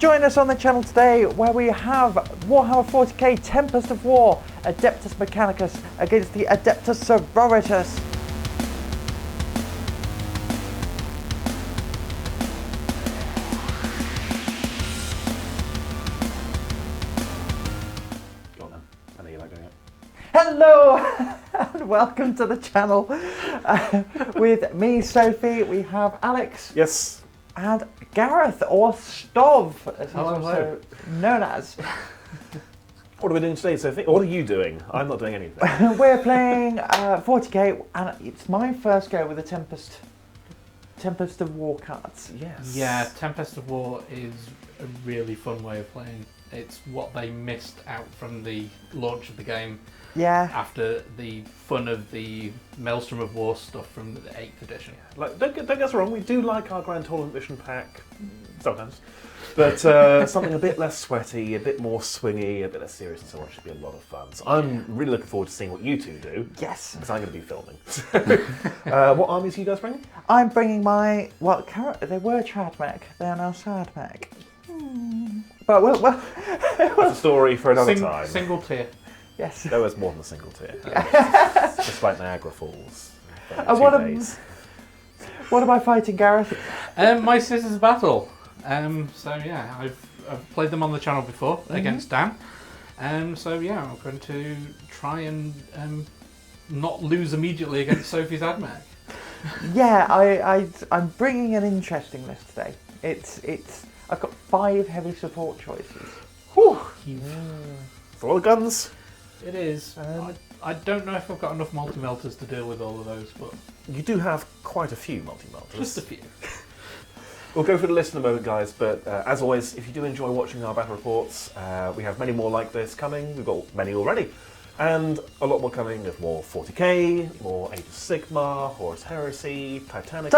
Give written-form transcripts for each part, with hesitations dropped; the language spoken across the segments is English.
Join us on the channel today where we have Warhammer 40k Tempest of War, Adeptus Mechanicus against the Adeptus Superior. Hello and welcome to the channel. With me, Sophie, we have Alex. Yes. And Gareth, or Stov, as he's also also known as. What are we doing today, Sophie? What are you doing? I'm not doing anything. We're playing 40k, and it's my first go with the Tempest of War cards. Yes. Yeah, Tempest of War is a really fun way of playing. It's what they missed out from the launch of the game. Yeah. After the fun of the Maelstrom of War stuff from the 8th edition. Like, don't get us wrong, we do like our Grand Tournament Mission pack, sometimes. But something a bit less sweaty, a bit more swingy, a bit less serious and so on should be a lot of fun. So I'm really looking forward to seeing what you two do. Yes. Because I'm going to be filming. What armies are you guys bringing? I'm bringing my, well, they were Admech, they are now Admech. But well, That's a story for another time. Single tier. Yes. There was more than a single tier. Just like Niagara Falls. What am I fighting, Gareth? My Scissors Battle. So yeah, I've played them on the channel before against Dan. So yeah, I'm going to try and not lose immediately against Sophie's Admech. Yeah, I'm bringing an interesting list today. I've got 5 heavy support choices. Whew. It's a lot of guns. It is. I don't know if I've got enough multi-melters to deal with all of those, but... You do have quite a few multi-melters. Just a few. We'll go through the list in a moment, guys, but as always, if you do enjoy watching our battle reports, we have many more like this coming. We've got many already. And a lot more coming of more 40k, more Age of Sigmar, Horus Heresy, Titanicus!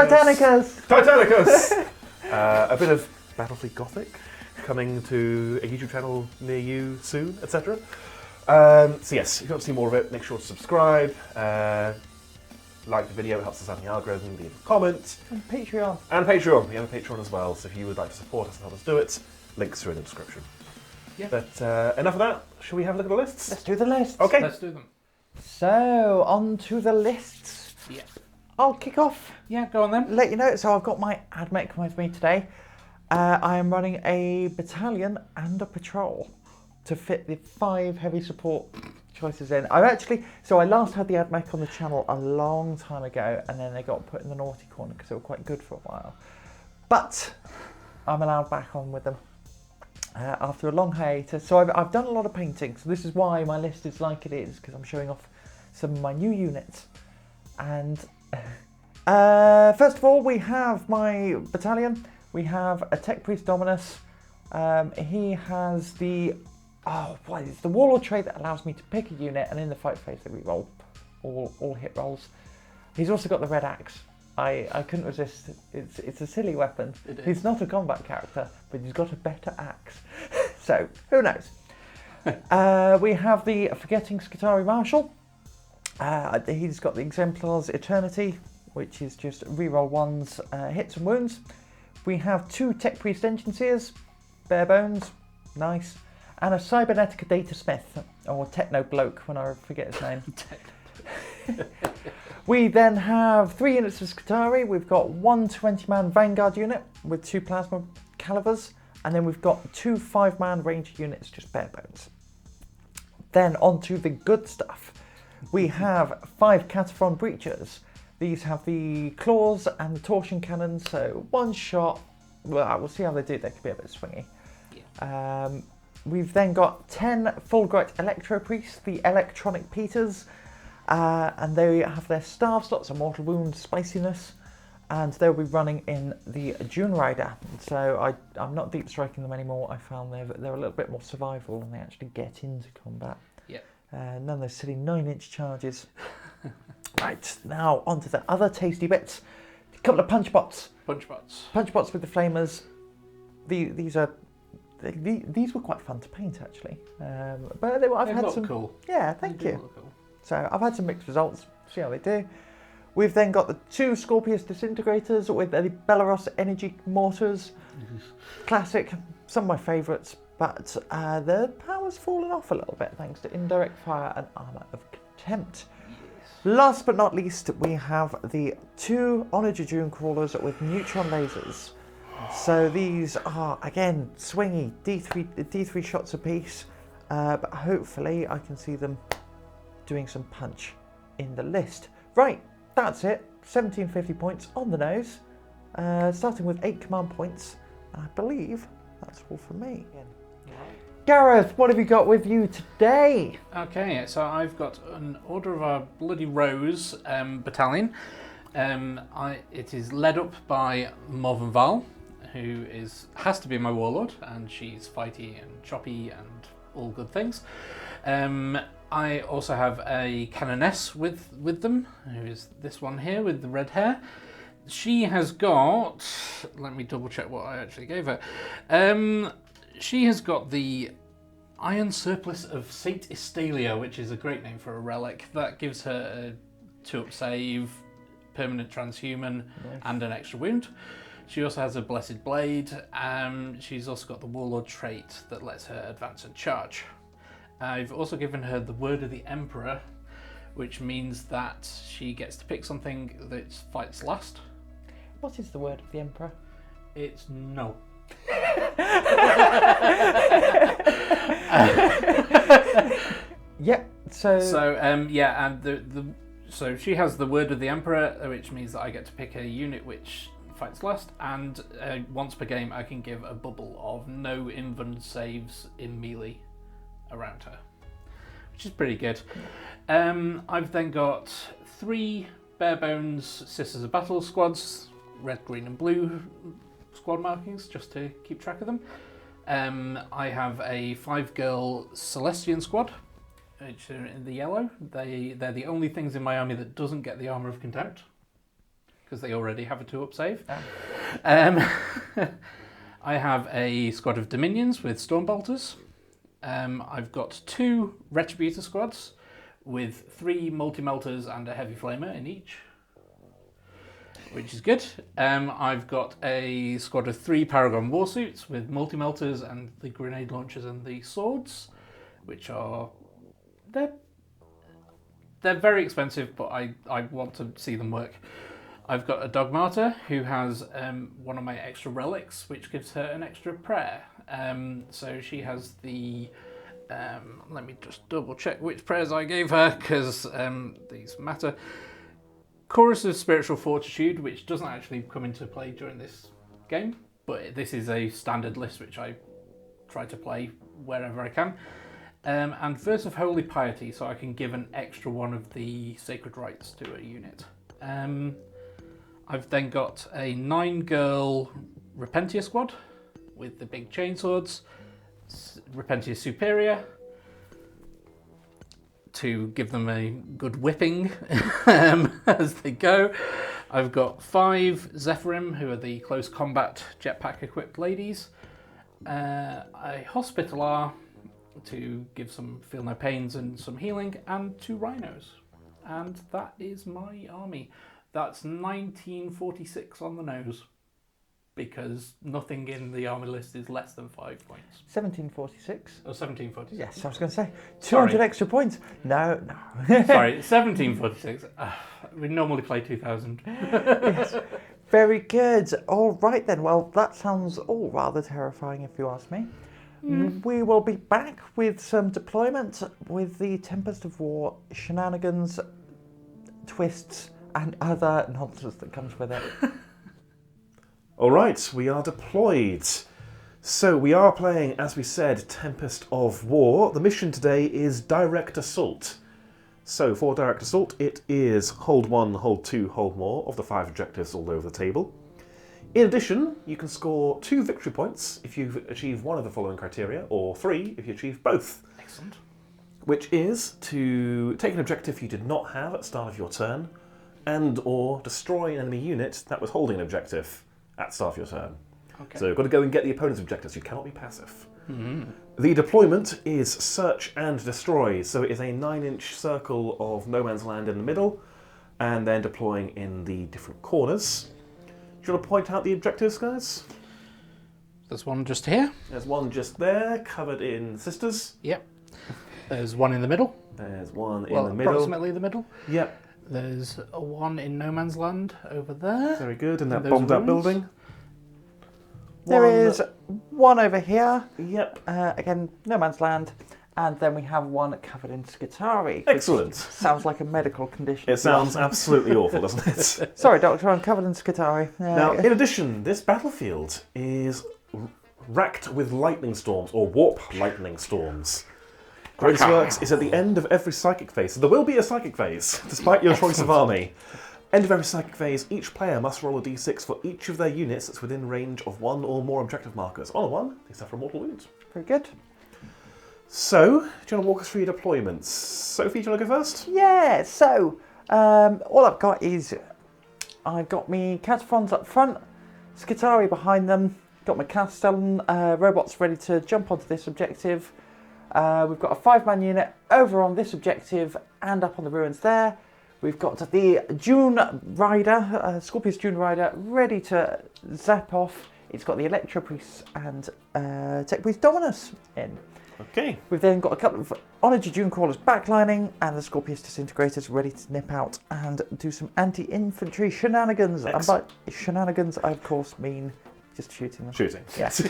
A bit of Battlefleet Gothic coming to a YouTube channel near you soon, etc. So yes, if you want to see more of it, make sure to subscribe, like the video, it helps us out in the algorithm, leave a comment. And Patreon. And Patreon, we have a Patreon as well, so if you would like to support us and help us do it, links are in the description. Yeah. But enough of that, shall we have a look at the lists? Let's do the lists. Okay. Let's do them. So, on to the lists. Yeah. I'll kick off. Yeah, go on then. Let you know, so I've got my Admech with me today. I am running a battalion and a patrol to fit the 5 heavy support choices in. I last had the Admech on the channel a long time ago, and then they got put in the naughty corner because they were quite good for a while. But I'm allowed back on with them after a long hiatus. So I've done a lot of painting, so this is why my list is like it is, because I'm showing off some of my new units. And first of all, we have my battalion. We have a Tech Priest Dominus. He has it's the Warlord trait that allows me to pick a unit, and in the fight phase they reroll all hit rolls. He's also got the red axe. I couldn't resist. It's a silly weapon. He's not a combat character, but he's got a better axe. So who knows? We have the Forgetting Skitarii Marshal. He's got the Exemplar's Eternity, which is just reroll 1s, hits and wounds. We have 2 Tech Priest Engineers, bare bones, nice. And a Cybernetica Data Smith, or Techno Bloke, when I forget his name. We then have 3 units of Skitarii. We've got 1 20-man Vanguard unit with 2 Plasma Calivers, and then we've got 2 5-man Ranger units, just bare bones. Then on to the good stuff. We have 5 Cataphron Breachers. These have the claws and the torsion cannon, so 1 shot. Well, we'll see how they do. They could be a bit swingy. Yeah. We've then got 10 Fulgurite Electro Priests, the Electronic Peters, and they have their starve slots, a mortal wound, spiciness, and they'll be running in the Dune Rider. So I'm not deep striking them anymore. I found they're a little bit more survival and they actually get into combat. Yeah. None of those silly 9-inch charges. Right, now on to the other tasty bits. A couple of punch bots. Punch bots. Punch bots with the flamers. These were quite fun to paint actually. But I've had some cool. Yeah, thank you. Cool. So I've had some mixed results. See how they do. We've then got the 2 Scorpius Disintegrators with the Belarus Energy Mortars. Classic. some of my favourites, but the power's fallen off a little bit thanks to indirect fire and armour of contempt. Last but not least, we have the 2 Honor Jejune Crawlers with neutron lasers. So these are, again, swingy, D3 shots apiece, but hopefully I can see them doing some punch in the list. Right, that's it. 1750 points on the nose, starting with 8 command points, and I believe that's all from me. Gareth, what have you got with you today? Okay, so I've got an Order of our Bloody Rose battalion. It is led up by Morvenn Vahl, who has to be my Warlord, and she's fighty and choppy and all good things. I also have a Canoness with them, who is this one here with the red hair. She has got... Let me double check what I actually gave her. She has got the Iron Surplice of Saint Istaela, which is a great name for a relic. That gives her a 2-up save, permanent transhuman, and an extra wound. She also has a Blessed Blade. She's also got the Warlord trait that lets her advance and charge. I've also given her the Word of the Emperor, which means that she gets to pick something that fights last. What is the Word of the Emperor? It's no. Yep. So so she has the Word of the Emperor, which means that I get to pick a unit which fights last, and once per game I can give a bubble of no invuln saves in melee around her, which is pretty good. I've then got 3 bare bones Sisters of Battle squads, red, green, and blue squad markings, just to keep track of them. I have a 5-girl Celestian squad, which are in the yellow. They're the only things in my army that doesn't get the Armour of Contempt, because they already have a 2-up save. I have a squad of Dominions with Stormbolters. I've got 2 Retributor squads with 3 Multi-Melters and a Heavy Flamer in each, which is good. I've got a squad of 3 Paragon Warsuits with Multi-Melters and the Grenade Launchers and the Swords, which are... They're very expensive, but I want to see them work. I've got a Dogmata who has one of my extra relics, which gives her an extra prayer. So she has the... let me just double check which prayers I gave her, because these matter. Chorus of Spiritual Fortitude, which doesn't actually come into play during this game, but this is a standard list which I try to play wherever I can. And Verse of Holy Piety, so I can give an extra one of the Sacred Rites to a unit. I've then got a 9-girl Repentia squad with the big chainswords, Repentia Superior, to give them a good whipping as they go. I've got 5 Zephyrim, who are the close combat jetpack equipped ladies, a Hospitaller to give some feel no pains and some healing, and 2 Rhinos. And that is my army. That's 1946 on the nose, because nothing in the army list is less than 5 points. 1746. Oh, 1746. Yes, I was going to say 200 Sorry. extra points. No. Sorry, 1746. We normally play 2000. Yes. Very good. All right then. Well, that sounds all rather terrifying, if you ask me. We will be back with some deployment with the Tempest of War shenanigans, twists, and other nonsense that comes with it. All right, we are deployed. So we are playing, as we said, Tempest of War. The mission today is Direct Assault. So for Direct Assault, it is hold 1, hold 2, hold more of the 5 objectives all over the table. In addition, you can score 2 victory points if you achieve one of the following criteria, or 3 if you achieve both. Excellent. Which is to take an objective you did not have at the start of your turn, and or destroy an enemy unit that was holding an objective at the start of your turn. Okay. So you've got to go and get the opponent's objectives. You cannot be passive. The deployment is search and destroy. So it is a 9-inch circle of no man's land in the middle, and then deploying in the different corners. Do you want to point out the objectives, guys? There's one just here. There's one just there, covered in sisters. Yep. There's one in the middle. There's one in Well, the middle. approximately the middle. Yep. There's one in no man's land over there. Very good. In that Those bombed out ruins. building. There is one over here. Yep. Again, no man's land. And then we have one covered in Scutari. Excellent. Sounds like a medical condition. It sounds absolutely awful, doesn't it? Sorry, Doctor, I'm covered in Scutari. Now, in addition, this battlefield is racked with lightning storms, or warp lightning storms. Grace Works is at the end of every psychic phase, so there will be a psychic phase, despite your choice of army. End of every psychic phase, each player must roll a d6 for each of their units that's within range of one or more objective markers. On a 1, they suffer a mortal wound. Very good. So, do you want to walk us through your deployments? Sophie, do you want to go first? Yeah, so all I've got is I've got me Cataphrons up front, Scutari behind them, got my Castellan robots ready to jump onto this objective. We've got a 5-man unit over on this objective and up on the ruins there. We've got the Dune Rider, Scorpius Dune Rider, ready to zap off. It's got the Electro Priests and Tech Priest Dominus in. Okay. We've then got a couple of Onergy Dune Crawlers backlining and the Scorpius Disintegrators ready to nip out and do some anti-infantry shenanigans. And by shenanigans, I of course mean just shooting them. Shooting. Yes.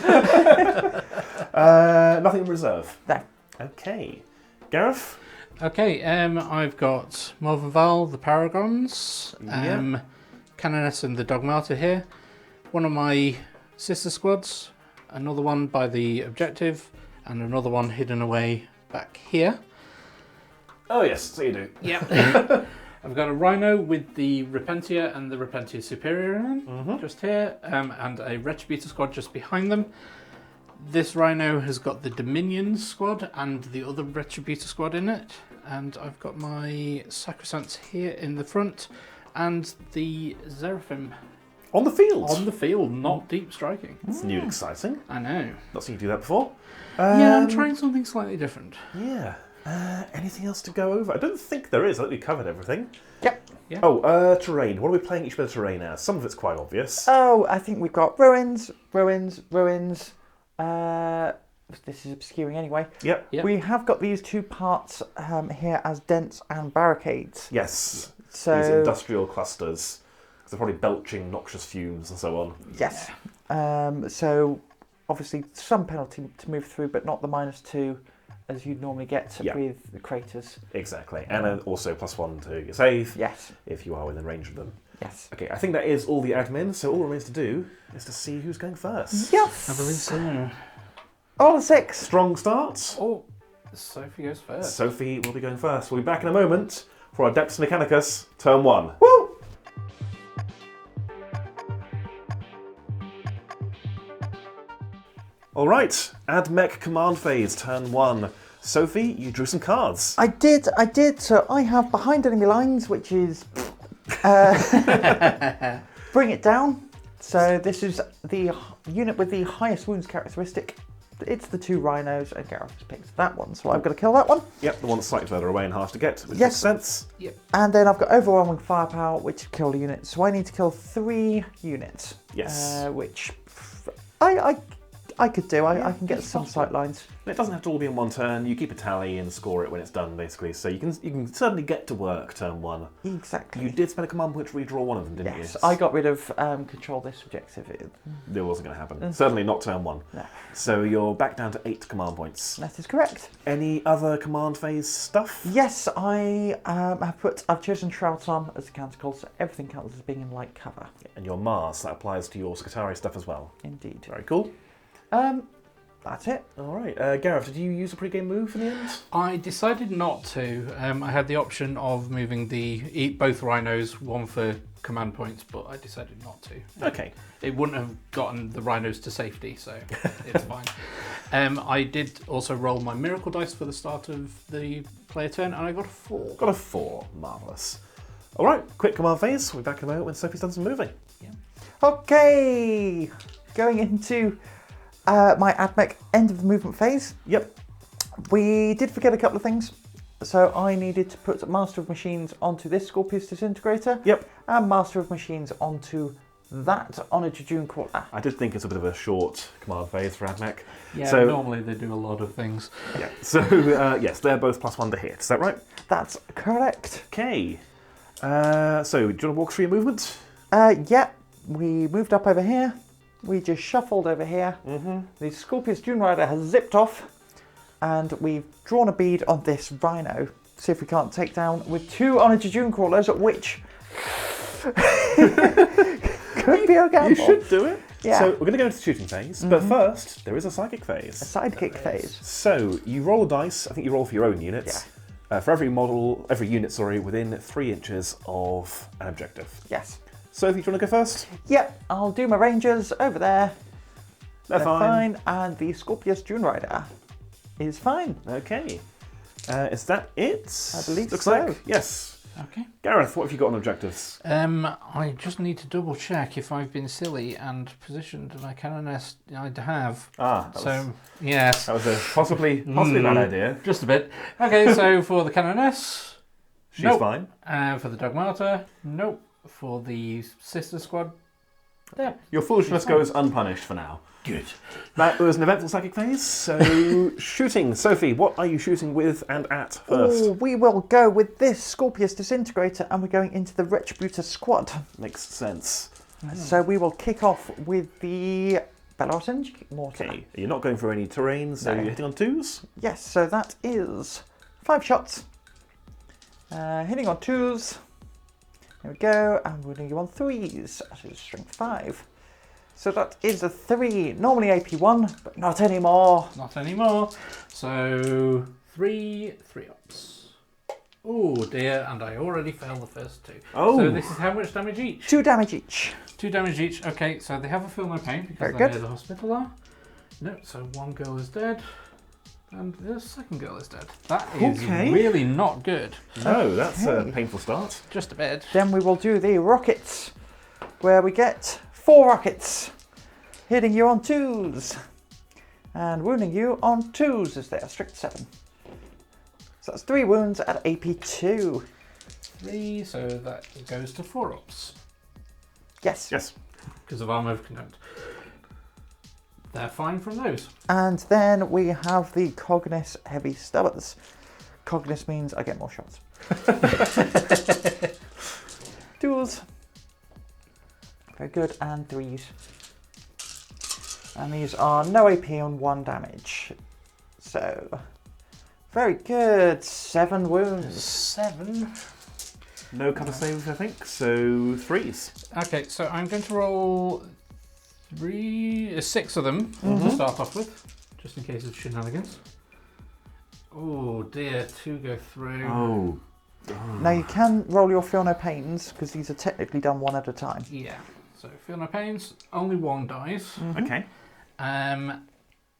Nothing in reserve? No. Okay. Gareth? Okay, I've got Morvenn Vahl, the Paragons, Canoness and the Dogmata here. One of my sister squads, another one by the objective, and another one hidden away back here. Oh yes, so you do. Yep. I've got a Rhino with the Repentia and the Repentia Superior in just here, and a Retributor squad just behind them. This Rhino has got the Dominion squad and the other Retributor squad in it, and I've got my Sacrosancts here in the front, and the Seraphim On the field? on the field, not deep striking. That's new and exciting. I know. Not seen you do that before. Yeah, I'm trying something slightly different. Yeah. Anything else to go over? I don't think there is. I think we covered everything. Yep. Yeah. Oh, terrain. What are we playing each bit of terrain as? Some of it's quite obvious. Oh, I think we've got ruins, ruins, ruins. This is obscuring anyway. Yep. Yep. We have got these two parts here as dents and barricades. Yes. So These industrial clusters. They're probably belching noxious fumes and so on. yes. So obviously some penalty to move through, but not the -2 as you'd normally get with the craters. Exactly. And then also +1 to your save Yes. if you are within range of them. Yes. Okay, I think that is all the admin, so all remains to do is to see who's going first. Yes. I believe so. All 6. Strong start. Oh, Sophie goes first. Sophie will be going first. We'll be back in a moment for Adeptus Mechanicus, turn 1. Woo! All right, Admech command phase, turn 1. Sophie, you drew some cards. I did. So I have behind enemy lines, which is bring it down. So this is the unit with the highest wounds characteristic. It's the 2 rhinos, and Gareth has picked that one, so I've got to kill that one. Yep, the one that's slightly further away and harsh to get, which Yes. makes sense. Yep. And then I've got overwhelming firepower, which killed a unit. So I need to kill 3 units. Yes. Which I could do. I can get some sight lines. It doesn't have to all be in one turn. You keep a tally and score it when it's done, basically. So you can certainly get to work turn 1. Exactly. You did spend a command point to redraw one of them, didn't Yes, you? I got rid of control this objective. It wasn't going to happen. Certainly not turn 1. No. So you're back down to 8 command points. That is correct. Any other command phase stuff? Yes, I've chosen Shroud's Arm as the countercall, so everything counts as being in light cover. And your Mars, that applies to your Scutari stuff as well. Indeed. Very cool. That's it. All right. Gareth, did you use a pre-game move in the end? I decided not to. I had the option of moving both rhinos, one for command points, but I decided not to. Okay. It wouldn't have gotten the rhinos to safety, so it's fine. I did also roll my miracle dice for the start of the player turn, and I got a 4. Got a 4. Marvellous. All right. Quick command phase. We'll be back in a moment when Sophie's done some moving. Yeah. Okay, going into my Admech end of the movement phase. Yep. We did forget a couple of things. So I needed to put Master of Machines onto this Scorpius Disintegrator. Yep. And Master of Machines onto that on a Jejune Crawler. I did think it's a bit of a short command phase for Admech. Yeah, So, normally they do a lot of things. yeah. So, yes, they're both +1 to hit. Is that right? That's correct. Okay. So, do you want to walk through your movement? Yeah, we moved up over here. We just shuffled over here. The Scorpius Dune Rider has zipped off. And we've drawn a bead on this Rhino. See if we can't take down with 2 on a Jejune Crawlers, which could be a gamble. You should do it. Yeah. So, we're going to go into the shooting phase. But first, there is a psychic phase. A sidekick phase. So, you roll a dice. I think you roll for your own units. Yeah. For every unit, within 3 inches of an objective. Yes. Sophie, do you want to go first? Yep, I'll do my Rangers over there. They're fine. And the Scorpius Dune Rider is fine. Okay. Is that it? I believe Looks so. like. Yes. Okay. Gareth, what have you got on objectives? I just need to double check if I've been silly and positioned my Canoness. I have. Yes. That was a possibly bad idea. Just a bit. Okay, so for the Canoness, She's fine. for the Mortar, nope. For the sister squad, yeah. Your foolishness goes unpunished for now. Good. That was an eventful psychic phase. So, shooting. Sophie, what are you shooting with and at first? Oh, we will go with this Scorpius Disintegrator and we're going into the Retributor squad. Makes sense. So we will kick off with the Belarus Energy Mortar. Okay. You're not going for any terrain, so No. you're hitting on 2s? Yes, so that is 5 shots. Hitting on 2s. There we go, and we're going to go on 3s. That is strength 5. So that is a 3. Normally AP 1, but not anymore. Not anymore. So 3 ups. Oh dear, and I already failed the first 2. Oh. So this is how much damage each? 2 damage each. 2 damage each. Okay, so they have a feel no pain because Very they're good. near the hospital are. No, so 1 girl is dead. And the second girl is dead. That is Okay. really not good. No, that's a Okay. painful start. Just a bit. Then we will do the rockets, where we get 4 rockets, hitting you on 2s, and wounding you on 2s as they are strict 7. So that's 3 wounds at AP 2. 3, so that goes to 4 ups. Yes. Yes. Because of armor of contempt. They're fine from those. And then we have the Cognis Heavy Stubbers. Cognis means I get more shots. 2s. Very good, and 3s. And these are no AP on 1 damage. So, very good. 7 wounds. 7. No cover saves, I think, so 3s. Okay, so I'm going to roll 6 of them to start off with, just in case of shenanigans. Oh dear, 2 go through. Oh. Now you can roll your Feel No Pains, because these are technically done 1 at a time. Yeah, so feel no pains, only 1 dies. Okay.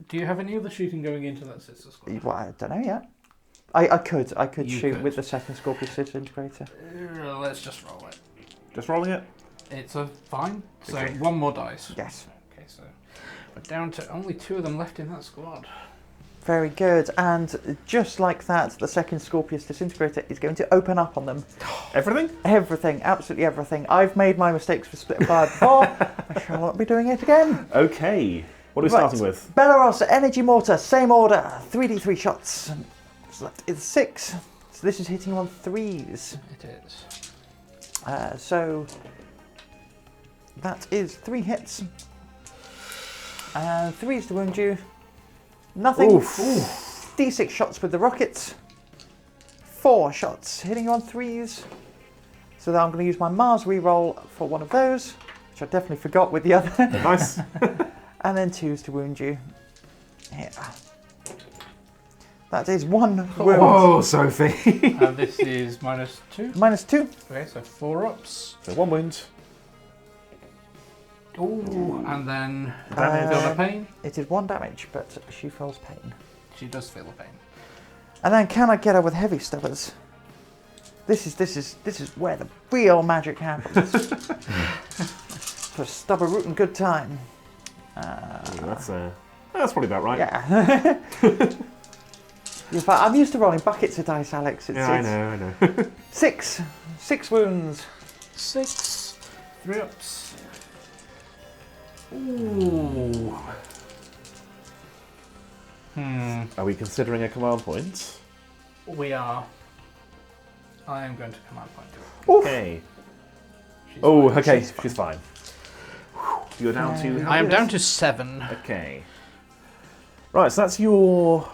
Do you have any other shooting going into that sister squad? Well, I don't know yet. I could You shoot could. with the second Scorpius Disintegrator. Let's just roll it. Just rolling it? It's a fine. So Okay. 1 more dice. Yes. Okay, so we're down to only 2 of them left in that squad. Very good. And just like that, the second Scorpius Disintegrator is going to open up on them. Everything? Everything, absolutely everything. I've made my mistakes with Split Fire before. I shall not be doing it again. Okay. What are we Right. starting with? Belarus Energy Mortar, same order. 3d3 shots. So that is 6. So this is hitting on 3s. It is. So that is 3 hits. And 3s to wound you. Nothing. Oof. D6 shots with the rockets. 4 shots hitting you on 3s. So then I'm going to use my Mars reroll for one of those, which I definitely forgot with the other. Nice. And then 2s to wound you. Here. That is 1 wound. Whoa, Sophie. And this is -2. -2. Okay, so 4 ups. So 1 wound. Ooh, and then Damage. feel the pain. It is 1 damage, but she feels pain. She does feel the pain. And then can I get her with heavy stubbers? This is where the real magic happens. For stubber root and good time. That's probably about right. Yeah. In fact, I'm used to rolling buckets of dice, Alex. Yeah, I know. 6 wounds. 6, 3 ups. Ooh. Are we considering a command point? We are. I am going to command point. Okay. She's Oh, fine. okay. She's fine. You're down to. how I am many? down to 7. Okay. Right, so that's your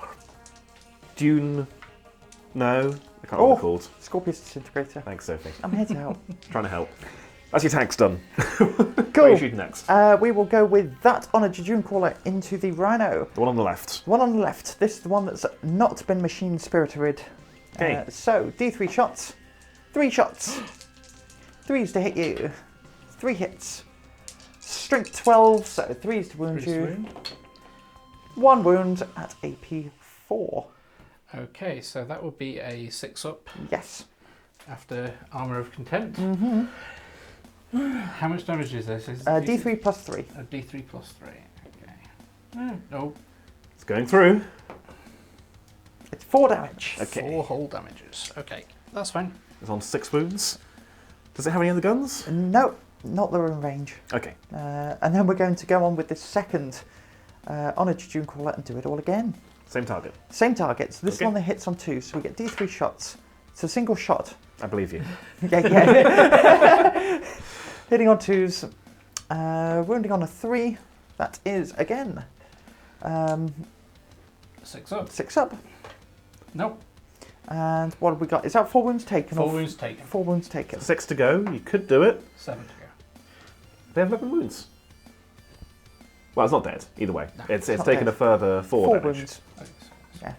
Dune. No, I can't remember what it's called. Scorpius Disintegrator. Thanks, Sophie. I'm here to help. Trying to help. That's your tank's done. Cool. What are you shooting next? We will go with that on a Jejune Caller into the Rhino. The one on the left. The one on the left. This is the one that's not been machine spirited. Okay. So, D3 shots. 3 shots. 3s to hit you. 3 hits. Strength 12, so 3s to wound you. 1 wound at AP 4. Okay, so that would be a 6-up Yes. after Armour of Contempt. Mm-hmm. How much damage is this? D3 plus 3. A D3 plus 3. Okay. No. It's going through. It's 4 damage. Okay. 4 whole damages. Okay, that's fine. It's on 6 wounds. Does it have any other guns? No, not that are in range. Okay. And then we're going to go on with this second on a Jejune Caller and do it all again. Same target. Same target. So this Okay. one that hits on 2, so we get D3 shots. It's a single shot. I believe you. Yeah. Hitting on 2s. Wounding on a 3. That is, again, 6 up. 6 up. Nope. And what have we got? Is that 4 wounds taken? 4 or wounds taken. 4 wounds taken. 6 to go. You could do it. 7 to go. They have 11 wounds. Well, it's not dead. Either way. No, it's not taken dead. a further 4 damage. wounds. Okay, so Yeah.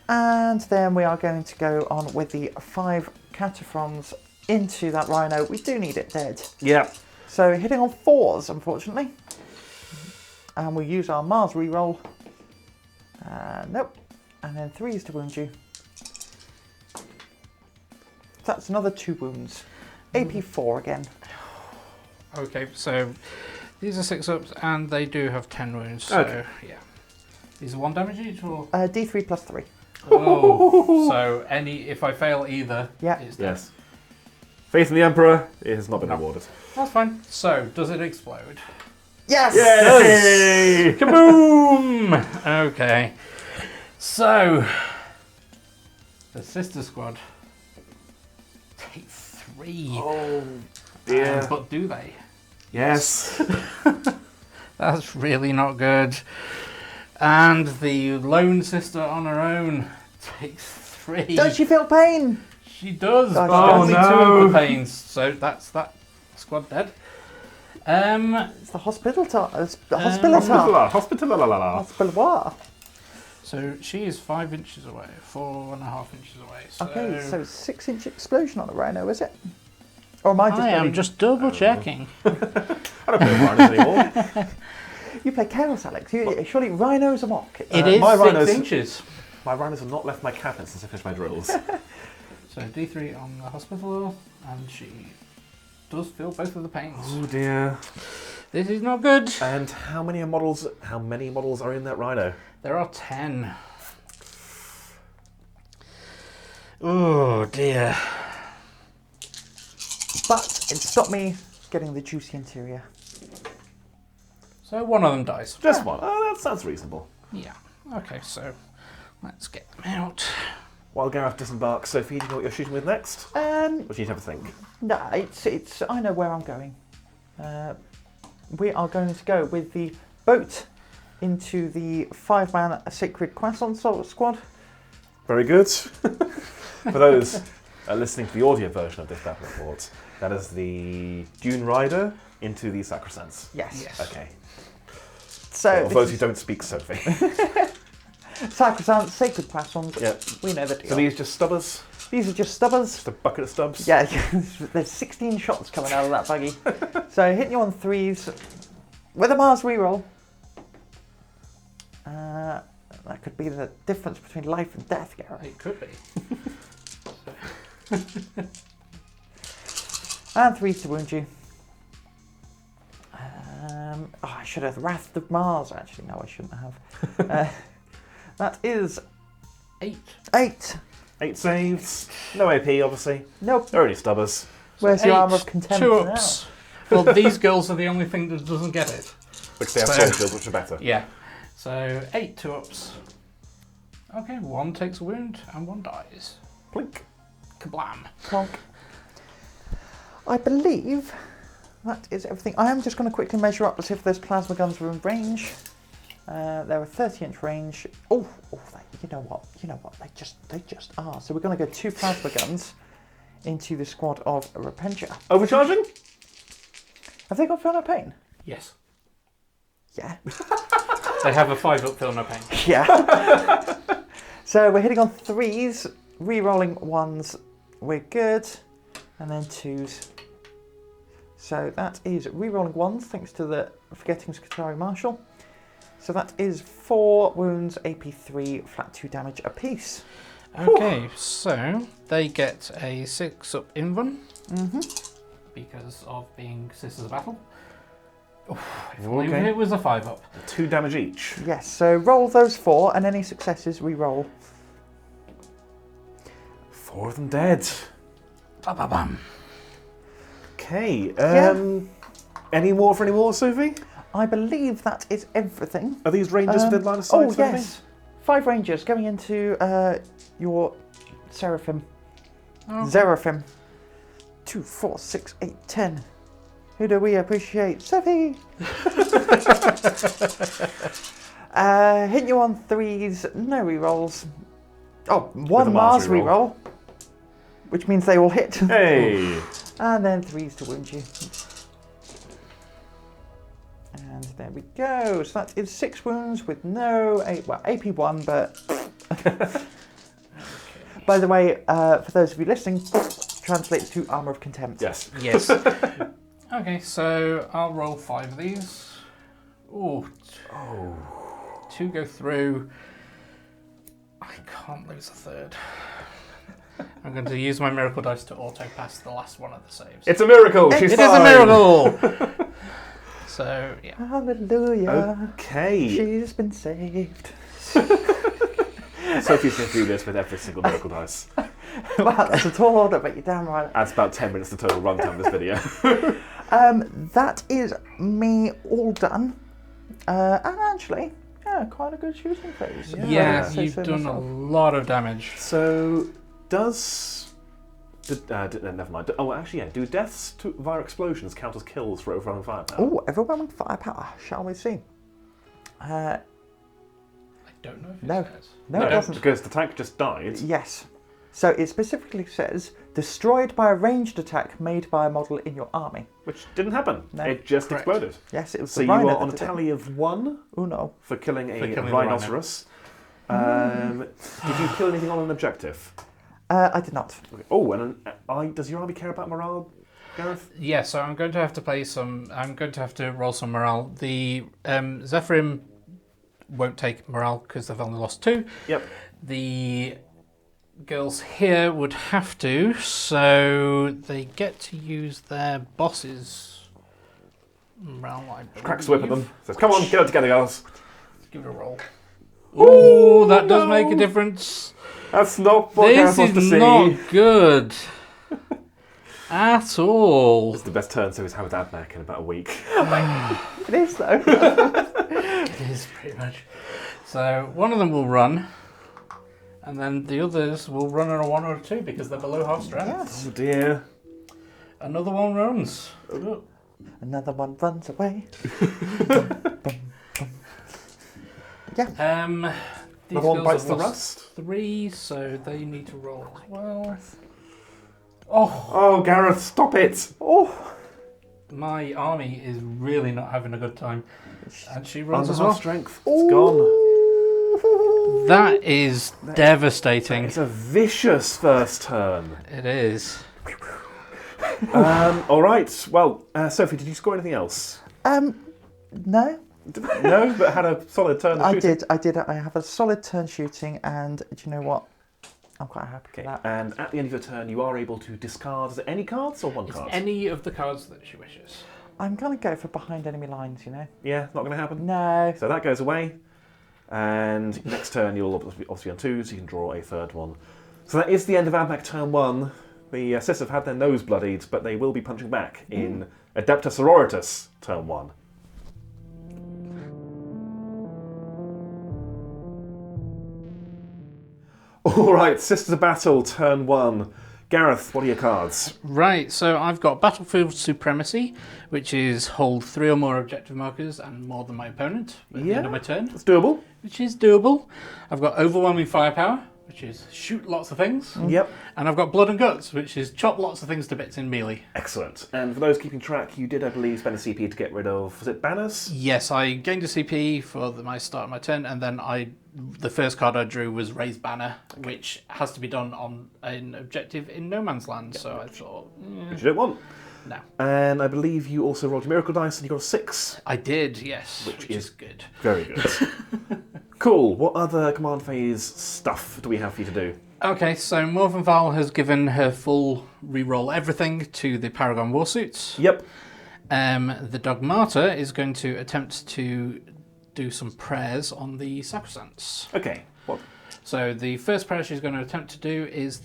And then we are going to go on with the 5 Cataphrons into that Rhino. We do need it dead. Yeah. So hitting on 4s, unfortunately. And we use our Mars reroll. Nope. And then 3s to wound you. That's another 2 wounds. AP 4 again. Okay, so these are 6-ups and they do have 10 wounds. So, Okay. yeah. These are 1 damage each or? D3 plus 3. Oh, so if I fail either, Yeah. it's dead. Yes. Faith in the Emperor. It has not been No. awarded. That's fine. So, does it explode? Yes! Yay! Kaboom! Okay. So, the sister squad take 3. Oh dear. But do they? Yes. That's really not good. And the lone sister on her own takes 3. Does she feel pain? She does, Oh, but only 2 no. of the pains. So that's that squad dead. It's the hospital. Hospital. Hospital. So she is 5 inches away, 4.5 inches away. So Okay, so 6-inch explosion on the Rhino, is it? Or am I just? I am really- just double checking. I don't play Rhinos anymore. You play Chaos, Alex. Surely Rhinos are mock. It is my 6 rhinos- inches. My Rhinos have not left my cabin since I finished my drills. So D3 on the hospital, and she does feel both of the pains. Oh dear. This is not good. And how many models are in that Rhino? There are 10. Oh dear. But it stopped me getting the juicy interior. So one of them dies. Just one. Oh, that sounds reasonable. Yeah. Okay, so let's get them out. While Gareth disembarks, Sophie, do you know what you're shooting with next? Or do you need to have a think? No, it's. I know where I'm going. We are going to go with the boat into the 5-man Sacred Croissant squad. Very good. For those listening to the audio version of this battle report, that is the Dune Rider into the Sacrosancts. Yes. Okay. So For those who don't speak Sophie. Sacrosanct, Sacred Croissants. Yeah. We know the deal. So these just stubbers? These are just stubbers. Just a bucket of stubs? Yeah, there's 16 shots coming out of that buggy. So hitting you on 3s with a Mars reroll. That could be the difference between life and death, Gareth. It could be. And 3s to wound you. I should have Wrath of Mars. Actually, no, I shouldn't have. That is 8. 8. 8 saves. No AP, obviously. Nope. They're only stubbers. Where's your Armour of Contempt 2 now? ups. Well, these girls are the only thing that doesn't get it. Which they have So- soul shields, which are better. Yeah. So 8 2-ups. Okay, 1 takes a wound and 1 dies. Plink. Kablam. Clonk. I believe that is everything. I am just going to quickly measure up to see if those plasma guns are in range. They're a 30-inch range. You know what? They just are. So we're going to go 2 plasma guns into the squad of Repentia. Overcharging? Have they got Feel No Pain? Yes. Yeah. They have a 5-up Feel No Pain. Yeah. So we're hitting on 3s, re-rolling 1s. We're good. And then 2s. So that is re-rolling 1s, thanks to the Forgetting Skitari Marshal. So that is 4 wounds, AP 3, flat 2 damage apiece. Okay, so they get a 6-up invuln because of being Sisters of Battle. If only Okay. it was a 5-up. 2 damage each. Yes, so roll those 4, and any successes re-roll. 4 of them dead. Ba-ba-bam. Okay. Yeah. Any more for any more, Sophie? I believe that is everything. Are these rangers within line of sight? Oh, yes. 5 rangers going into your Seraphim. Okay. Seraphim. 2, 4, 6, 8, 10. Who do we appreciate? Sophie! Hit you on 3s, no rerolls. Oh, 1 Mars reroll, which means they will hit. Hey! And then 3s to wound you. And there we go. So that is 6 wounds with no AP 1, but by the way, for those of you listening, translates to Armour of Contempt. Yes. Yes. Okay, so I'll roll 5 of these. Ooh. 2 go through. I can't lose a 3rd. I'm going to use my miracle dice to auto pass the last one of the saves. It's a miracle. She's It is a fine. miracle. So yeah. Hallelujah. Okay. She's been saved. Sophie's going to do this with every single miracle dice. Wow, that's a tall order, but you're damn right. That's about 10 minutes the total runtime of this video. That is me all done. And actually, yeah, quite a good shooting phase. Yeah, I'd say you've so done a myself. lot of damage. So, never mind. Oh, actually, yeah. Do deaths via explosions count as kills for overrunning firepower? Oh, overwhelming firepower. Shall we see? I don't know if it No. says. No, it doesn't. Because the tank just died. Yes. So it specifically says, destroyed by a ranged attack made by a model in your army. Which didn't happen. No. It just Correct. exploded. Yes, it was So the you rhino are that on a did it. tally of 1 Uno. for killing a killing the rhinoceros. Did you kill anything on an objective? I did not. Okay. Oh, and does your army care about morale, Gareth? Yeah, so I'm going to have to play some. I'm going to have to roll some morale. The Zephyrim won't take morale because they've only lost 2. Yep. The girls here would have to, so they get to use their boss's morale. I Cracks the whip at believe. them. Says, "Come on, get it together, girls." Give it a roll. Ooh, that does make a difference. That's not what Gareth This wants to is see. not good at all. It's the best turn so he's had with Admech in about a week. It is, though. It is pretty much. So one of them will run, and then the others will run on a 1 or a 2 because they're below half strength. Yes. Oh dear. Another one runs. Another one runs away. Yeah. These Another one girls bites have the lost rust. 3, so they need to roll as well. Oh, Gareth, stop it! Oh. My army is really not having a good time, and she runs Under as half well. strength. It's gone. That is devastating. It's a vicious first turn. It is. All right. Well, Sophie, did you score anything else? No. No, but had a solid turn. of I shooting? did. I have a solid turn shooting, and do you know what? I'm quite happy Okay. with that. And at the end of your turn, you are able to discard any cards or one It's card. any of the cards that she wishes. I'm going to go for behind enemy lines, you know? Yeah, not going to happen. No. So that goes away. And next turn, you'll obviously be on 2, so you can draw a 3rd one. So that is the end of Admech turn 1. The Sis have had their nose bloodied, but they will be punching back in Adeptus Sororitas, turn 1. Alright, Sisters of Battle, turn 1. Gareth, what are your cards? Right, so I've got Battlefield Supremacy, which is hold 3 or more objective markers and more than my opponent at the end of my turn. That's doable. Which is doable. I've got Overwhelming Firepower, which is shoot lots of things. Yep. And I've got Blood and Guts, which is chop lots of things to bits in melee. Excellent. And for those keeping track, you did, I believe, spend a CP to get rid of, was it banners? Yes, I gained a CP for my start of my turn, and then the first card I drew was Raise Banner, which has to be done on an objective in No Man's Land, so I thought... Which you don't want. No. And I believe you also rolled your Miracle Dice and you got a 6. I did, yes. Which is good. Very good. Cool. What other command phase stuff do we have for you to do? Okay, so Morvenn Vahl has given her full reroll everything to the Paragon Warsuits. Yep. The Dogmata is going to attempt to do some prayers on the Sacrosancts. Okay. What? So the first prayer she's going to attempt to do is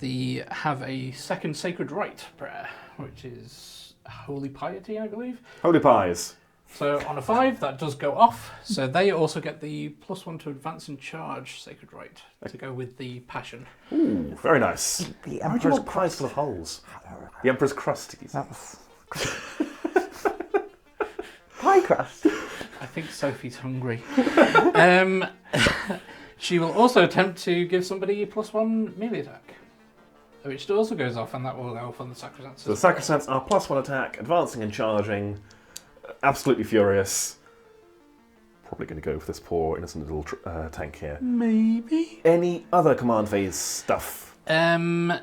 have a second Sacred Rite prayer, which is Holy Piety, I believe. Holy Pies. So on a 5, that does go off. So they also get the +1 to advance and charge Sacred Rite to go with the Passion. Ooh, very nice. The Why do you Emperor's want pies full of holes? The Emperor's crusties. Pie crust. I think Sophie's hungry. She will also attempt to give somebody a +1 melee attack, which also goes off, and that will go off on the Sacrosancts. So the Sacrosancts are +1 attack, advancing and charging, absolutely furious. Probably going to go for this poor innocent little tank here. Maybe. Any other command phase stuff? No,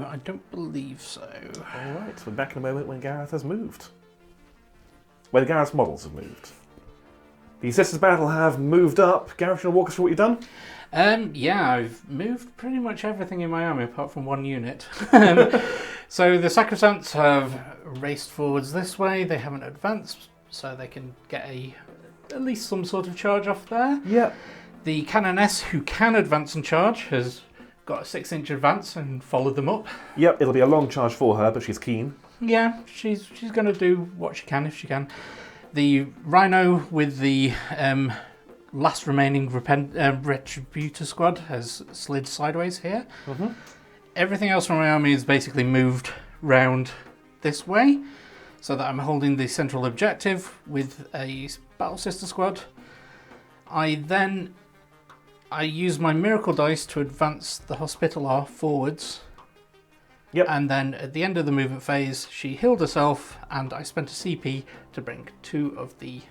I don't believe so. Alright, we're back in a moment when Gareth has moved. When Gareth's models have moved. The Sisters of Battle have moved up. Gareth, you want to walk us through what you've done? Yeah, I've moved pretty much everything in my army apart from one unit. So the Sacrosancts have raced forwards this way. They haven't advanced, so they can get at least some sort of charge off there. Yep. The Canoness, who can advance and charge, has got a 6-inch advance and followed them up. Yep, it'll be a long charge for her, but she's keen. Yeah, she's going to do what she can if she can. The Rhino with the last remaining Retributor squad has slid sideways here. Mm-hmm. Everything else from my army is basically moved round this way, so that I'm holding the central objective with a Battle Sister squad. I use my Miracle Dice to advance the Hospitaller forwards. Yep. And then at the end of the movement phase, she healed herself, and I spent a CP to bring 2 of the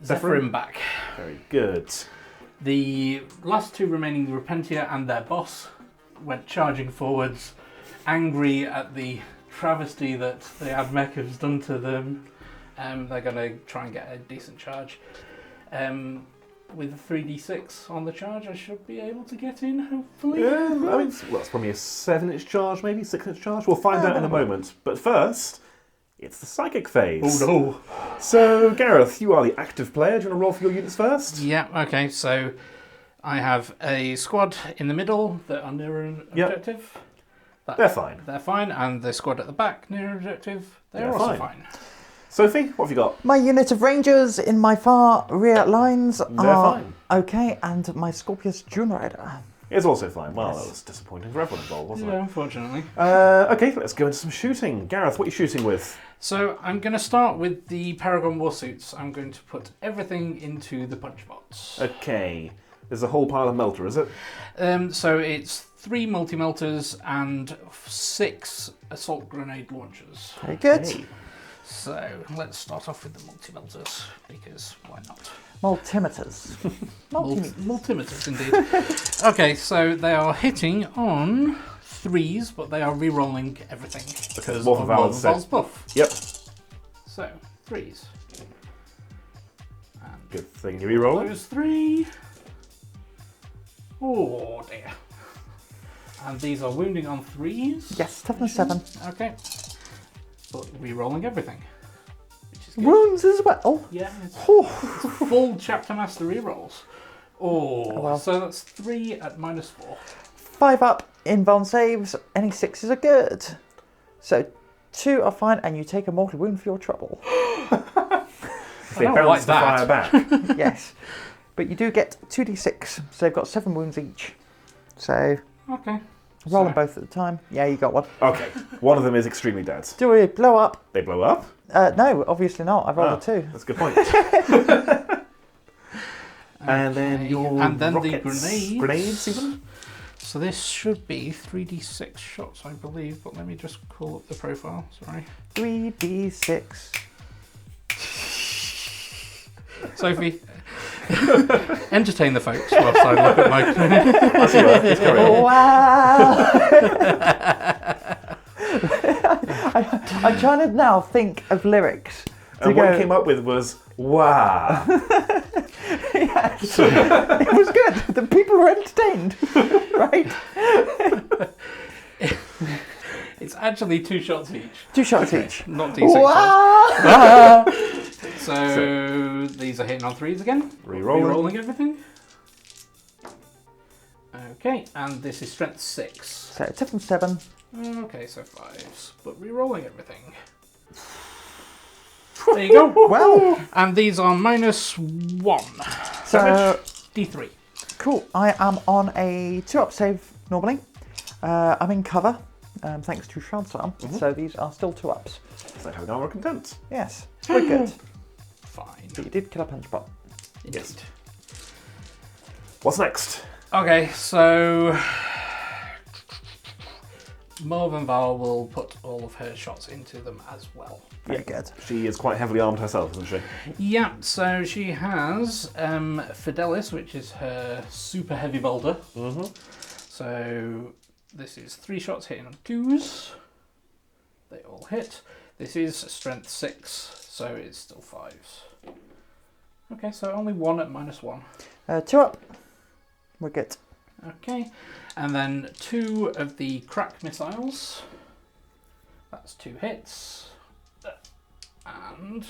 Zephyrim back. Very good. The last 2 remaining Repentia and their boss went charging forwards, angry at the travesty that the Admech has done to them. They're going to try and get a decent charge. With a 3d6 on the charge, I should be able to get in, hopefully. Yeah, I mean, that's probably a 7-inch charge, maybe 6-inch charge. We'll find out in a moment. But first, it's the psychic phase. Oh no! So, Gareth, you are the active player. Do you want to roll for your units first? Yeah. Okay. So, I have a squad in the middle that are near an objective. They're fine. They're fine, and the squad at the back near an objective. They're also fine. Sophie, what have you got? My unit of Rangers in my far rear lines They're are fine. okay, and my Scorpius June Rider. It's also fine. Well, Yes. that was disappointing for everyone involved, wasn't Yeah, unfortunately. it? Okay, let's go into some shooting. Gareth, what are you shooting with? So I'm going to start with the Paragon Warsuits. I'm going to put everything into the punch bots. Okay. There's a whole pile of melter, is it? So it's 3 multi-melters and 6 assault grenade launchers. Very good. Okay. So let's start off with the multi-melters, because why not? Multimeters. Multimeters, indeed. Okay, so they are hitting on 3s, but they are re-rolling everything because Morvenn of Vahl Morvenn Vahl's buff. Yep. So, 3s. And Good thing you re-roll. those 3. Oh dear. And these are wounding on 3s. Yes, toughness 7. Okay. But re-rolling everything. Which is good. Wounds as well. Yeah, it's Oh. full chapter master re-rolls. Oh, well. so that's 3 at -4. 5 up in Von saves. Any 6s are good. So 2 are fine, and you take a mortal wound for your trouble. They bounce the fire back. Yes. But you do get 2d6, so they've got 7 wounds each. So Okay. roll them both at the time. Yeah, you got one. Okay, one of them is extremely dead. Do we blow up? They blow up? No, obviously not. I rolled a 2. That's a good point. And then your And then the rockets. grenades. Grenades even? So this should be 3d6 shots, I believe, but let me just call up the profile, sorry. 3d6. Sophie, entertain the folks whilst I look at my... That's all right. Let's carry on. Wow! I'm trying to now think of lyrics. And what he came up with was, wow. Yes. It was good. The people were entertained. Right? It's actually 2 shots each. 2 shots each. Not d6 shots. Wow! So these are hitting on 3s again. Rerolling. Everything. Okay, and this is strength 6. So toughness 7. Okay, so 5s, but re-rolling everything. There you go. Well, And these are -1. so D3. cool. I am on a 2-up save normally. I'm in cover, thanks to Shroud's Arm. So these are still 2-ups. It's like having armor content. Yes, very good. Fine. But you did kill a punchbot. Yes. What's next? Okay, so Morvenn Vahl will put all of her shots into them as well. Very good. She is quite heavily armed herself, isn't she? Yeah, so she has Fidelis, which is her super heavy bolter. So this is 3 shots hitting on 2s. They all hit. This is strength 6, so it's still 5s. Okay, so only 1 at -1. 2-up. We're good. Okay, and then 2 of the Krak missiles. That's 2 hits. And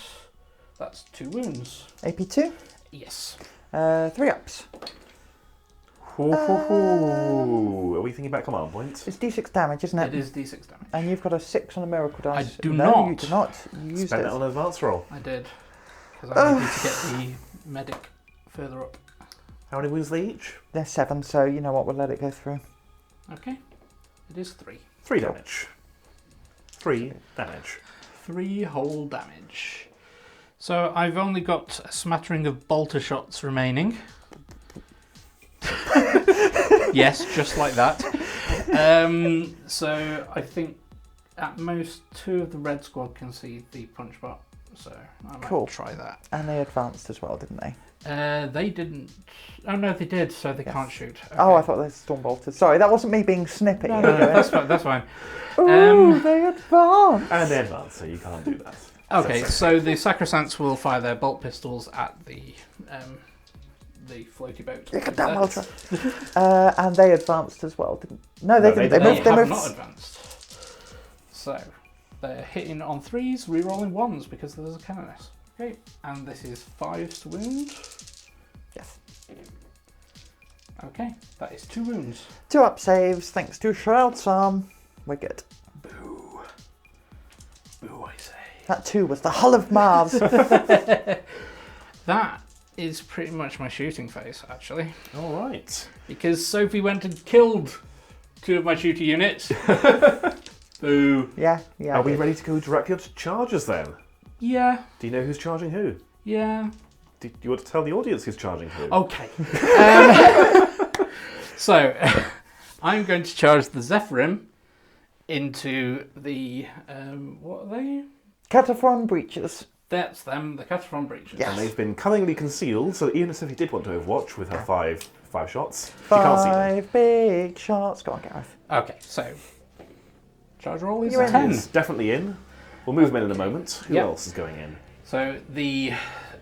that's 2 wounds. AP2. Yes. 3-ups. Are we thinking about command points? It's d6 damage, isn't it? It is d6 damage. And you've got a 6 on a miracle dice. I do no, not. you do not. You used Spend it. it on an advance roll. I did. Because I needed to get the medic further up. How many wounds are they each? They're 7, so you know what, we'll let it go through. Okay. It is 3. 3 damage. 3 damage. 3 whole damage. So I've only got a smattering of bolter shots remaining. Yes, just like that. So I think at most 2 of the red squad can see the punch bot. So I might try that. And they advanced as well, didn't they? They didn't. Oh no, they did. So they can't shoot. Okay. Oh, I thought they storm bolted. Sorry, that wasn't me being snippy. No, that's fine. That's fine. Ooh, they advanced. And they advance, so you can't do that. Okay, so the Sacrosancts will fire their bolt pistols at the floaty boat. You got that well tried. And they advanced as well, didn't? No, they didn't. They They moved. have not advanced. So they're hitting on 3s, re-rolling 1s because there's a Canoness. Okay, and this is 5s to wound. Yes. Okay, that is 2 wounds. 2-up saves, thanks to Shroud's Arm. We're good. Boo. Boo, I say. That 2 was the hull of Mars. That is pretty much my shooting phase, actually. All right. Because Sophie went and killed 2 of my shooter units. Boo. Yeah. Are we ready to go directly on to charges then? Yeah. Do you know who's charging who? Yeah. Do you want to tell the audience who's charging who? Okay. So, I'm going to charge the Zephyrim into the, what are they? Cataphron breaches. That's them, the Cataphron breaches. Yes. And they've been cunningly concealed, so that even if Sophie did want to overwatch with her five shots, she can't see them. 5 big shots. Go on, Gareth. Okay, so charge roll is You're in. 10. It's definitely in. We'll move them in a moment. Who Yep. else is going in? So the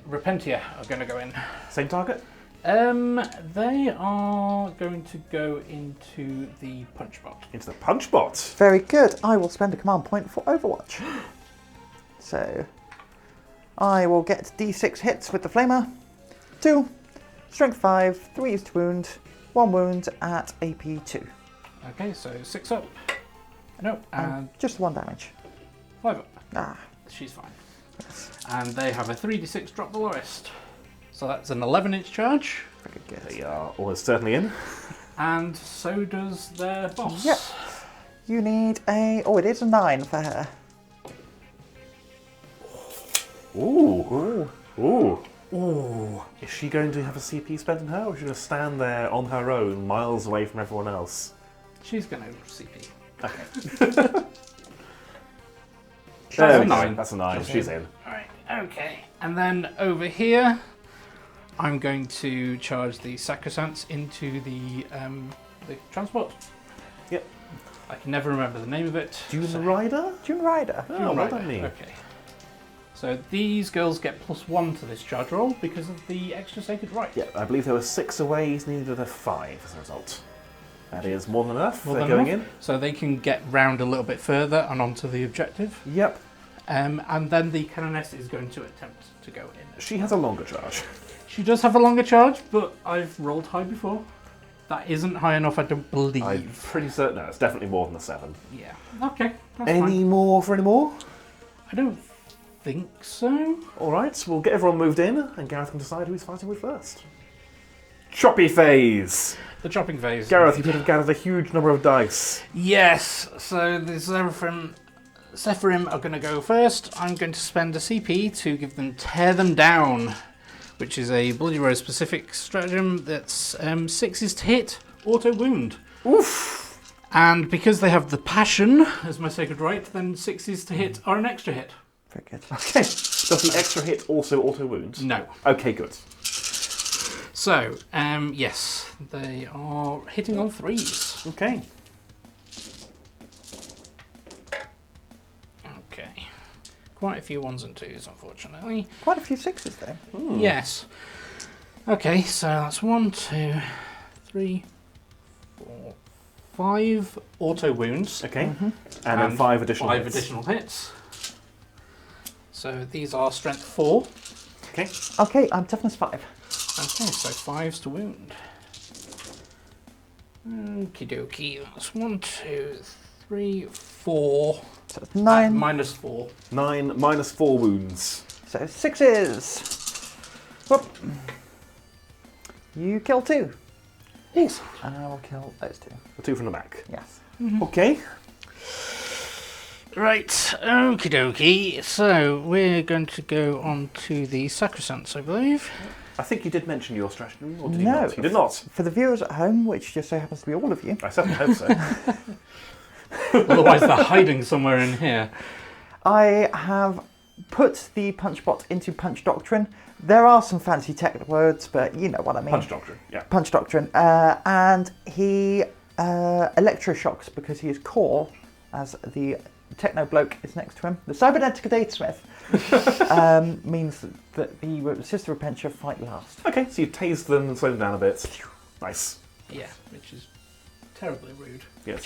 Repentia are going to go in. Same target? They are going to go into the punch bot. Into the punch bot. Very good. I will spend a command point for Overwatch. So I will get D6 hits with the Flamer. 2, Strength 5, 3 is to wound, 1 wound at AP 2. Okay, so 6 up. No, and Just 1 damage. 5 up. Ah. She's fine. And they have a 3d6 drop the lowest. So that's an 11-inch charge. Very good. They are almost certainly in. And so does their boss. Yep. You need a... Oh, it is a 9 for her. Ooh. Ooh. Ooh. Is she going to have a CP spent on her, or is she going to stand there on her own, miles away from everyone else? She's going to CP. Okay. That's a we go. 9. That's a 9. She's in. Alright, okay. And then over here, I'm going to charge the Sacrosanct into the transport. Yep. I can never remember the name of it. Dune Rider? Dune Rider. Oh, Dune well Rider. done me. Okay. So these girls get +1 to this charge roll because of the extra sacred rite. Yeah, I believe there were 6 away. He's needed a 5 as a result. That is more than enough. More They're than going enough. in. So they can get round a little bit further and onto the objective. Yep. And then the Canoness is going to attempt to go in. She has a longer charge. She does have a longer charge, but I've rolled high before. That isn't high enough, I don't believe. I'm pretty certain. No, it's definitely more than a 7. Yeah. Okay. That's Any fine. more for any more? I don't think so. Alright, we'll get everyone moved in, and Gareth can decide who he's fighting with first. Choppy phase! The chopping phase. Gareth, you could have gathered a huge number of dice. Yes. So the Sephirim are going to go first. I'm going to spend a CP to give them Tear Them Down, which is a Bloody Rose specific stratagem that's 6s to hit, auto wound. Oof! And because they have the Passion as my sacred rite, then 6s to hit are an extra hit. Very good. Okay. Does the extra hit also auto wound? No. Okay, good. So, yes, they are hitting on 3s. Okay. Okay. Quite a few 1s and 2s, unfortunately. Quite a few 6s though. Yes. Okay, so that's 1, 2, 3, 4, 5 auto wounds. Okay. And then 5 additional 5 hits. additional hits. So these are strength 4. Okay. Okay, I'm toughness 5. Okay, so 5s to wound. Okie dokie, that's 1, 2, 3, 4. So it's 9. Minus 4. 9 minus 4 wounds. So 6s. Whoop. You kill 2. Yes. And I will kill those 2. The 2 from the back. Yes. Okay. Right, okie dokie. So we're going to go on to the Sacrosancts, I believe. I think you did mention your stratagem, or did you No. not? You did not. For the viewers at home, which just so happens to be all of you, I certainly hope so. Otherwise they're hiding somewhere in here. I have put the punch bot into Punch Doctrine. There are some fancy tech words, but you know what I mean. Punch Doctrine, yeah. Punch Doctrine. And he electroshocks because he is core, as the techno bloke is next to him. The cybernetic datasmith means that the sister Repentia fight last. Okay, so you tased them and slowed them down a bit. Nice. Yeah, which is terribly rude. Yes.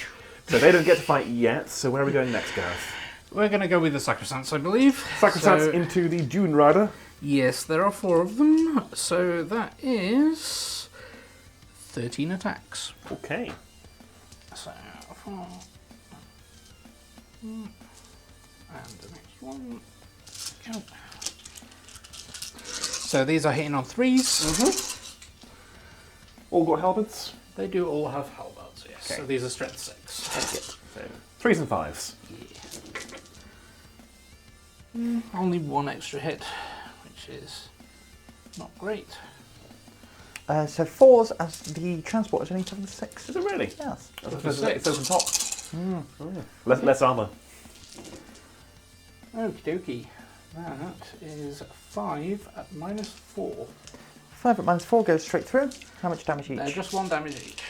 So they don't get to fight yet, so where are we going next, Gareth? We're going to go with the Sacrosancts, I believe. Sacrosancts So- into the Dune Rider. Yes, there are 4 of them, so that is 13 attacks. Okay. So 4, and the next one. Go. So these are hitting on 3s. All got halberds? They do all have halberds, yes. Okay. So these are strength 6. That's it. So 3s and 5s. Yeah. Only 1 extra hit, which is not great. So 4s as the transport is only toughness 6. Is it really? Yes. It's open top. Less armour. Okie dokie. That is 5 at -4. 5 at -4 goes straight through. How much damage each? They're just 1 damage each.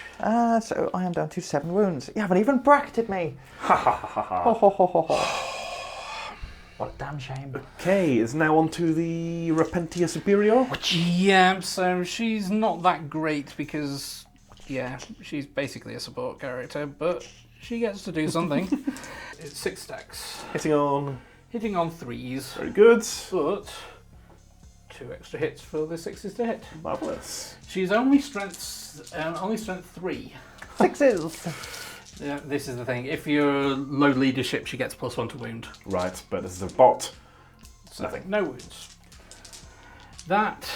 So I am down to 7 wounds. You haven't even bracketed me. Ha ha ha ha. Ho, ho, ho, ho, ho. What a damn shame. Okay, it's now on to the Repentia Superior. Yeah, so she's not that great because, yeah, she's basically a support character, but she gets to do something. It's 6 stacks. Hitting on. Hitting on 3s, Very good. but 2 extra hits for the 6s to hit. Marvellous. She's only strength 3. 6s. Yeah, this is the thing. If you're low leadership, she gets +1 to wound. Right, but this is a bot. So Nothing. no wounds. That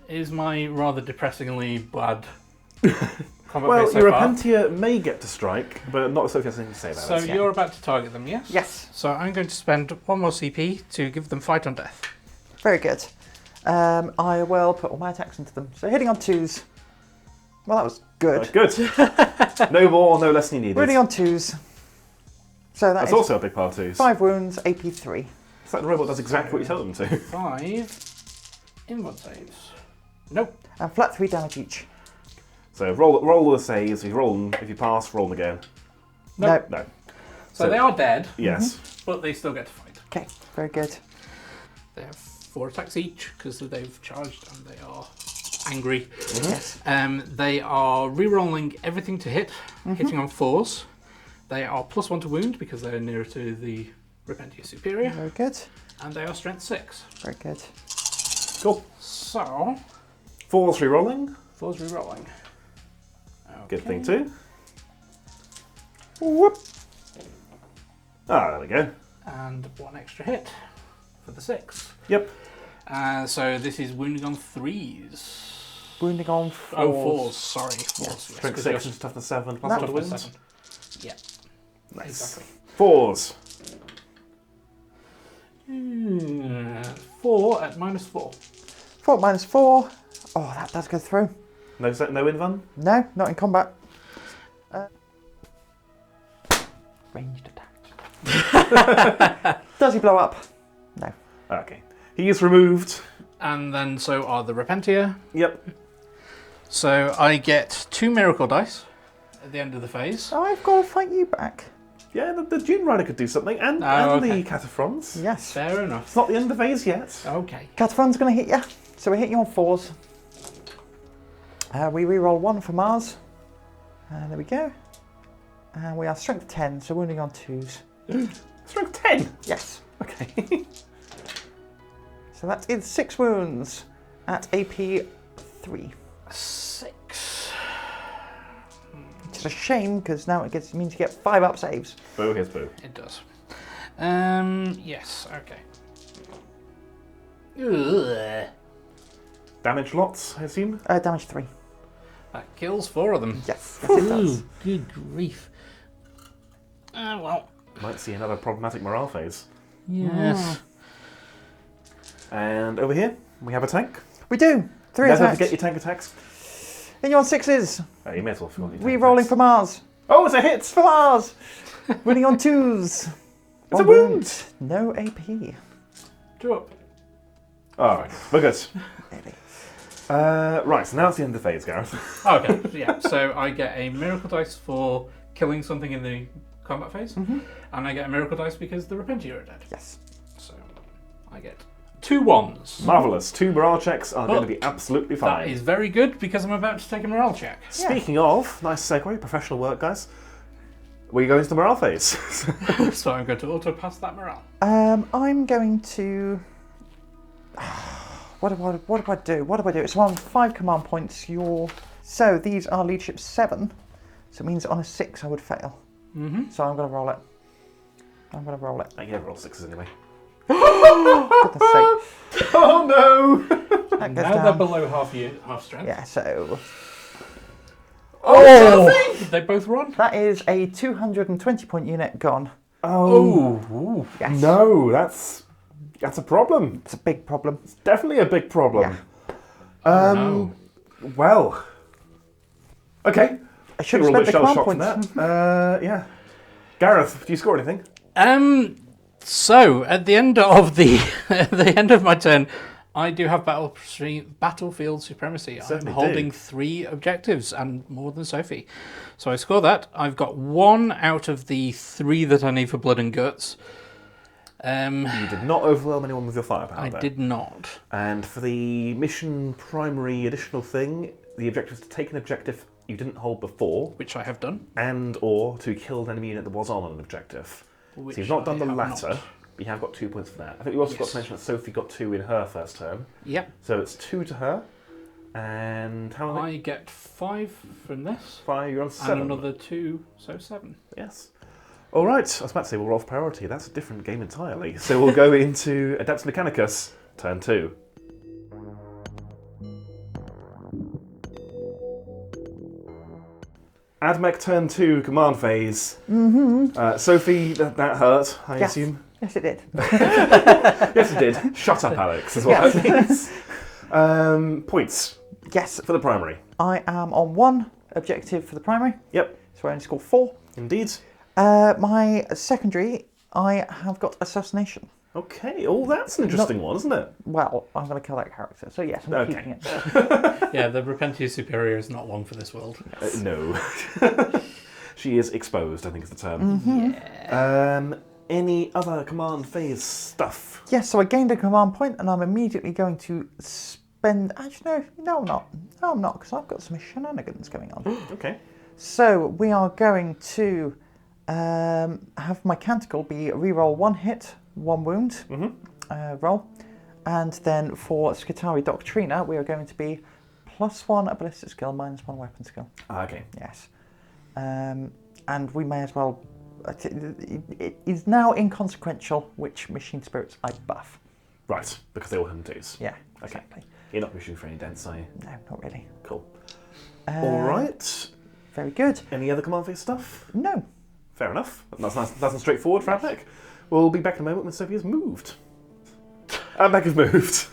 is my rather depressingly bad combat Well, phase so your far. Repentia may get to strike, but not Sophie has anything to say about So it. you're about to target them, yes? Yes. So I'm going to spend 1 more CP to give them fight on death. Very good. I will put all my attacks into them. So hitting on 2s. Well, that was good. Good. No more, no less than you needed. Hitting on 2s. So That's is also a big part of twos. 5 wounds, AP 3. It's like the robot does exactly what you tell them to. 5 invuln saves. Nope. And flat 3 damage each. So roll the saves. If you roll them, if you pass, roll them again. Nope. No. So they are dead, Yes. but they still get to fight. Okay, very good. They have 4 attacks each because they've charged and they are angry. Yes. They are re-rolling everything to hit, hitting on 4s. They are +1 to wound because they are nearer to the Repentia Superior, Very good. and they are strength 6. Very good. Cool. So 4's re-rolling. 4's re-rolling. Good thing too. Whoop. Ah, there we go. And 1 extra hit for the 6. Yep. So this is wounding on 3s. Wounding on 4s. Oh, 4s, sorry. 4s, yes, Strength 'cause 6 you're and toughness 7 plus That 1 to toughness wound. 7. Yeah, Nice. exactly. 4's. 4 at -4. 4 minus 4. Oh, that does go through. No invuln? No, not in combat. Ranged attack. Does he blow up? No. Okay. He is removed. And then so are the Repentia. Yep. So I get 2 miracle dice at the end of the phase. I've got to fight you back. Yeah, the Dune Rider could do something, and okay. the Cataphrons. Yes. Fair enough. It's not the end of the phase yet. Okay. Cataphrons going to hit you. So we hit you on 4s. We re-roll 1 for Mars. There we go. And we are strength 10, so wounding on 2s. Strength 10. Yes. Okay. So that is 6 wounds at AP 3. 6. Which is a shame because now it means you get 5 up saves. Boo, here's Boo. It does. Yes, okay. Ugh. Damage lots, I assume. Damage 3. That kills 4 of them. Yes, yes it does. Good grief. Well. Might see another problematic morale phase. Yes. And over here, we have a tank. We do. 3 Never attacks. forget your tank attacks. And you're on 6s. Oh, you may as well forget your tank Re-rolling attacks. for Mars. Oh, it's a hit! For Mars. Winning on 2s. It's a 1 wound. No AP. 2 up. Alright, we're good. Maybe. Right, so now it's the end of the phase, Gareth. Okay, yeah. So I get a miracle dice for killing something in the combat phase, and I get a miracle dice because the Repentia are dead. Yes. So I get 2 1s. Marvellous. 2 morale checks are Well, going to be absolutely fine. That is very good because I'm about to take a morale check. Speaking of, nice segue, professional work, guys. We go into the morale phase. So I'm going to auto pass that morale. I'm going to. What do I do? What do I do? So on 5 command points, so these are leadership 7. So it means on a 6 I would fail. So I'm going to roll it. I gave roll 6s anyway. Goodness sake. Oh no! That goes Now they're down. below half strength. Yeah, so Oh! Did they both run? that is a 220 point unit gone. Oh! Yes. No, that's a problem. It's a big problem. It's definitely a big problem. No. Well. Okay. I should We're have a spent bit the shell command shocked from points. that. Yeah. Gareth, do you score anything? So at the end of at the end of my turn, I do have battlefield supremacy. Certainly I'm holding 3 objectives and more than Sophie. So I score that. I've got 1 out of the 3 that I need for blood and guts. You did not overwhelm anyone with your firepower. I though. did not. And for the mission primary additional thing, the objective is to take an objective you didn't hold before, Which I have done. and or to kill an enemy unit that was on an objective. Which So you've not done the I have latter, not. but you have got 2 points for that. I think we also got Yes. to mention that Sophie got 2 in her first turn. Yep. So it's 2 to her, And how many? I get 5 from this. 5, you're on 7. And another 2, so 7. Yes. All right, I was about to say we'll roll for priority. That's a different game entirely. So we'll go into Adeptus Mechanicus, turn 2. Admech turn 2, command phase. Sophie, that hurt, I assume? Yes, it did. Yes, it did. Shut up, Alex, is what that means. Points Yes, for the primary. I am on 1 objective for the primary. Yep, So I only scored 4. indeed. My secondary, I have got assassination. Okay, oh, that's an interesting one, isn't it? Well, I'm going to kill that character, so yes, I'm Okay. keeping it. Yeah, the Repentia Superior is not one for this world. No. She is exposed, I think is the term. Yeah. Any other command phase stuff? Yes, so I gained a command point, and I'm immediately going to spend... Actually, no, I'm not. No, I'm not, because I've got some shenanigans going on. Okay. So we are going to have my canticle be reroll 1 hit, 1 wound roll, and then for Skitarii Doctrina we are going to be +1 a ballistic skill, -1 weapon skill. Okay. Yes, and we may as well. It is now inconsequential which machine spirits I buff. Right, because they all have twos. Yeah, Okay. exactly. You're not wishing for any dents, are you? No, not really. Cool. All right. Very good. Any other command phase stuff? No. Fair enough. That's nice and straightforward for Admech. We'll be back in a moment when Sophie has moved. Admech has moved.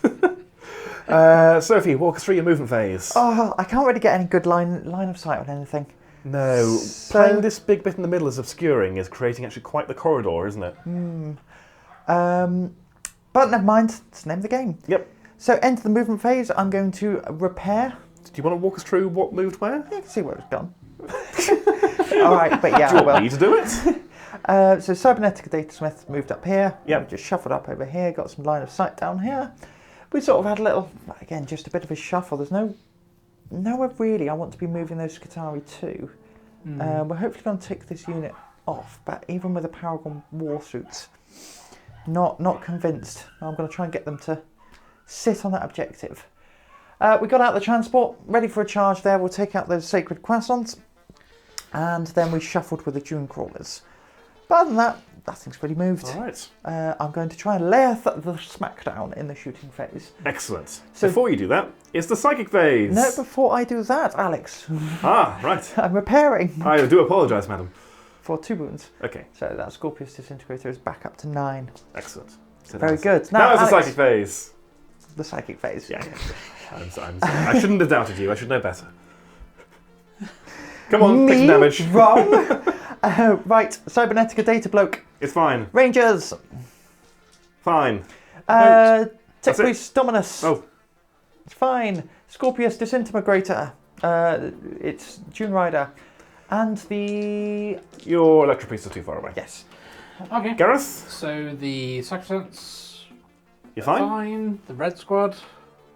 Sophie, walk us through your movement phase. Oh, I can't really get any good line of sight on anything. No, So- playing this big bit in the middle as obscuring is creating actually quite the corridor, isn't it? But never mind. It's the name of the game. Yep. So enter the movement phase. I'm going to repair. Do you want to walk us through what moved where? You can see where it's gone. All right, but yeah, Do you I will. want me to do it? So Cybernetic Datasmith moved up here. Yep. We've just shuffled up over here. Got some line of sight down here. We sort of had a little, again, just a bit of a shuffle. There's nowhere really I want to be moving those Skitarii to. We're hopefully going to take this unit off, but even with the Paragon war suits, not convinced. I'm going to try and get them to sit on that objective. We got out the transport, ready for a charge there. We'll take out those sacred croissants, and then we shuffled with the Dune crawlers. But other than that, nothing's really moved. All right. I'm going to try and layer the smackdown in the shooting phase. Excellent. So- Before you do that, it's the psychic phase. No, before I do that, Alex, Ah, right. I'm repairing I do apologise, madam. for 2 wounds. Okay, So that Scorpius Disintegrator is back up to 9. excellent. So Very now's- good. Now it's the Alex, psychic phase. the psychic phase. Yeah. I'm sorry. I shouldn't have doubted you. I should know better. Come on, take some damage. Wrong. Right, Cybernetica Data Bloke. It's fine. Rangers. Fine. Tech That's it. Priest Dominus. Oh, It's fine. Scorpius Disintegrator. It's Dune Rider. And the... your electro priest is too far away. Yes. Okay. Gareth, So the Sacrosancts, you're they're fine? fine. The Red Squad,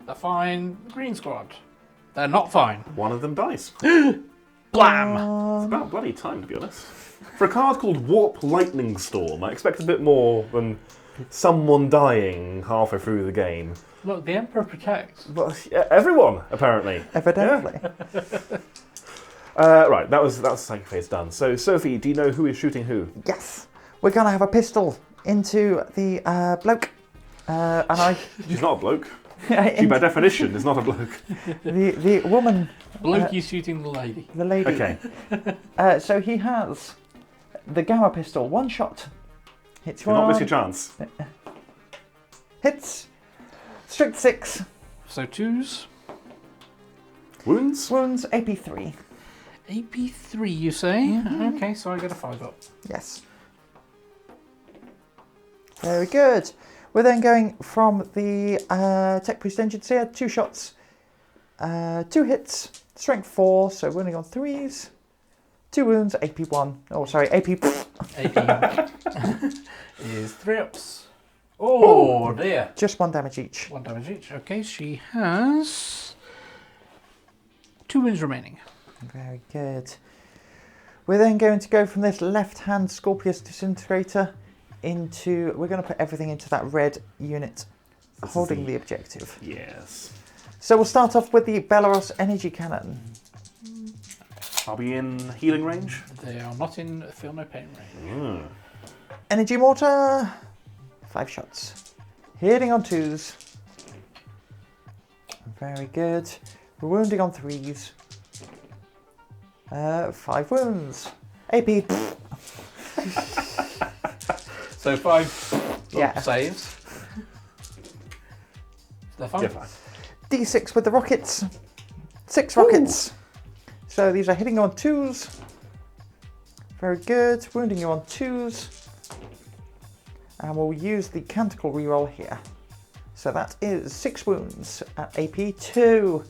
they're fine. The Green Squad, they're not fine. One of them dies. Blam! It's about bloody time, to be honest. For a card called Warp Lightning Storm, I expect a bit more than someone dying halfway through the game. Look, the Emperor protects. Well, yeah, everyone, apparently. Evidently. Right, that was psychic phase done. So, Sophie, do you know who is shooting who? Yes. We're going to have a pistol into the bloke. And I... She's not a bloke. She, by definition, is not a bloke. the woman, Blokey's shooting the lady. the lady. Okay. So he has the Gamma pistol. 1 shot. Hits Do not miss your one. chance. Hits. Strength 6. So 2s. Wounds? Wounds AP3. AP3, you say? Okay, so I get a 5 up. Yes. Very good. We're then going from the Tech Priest Engine Seer. 2 shots. 2 hits. Strength 4, so we're only on 3s. 2 wounds, AP1. Oh, sorry, AP... AP is 3 ups. Oh dear. Just 1 damage each. 1 damage each. Okay, she has 2 wounds remaining. Very good. We're then going to go from this left-hand Scorpius Disintegrator into... We're going to put everything into that red unit holding the objective. Yes. So we'll start off with the Belarus Energy Cannon. Are we in healing range? They are not in Feel No Pain range. Energy Mortar, 5 shots. Hitting on 2s. Very good. Wounding on 3s. 5 wounds. AP. So 5 saves. They're fine. Yeah, fine. D6 with the rockets. 6 rockets. So these are hitting you on 2s. Very good. Wounding you on 2s. And we'll use the Canticle reroll here. So that is 6 wounds at AP 2.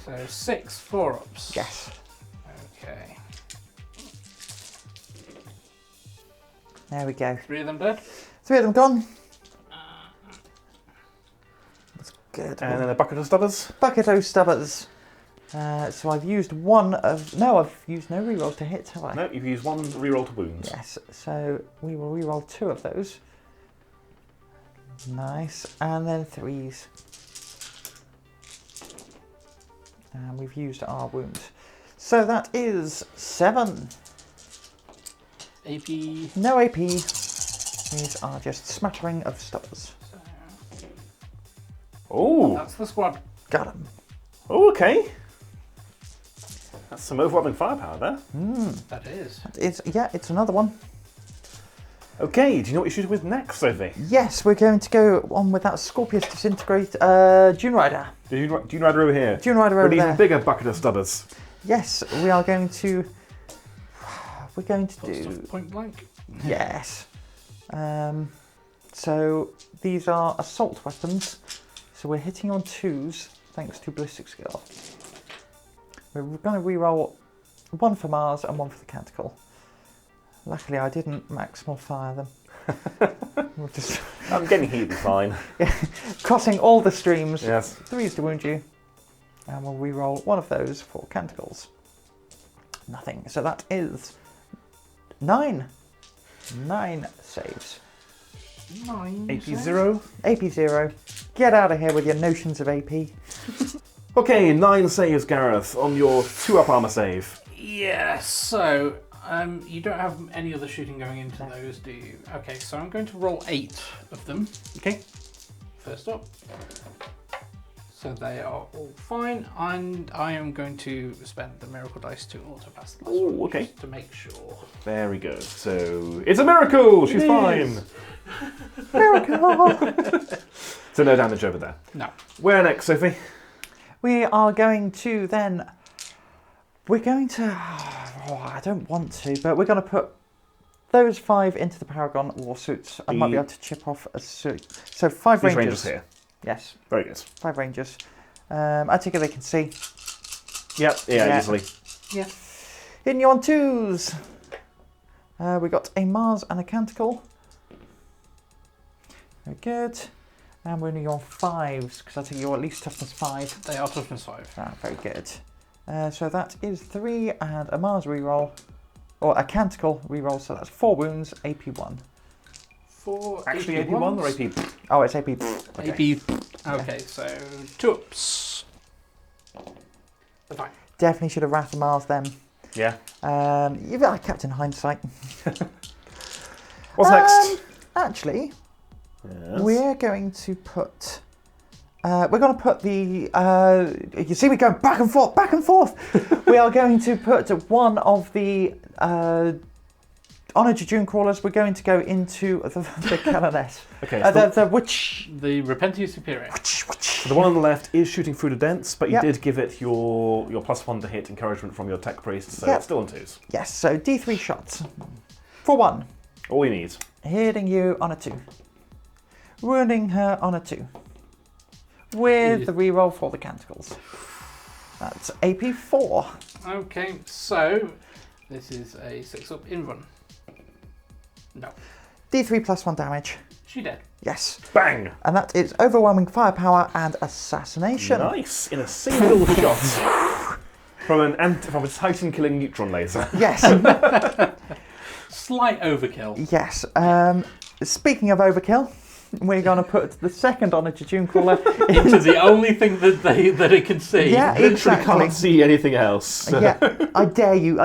So 6 4-ups. Yes. Okay. There we go. 3 of them dead. 3 of them gone. That's good. And then a bucket of stubbers. Bucket o' stubbers. So I've used one of... No, I've used no rerolls to hit, have I? No, you've used 1 reroll to wounds. Yes, so we will reroll 2 of those. Nice. And then 3s. And we've used our wounds. So that is 7. AP. No AP. These are just smattering of stubbers. Oh, That's the squad. Got them. oh, okay. That's some overwhelming firepower there. That is. It's another one. Okay, do you know what you're shooting with next, Sophie? Yes, we're going to go on with that Scorpius Disintegrate Dune Rider. Dune Rider over here. Dune Rider With over an even there. bigger bucket of stubbers. Yes, we are going to... We're going to Put do... stuff point blank. Yes. So these are assault weapons. So we're hitting on 2s, thanks to ballistic skill. We're going to reroll 1 for Mars and 1 for the Canticle. Luckily I didn't maximal fire them. We'll just I'm getting heat, be fine. crossing all the streams. Yes. 3s to wound you. And we'll reroll 1 of those for Canticles. Nothing. So that is 9. 9 saves. 9. AP 0. AP 0. Get out of here with your notions of AP. Okay, 9 saves, Gareth, on your 2-up armor save. Yeah, so you don't have any other shooting going into those, do you? Okay, so I'm going to roll 8 of them. Okay. First up. So they are all fine, and I am going to spend the miracle dice to auto pass the last one, okay. just to make sure. Very good. So, it's a miracle! She's fine! Miracle! So no damage over there. No. Where next, Sophie? We are going to then... We're going to... Oh, I don't want to, but we're going to put those 5 into the Paragon war suits. I might be able to chip off a suit. So 5 These rangers. here. Yes, Very good. 5 rangers. I take it they can see. Yep, yeah, easily. Yeah. Hitting you on 2s. We got a Mars and a Canticle. Very good. And we're only on 5s, because I think you're at least toughness 5. They are toughness 5. Ah, very good. So that is 3 and a Mars reroll, or a Canticle reroll, so that's 4 wounds, AP 1. 4 Actually, AP 1 or AP? Oh, it's AP. Okay. AP. Okay, so 2 ups. They're fine. Definitely should have wrapped the Mars then. Yeah. You've got Captain Hindsight. What's next? Actually, Yes. we're going to put... we're going to put the... you see, we're going back and forth, back and forth. We are going to put one of the Honoured Jejune Crawlers. We're going to go into the Canoness. Okay, the witch... The Repentia Superior. so the one on the left is shooting through the dents, but you Yep. did give it your +1 to hit encouragement from your tech priest, so Yep. it's still on 2s. Yes, so D3 shots. For 1. All you need. Hitting you on a 2. Wounding her on a 2. With the reroll for the Canticles. That's AP 4. Okay, so this is a 6-up in run. No. D3 plus 1 damage. She dead. Yes. Bang! And that is overwhelming firepower and assassination. Nice! In a single shot. From a Titan killing neutron laser. Yes. Slight overkill. Yes. Speaking of overkill, We're going to put the second on a Jejune Crawler Into the only thing that it can see. Yeah, Literally exactly. can't see anything else. Yeah, I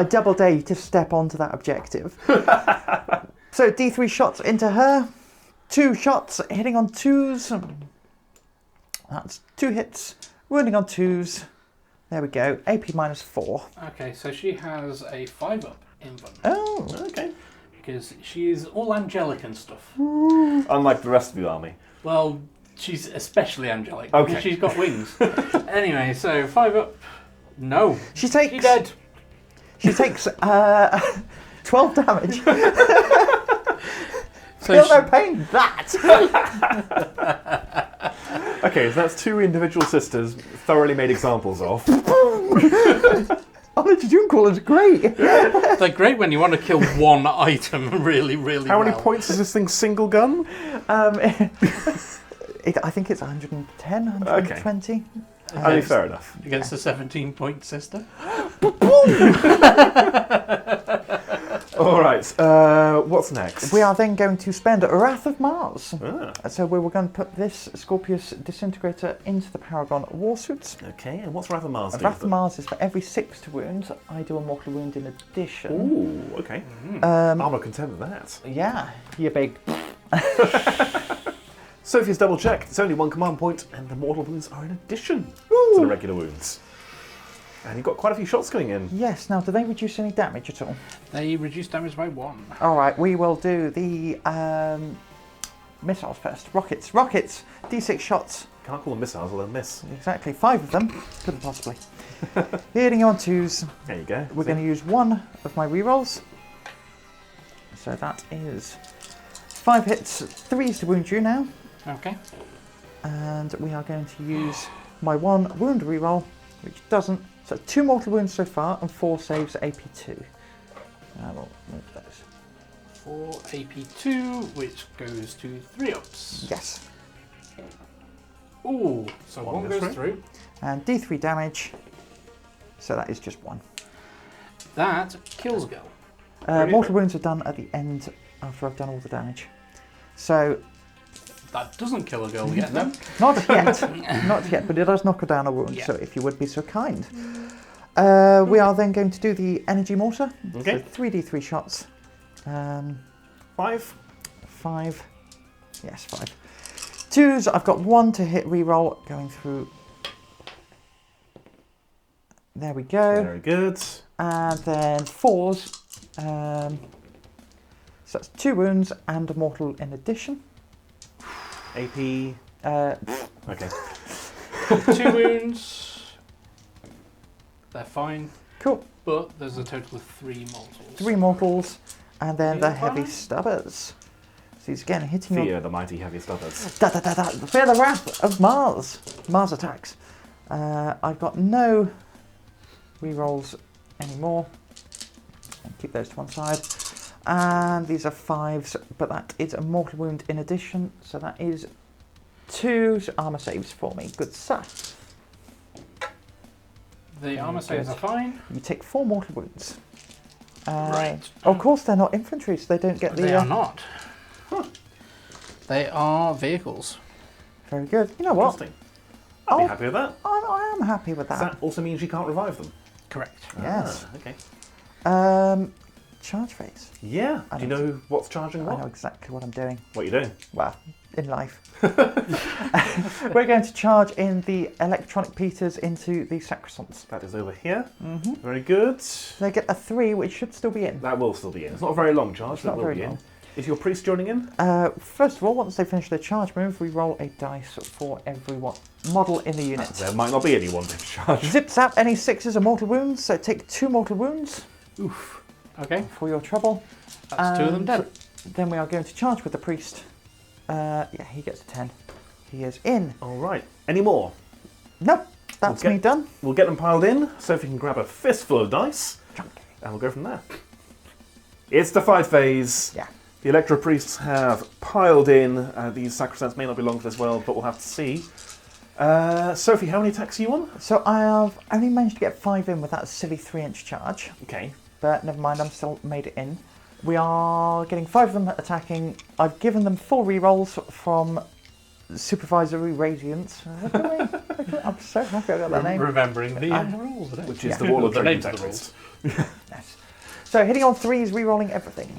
double dare you to step onto that objective. So D3 shots into her. 2 shots, hitting on 2s. That's 2 hits, wounding on 2s. There we go, AP -4. Okay, so she has a 5-up invuln. Oh, Okay. Because she is all angelic and stuff. Unlike the rest of the army. Well, she's especially angelic. Okay. Because she's got wings. Anyway, so 5-up. No. she takes. She's dead. She takes 12 damage. So Feel no pain. That. Okay, so that's 2 individual sisters thoroughly made examples of. Oh, the Jejune Crawler's great. They're great when you want to kill one item really, really How many well. points is this thing single gun? I think it's 110, 120. I mean, fair enough. Against a 17-point sister. All right, what's next? We are then going to spend Wrath of Mars. Ah, So we were going to put this Scorpius Disintegrator into the Paragon Warsuits. okay, and what's Wrath of Mars do? Wrath of Mars is for every 6 to wound. I do a mortal wound in addition. Ooh, okay. Um, I'm not content with that. yeah, you big. Sophie's double checked. It's only 1 command point, and the mortal wounds are in addition to the regular wounds. And you've got quite a few shots going in. Yes, now do they reduce any damage at all? They reduce damage by 1. Alright, we will do the missiles first. Rockets, D6 shots. Can't call them missiles, or they'll miss. Exactly, 5 of them. Couldn't possibly. Hitting you on 2s. There you go. We're going to use 1 of my rerolls. So that is 5 hits, 3s to wound you now. Okay. And we are going to use my 1 wound reroll, which doesn't. So 2 mortal wounds so far and 4 saves AP2. I will move those. 4 AP2, which goes to 3-ups. Yes. Ooh, so One 1 goes goes through. through. And D3 damage. So that is just 1. That kills a girl. Brilliant. Mortal wounds are done at the end after I've done all the damage. So That doesn't kill a girl yet, no? not yet, not yet, but it does knock her down a wound. Yeah. So if you would be so kind. We are then going to do the energy mortar. Okay. So 3d3 shots. 5. 5. Yes, 5. 2s, I've got 1 to hit reroll going through. There we go. Very good. And then 4s. So that's 2 wounds and a mortal in addition. AP. Uh, Okay. 2 wounds. They're fine, cool. but there's a total of 3 mortals. 3 mortals. And then the Fear heavy fire? stubbers. So he's again hitting on. Fear the mighty heavy stubbers. Da, da, da, da. Fear the wrath of Mars. Mars attacks. I've got no rerolls anymore. And keep those to one side. And these are 5s, but that is a mortal wound in addition. So that is 2 armor saves for me. Good stuff. The armor saves are fine. You take 4 mortal wounds. Right. Of course, they're not infantry, so they don't get the. They are not. They are vehicles. Very good. You know what? Interesting. I'd be Oh. happy with that. I am happy with Does that. that also means you can't revive them? Correct. Yes. Ah, okay. Charge phase. Yeah. I Do you don't- know what's charging I what? know exactly what I'm doing. What are you doing? Well, in life. We're going to charge in the electronic Peters into the Sacrosants. That is over here. Mm-hmm. Very good. They get a 3, which should still be in. That will still be in. It's not a very long charge, It's but not it will very be long. in. Is your priest joining in? First of all, once they finish their charge move, we roll a dice for every model in the unit. There might not be anyone to charge. Zip zap, any 6s are mortal wounds, so take 2 mortal wounds Oof. Okay, for your trouble. that's 2 of them And dead. Then we are going to charge with the priest. Yeah, he gets a 10. He is in. All right. Any more? Nope, that's Okay. me done. We'll get them piled in. Sophie can grab a fistful of dice, Chunky. and we'll go from there. It's the fight phase. Yeah. The Electro Priests have piled in. These Sacrosants may not belong to this world, but we'll have to see. Sophie, how many attacks are you on? So I have only managed to get 5 in with that silly 3-inch charge. Okay. But never mind, I'm still made it in. We are getting 5 of them attacking. I've given them 4 rerolls from Supervisory Radiance. I'm so happy I got that name. Remembering the rules, which is the Warlord the names training of the rules. Yes. So hitting on 3s, rerolling everything.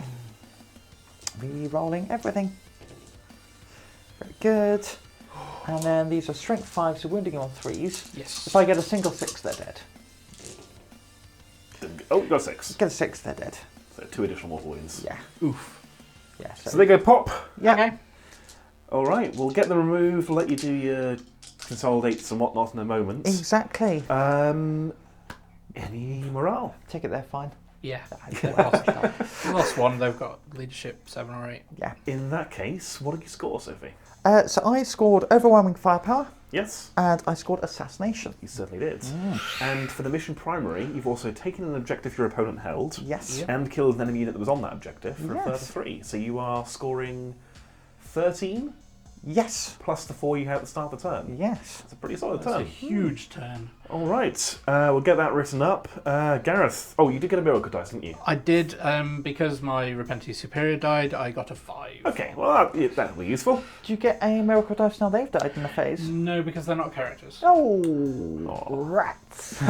Rerolling everything. Very good. And then these are strength 5s, so wounding on 3s. Yes. If I get a single 6, they're dead. Oh, got 6. Get a 6, they're dead. So 2 additional mortal wounds. Yeah. Oof. Yeah. So they go pop. Yeah. Okay. All right, we'll get them removed. We'll let you do your consolidates and whatnot in a moment. Exactly. Any morale? Take it there, fine. Yeah. Yeah. Lost one. They've got leadership 7 or 8. Yeah. In that case, what did you score, Sophie? So I scored overwhelming firepower, Yes, and I scored assassination. you certainly did. And for the mission primary, you've also taken an objective your opponent held Yes. Yep. and killed an enemy unit that was on that objective for a Yes. further 3. So you are scoring 13 Yes. plus the 4 you had at the start of the turn. Yes. It's a pretty solid That's a turn. huge turn. All right, we'll get that written up. Gareth, oh, you did get a miracle dice, didn't you? I did, because my Repentia Superior died, I got a 5. Okay, well, that'll be useful. Do you get a miracle dice now they've died in the phase? No, because they're not characters. Oh, rats.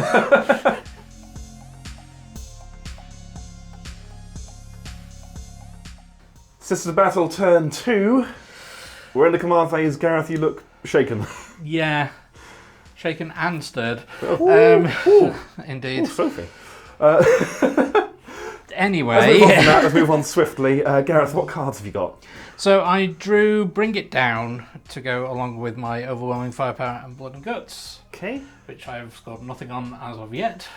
Sisters of Battle, turn 2. We're in the command phase. Gareth, you look shaken. Yeah. Shaken and stirred. Indeed. Ooh, Sophie. Anyway. Let's move on from that. Let's move on swiftly. Gareth, what cards have you got? So I drew Bring It Down to go along with my Overwhelming Firepower and Blood and Guts, Okay. which I've scored nothing on as of yet.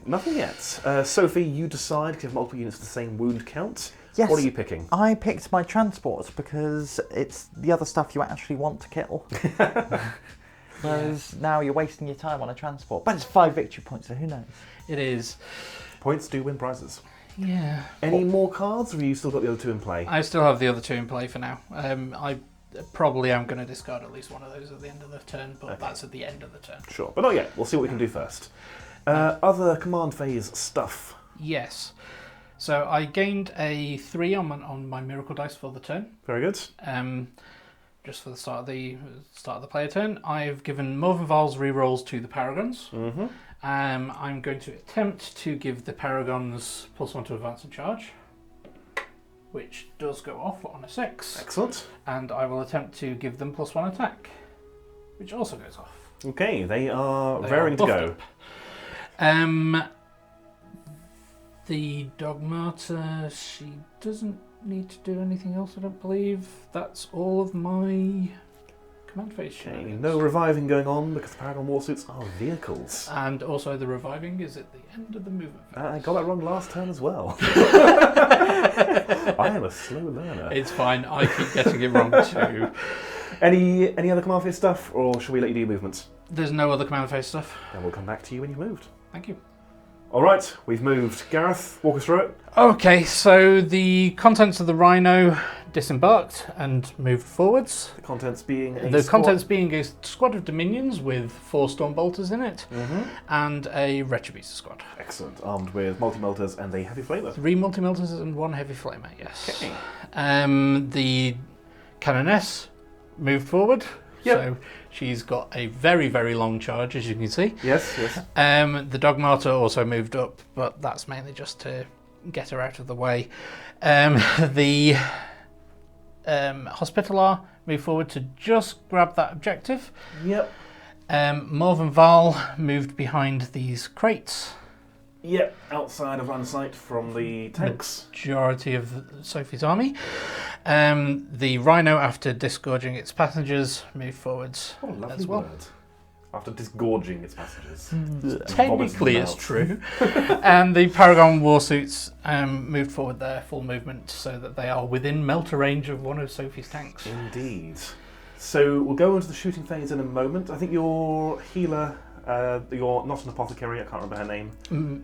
Nothing yet. Sophie, you decide, because you have multiple units with the same wound count. Yes. What are you picking? I picked my transport because it's the other stuff you actually want to kill. Whereas now you're wasting your time on a transport. But it's 5 victory points, so who knows? It is. Points do win prizes. Yeah. Any more cards, or have you still got the other 2 in play? I still have the other 2 in play for now. I probably am going to discard at least one of those at the end of the turn, but that's at the end of the turn. Sure, but not yet. We'll see what we can do first. Other command phase stuff. Yes. So I gained a 3 on my Miracle Dice for the turn. Very good. Just for the start of the player turn, I've given Morvenn Vahl's rerolls to the Paragons. Mm-hmm. I'm going to attempt to give the Paragons +1 to advance and charge, which does go off on a 6. Excellent. And I will attempt to give them +1 attack, which also goes off. Okay, they are They raring are to buffed go. up. The Dogmata, she doesn't need to do anything else, I don't believe. That's all of my command phase Okay, shenanigans. no reviving going on because the Paragon Warsuits are vehicles. And also the reviving is at the end of the movement phase. I got that wrong last turn as well. I am a slow learner. It's fine, I keep getting it wrong too. Any other command phase stuff, or shall we let you do your movements? There's no other command phase stuff. Then we'll come back to you when you've moved. Thank you. All right, we've moved. Gareth, walk us through it. Okay, so the contents of the Rhino disembarked and moved forwards. The contents being A squad of Dominions with 4 Stormbolters in it, and a Retributor squad. Excellent, armed with multi-melters and a heavy flamer. 3 multi-melters and 1 heavy flamer, yes. Okay. The Canoness moved forward. Yep. So she's got a very, very long charge, as you can see. Yes, yes. The Dogmata also moved up, but that's mainly just to get her out of the way. The Hospitaller moved forward to just grab that objective. Yep. Morvenn Vahl moved behind these crates. Yep, outside of line of sight from the tanks. Majority of Sophie's army. The Rhino, after disgorging its passengers, moved forwards What a lovely as well. word. After disgorging its passengers. Technically, it's mouth. true. And the Paragon Warsuits moved forward their full movement so that they are within melter range of one of Sophie's tanks. Indeed. So we'll go into the shooting phase in a moment. I think your healer, you're not an apothecary, I can't remember her name.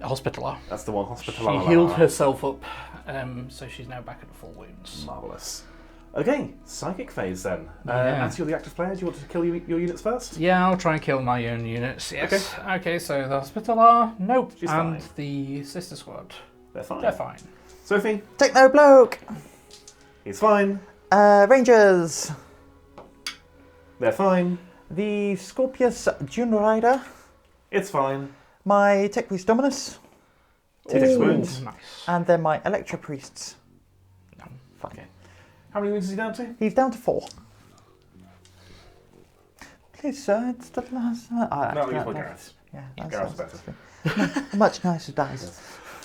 Hospitaller. That's the one, Hospitaller. She healed herself up, so she's now back at full wounds. Marvellous. Okay, psychic phase then. Yeah. As you're the active player, do you want to kill your units first? Yeah, I'll try and kill my own units, yes. Okay, so the Hospitaller, nope. She's and fine. the Sister Squad, They're fine. they're fine. Sophie? Techno bloke. He's fine. Rangers. They're fine. The Scorpius Dune Rider. It's fine. My Tech Priest Dominus. It takes wounds. Nice. And then my Electro Priests. Fuck. Okay. How many wounds is he down to? He's down to 4. Please, sir, it's the last. No, you put Gareth. Yeah, that's Gareth's better. much nicer dice.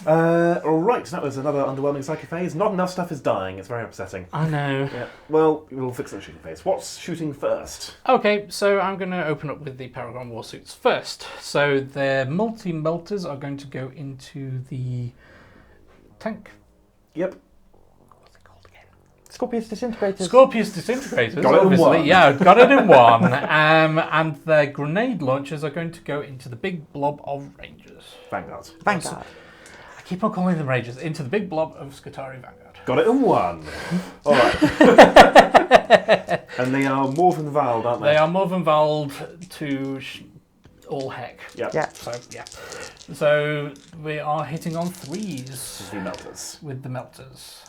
Alright, that was another underwhelming psychic phase. Not enough stuff is dying. It's very upsetting. I know. Yeah. Well, we'll fix the shooting phase. What's shooting first? Okay, so I'm going to open up with the Paragon Warsuits first. So their multi-melters are going to go into the tank. Yep. What's it called again? Scorpius Disintegrators. Scorpius Disintegrators, Got it in obviously. one. Yeah, got it in one. And their grenade launchers are going to go into the big blob of Rangers. Vanguard. Vanguard. I keep on calling them Rangers. Into the big blob of Scutari Vanguard. Got it in one. Alright. And they are Morvenn Vahl, aren't they? They are Morvenn Vahl to all heck. Yep. Yeah. So, yeah. So we are hitting on 3s The melters. with the melters.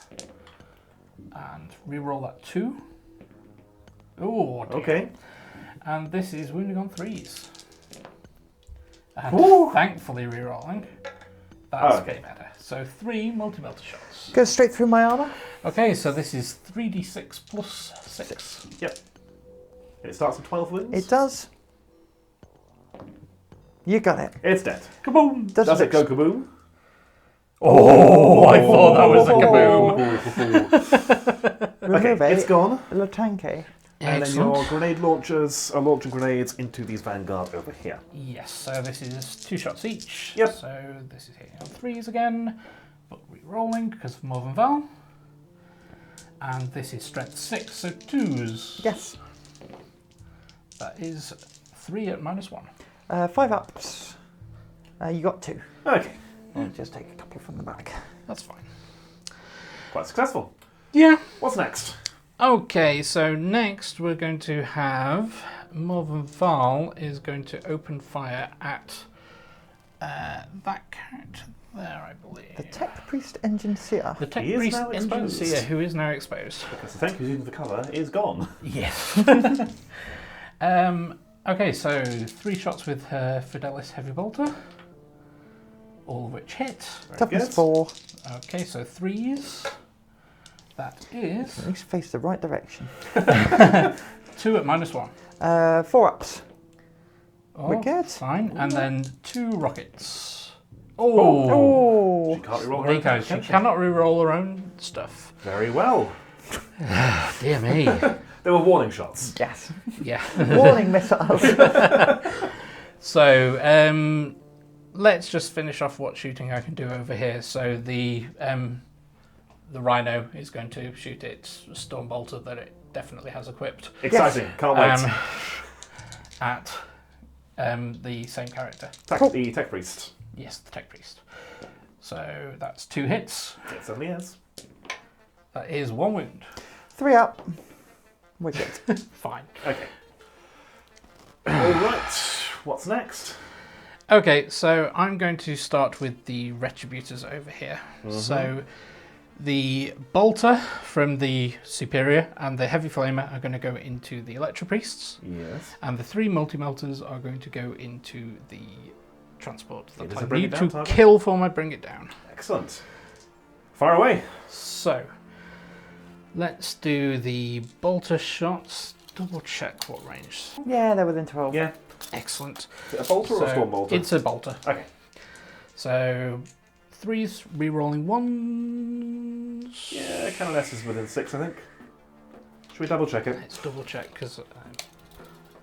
And reroll that 2. Oh, dear. Okay. And this is wounding on 3s. And Ooh. thankfully rerolling. That's Oh, okay. way better. So 3 multi-melter shots. Goes straight through my armour. Okay, so this is 3d6 plus 6. Yep. And it starts with 12 wounds? It does. You got it. It's dead. Kaboom! Does it go kaboom? Oh, I thought that was a kaboom. Remove Okay, it's gone. Le Tanke. And then Excellent. your grenade launchers are launching grenades into these Vanguard over here. Yes, so this is 2 shots each. Yep. So this is hitting on 3s again, but re-rolling because of Morvenn Vahl. And this is strength 6, so 2s. Yes. That is 3 at -1. 5 ups. You got 2. Okay. I'll just take a couple from the back. That's fine. Quite successful. Yeah. What's next? Okay, so next we're going to have Morvenn Vahl is going to open fire at that character there, I believe. The Tech Priest Engineer. The Tech He is Priest now exposed. Engineer, who is now exposed. Because the thank you using the cover is gone. Yes. Okay, so 3 shots with her Fidelis Heavy Bolter, all of which hit. Very Toughness good. 4. Okay, so 3s. That is At least face the right direction. 2 at -1. 4 ups. Oh, Wicked. fine. And then 2 rockets. Oh, Oh. She can't reroll her own Nico, she can she? cannot re-roll her own stuff. Very well. Dear me. They were warning shots. Yes. Yeah. Warning missiles. So, let's just finish off what shooting I can do over here. So the Rhino is going to shoot its Storm Bolter that it definitely has equipped Exciting. Can't wait. at the same character. The Tech Priest. Yes, the Tech Priest. So that's 2 hits. It certainly is. That is 1 wound. 3 up. Wicked. Fine. Okay. Alright. What's next? Okay, so I'm going to start with the Retributors over here. So the Bolter from the Superior and the Heavy Flamer are going to go into the Electro Priests, Yes. and the 3 Multi-Melters are going to go into the Transport It that is a I bring it need down to target. kill for my Bring It Down. Excellent. Fire away. So, let's do the Bolter shots. Double check what range. Yeah, they're within 12. Yeah. Excellent. Is it a bolter or a So, storm bolter? It's a Bolter. Okay. So, 3s, re-rolling 1s. Yeah, Canoness is within 6, I think. Should we double check it? Let's double check because I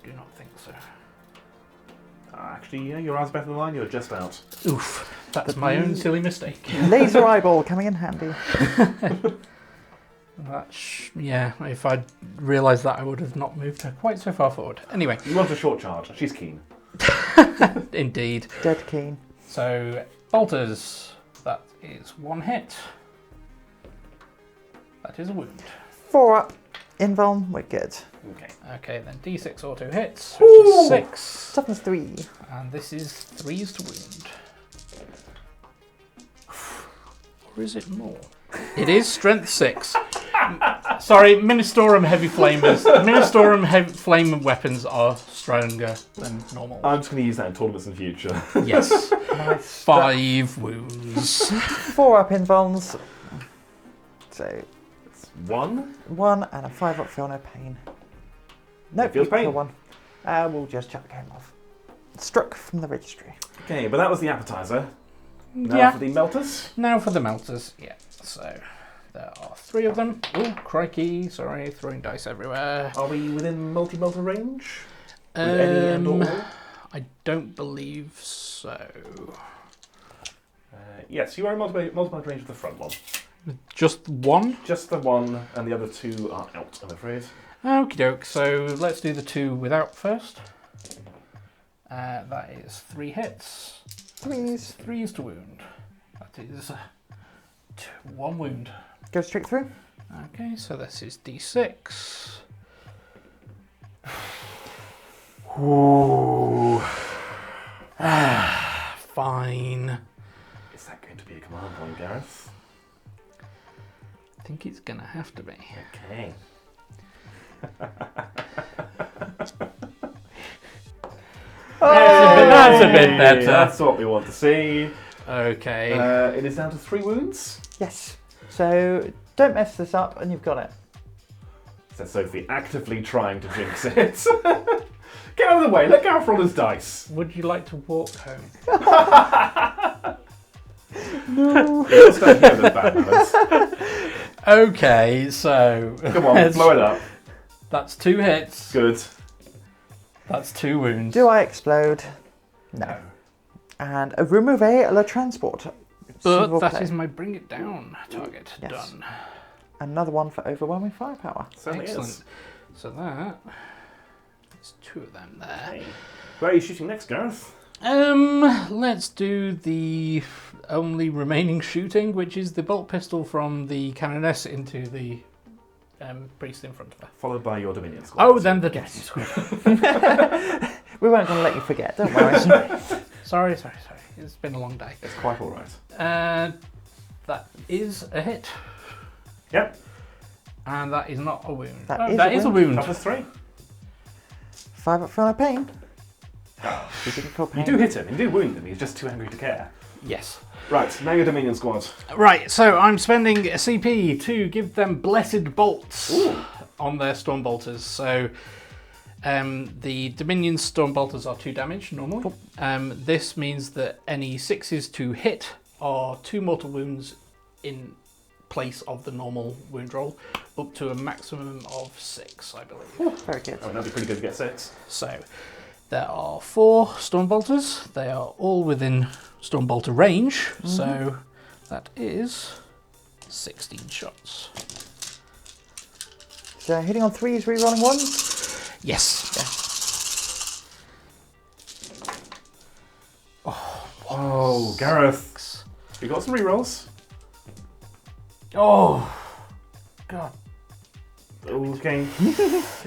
do not think so. Actually, yeah, your eyes better than mine. You're just out. Oof, that's my own silly mistake. Laser eyeball coming in handy. Yeah, if I'd realised that, I would have not moved her quite so far forward. Anyway, You want a short charge. She's keen. indeed. Dead keen. So, Bolters, that is 1 hit. That is a wound. 4 up. Invuln. Wicked. Okay. Okay, then D6 auto hits, which is 6. Toughness 3. And this is 3s to wound. Or is it more? It is strength 6. Sorry, Ministorum heavy flamers. Ministorum heavy flame weapons are stronger than normal. I'm just going to use that in tournaments in the future. Yes. Nice. 5 wounds. 4 up invulns. So It's 1. 1 and a 5 up feel no pain. No, Feels pain. 1. We'll just chuck him off. Struck from the registry. Okay, but that was the appetizer. Now Yeah. for the melters. Now for the melters. Yeah. So there are 3 of them. Oh, crikey! Sorry, throwing dice everywhere. Are we within multi-melter range? With any and all? I don't believe so. Yes, you are in multi-melter range with the front one. Just 1? Just the 1, and the other 2 are out, I'm afraid. Okie doke, so let's do the 2 without first. That is 3 hits. 3s to wound. That is 1 wound. Go straight through. Okay, so this is d6. Ooh. Fine. Is that going to be a command point, Gareth? I think it's gonna have to be. Okay. That's a bit better. That's what we want to see. Okay. It is down to 3 wounds. Yes. So don't mess this up, and you've got it. Says Sophie, actively trying to jinx it. Get out of the way, let Gareth roll his dice. Would you like to walk home? No. Yeah, let's start here with bad manners. Okay, so Come on, blow it up. that's 2 hits. Good. That's 2 wounds. Do I explode? No. And a remove le transport. But that is my bring it down target. Yes. Done. Another one for overwhelming firepower. Certainly Excellent. is. So that is 2 of them there. Hey. Where are you shooting next, Gareth? Let's do the only remaining shooting, which is the bolt pistol from the Canoness into the priest in front of her. Followed by your Dominion squad. Oh, then the We weren't going to let you forget, don't worry. Sorry. It's been a long day. It's quite alright. That is a hit. Yep. And that is not a wound. That is a a wound. That was 3. 5 up for no pain. He didn't feel You pain. do hit him, you do wound him, he's just too angry to care. Yes. Right, now your Dominion squad. Right, so I'm spending a CP to give them blessed bolts Ooh. on their storm bolters. So the Dominion storm bolters are 2 damage normally. This means that any 6s to hit are 2 mortal wounds in place of the normal wound roll, up to a maximum of 6, I believe. Very good. Oh, that'd be pretty good to get 6. So there are 4 Stormbolters. They are all within Stormbolter range. So that is 16 shots. So hitting on 3s, rerolling 1s. Yes. Oh, Gareth. You got some rerolls? Oh, God. Okay.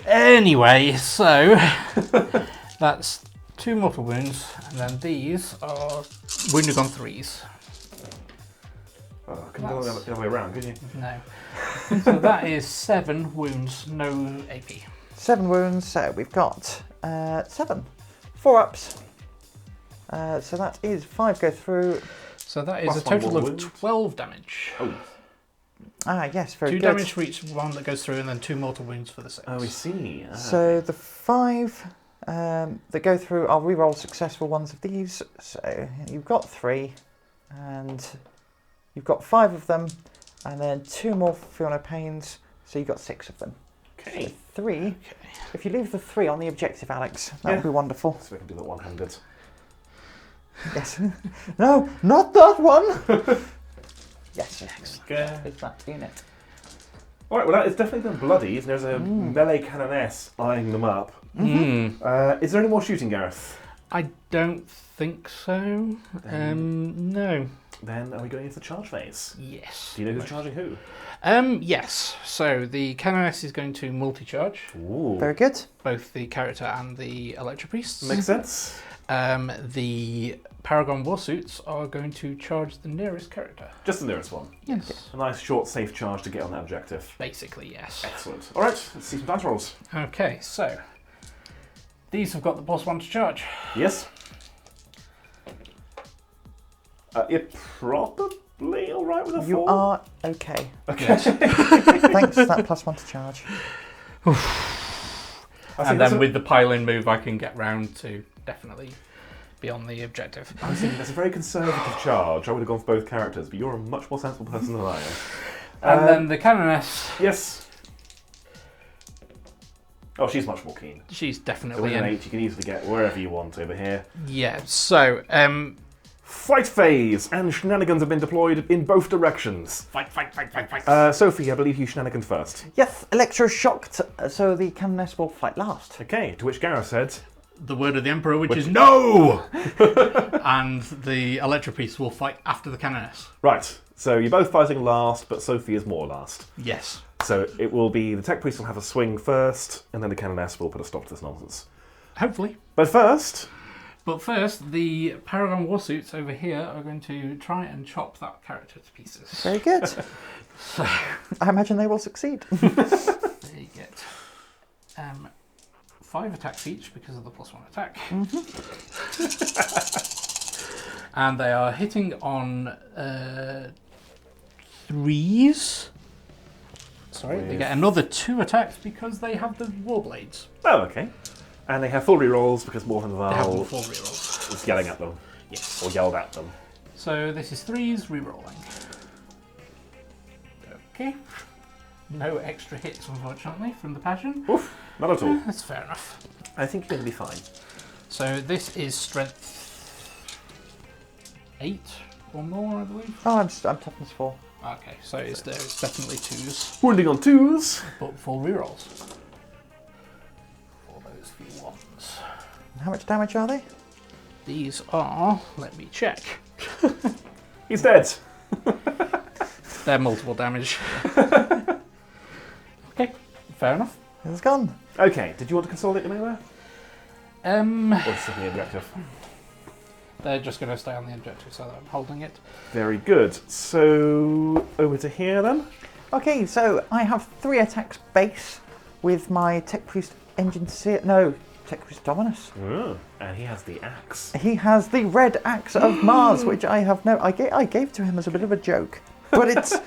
Anyway, so that's 2 mortal wounds, and then these are wounded on 3s. Oh, couldn't go the other way around, could you? No. So that is 7 wounds, no AP. 7 wounds, so we've got 7. 4 ups. So that is 5 go through. So that is Plus a total one of more wound. 12 damage. Oh. Yes, very 2 good. damage for each one that goes through, and then 2 mortal wounds for the 6. Oh, we see. So the 5 that go through, I'll reroll successful ones of these. So you've got 3, and you've got 5 of them, and then 2 more feel no pains. So you've got 6 of them. Okay. So 3. Okay. If you leave the 3 on the objective, Alex, that would Yeah. be wonderful. So we can do that one-handed. Yes. No, not that one. Yes. Okay. It's that unit. Alright, well that is definitely them bloodies. There's a melee Canoness eyeing them up. Is there any more shooting, Gareth? I don't think so. No. Then are we going into the charge phase? Yes. Do you know who's charging who? Yes. So the Canoness is going to multi-charge Ooh. Very good. both the character and the Electro Priests. Makes sense. The Paragon Warsuits are going to charge the nearest character. Just the nearest one. Yes. A nice short, safe charge to get on that objective. Basically, yes. Excellent. All right, let's see some dice rolls. Okay, so these have got the +1 to charge. Yes. You're probably all right with a 4. You are okay. Okay. Thanks for that +1 to charge. And then with the pile-in move, I can get round to definitely be on the objective. I was thinking that's a very conservative charge. I would have gone for both characters, but you're a much more sensible person than I am. And then the Canoness. Yes. Oh, she's much more keen. She's So definitely with an in. 8, you can easily get wherever you want over here. Yeah, so, Fight phase, and shenanigans have been deployed in both directions. fight. Sophie, I believe you shenanigan first. Yes, electroshocked, so the Canoness will fight last. Okay, to which Gareth said, The word of the Emperor, which is no! And the Electropiece will fight after the Canoness. right, so you're both fighting last, but Sophie is more last. Yes. So it will be the Tech Priest will have a swing first, and then the Canoness will put a stop to this nonsense. Hopefully. But first, But first, the Paragon Warsuits over here are going to try and chop that character to pieces. Very good. So, I imagine they will succeed. they get 5 attacks each because of the +1 attack. And they are hitting on 3s. Sorry, they get another 2 attacks because they have the Warblades. oh, okay. And they have full rerolls because Morvenn They have Vahl 4 rerolls. is yelling at them, Yes. or yelled at them. So this is 3s rerolling. Okay. No extra hits, unfortunately, from the Passion. Oof, not at all. That's fair enough. I think you're going to be fine. So this is strength 8 or more, I believe. Oh, I'm toughness 4. Okay, so it's definitely 2s, Wounding on 2s. but 4 rerolls. For those few ones. How much damage are they? These are, let me check. He's dead. They're multiple damage. Okay, fair enough. It's gone. Okay, did you want to consolidate them anywhere? Or just the objective? They're just going to stay on the objective, so I'm holding it. Very good. So, over to here then. Okay, so I have 3 attacks base with my Tech Priest Engine Seer. No, Tech Priest Dominus. Oh, and he has the axe. He has the red axe of Mars, which I have no. I gave to him as a bit of a joke, but it's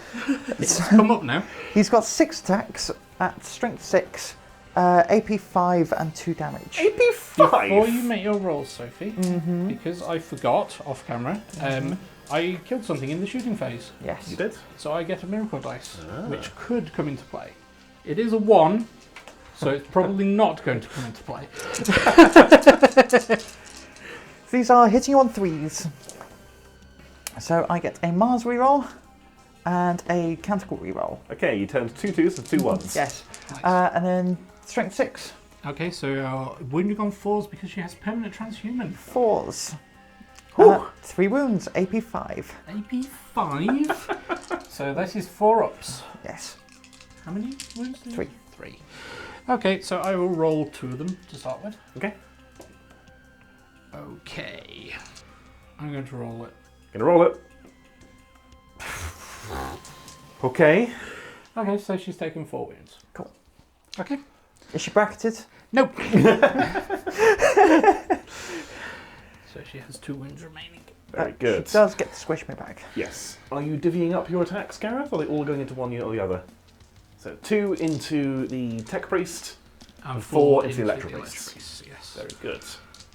Come up now. he's got 6 attacks at strength 6, AP 5, and 2 damage. AP 5! Before you make your roll, Sophie, because I forgot off camera, I killed something in the shooting phase. Yes. You did? So I get a miracle dice, which could come into play. It is a 1, so it's probably not going to come into play. These are hitting you on 3s. So I get a Mars reroll and a Canticle reroll. Okay, you turned 2 2s and 2 1s. Yes. Nice. And then strength 6. Okay, so wounding on 4s because she has permanent transhuman. 4s. Whew. 3 wounds, AP 5. AP 5. So this is 4 ups. Yes. How many wounds? 3. 3. Okay, so I will roll 2 of them to start with. Okay. Okay. I'm going to roll it. Gonna roll it. Okay. Okay, so she's taken 4 wounds. Cool. Okay. Is she bracketed? Nope. So she has 2 wounds remaining. Very good. She does get to squish me back. Yes. Are you divvying up your attacks, Gareth? Or are they all going into one or the other? So 2 into the Tech Priest. And 4 into the Electro Priest. Yes. Very good.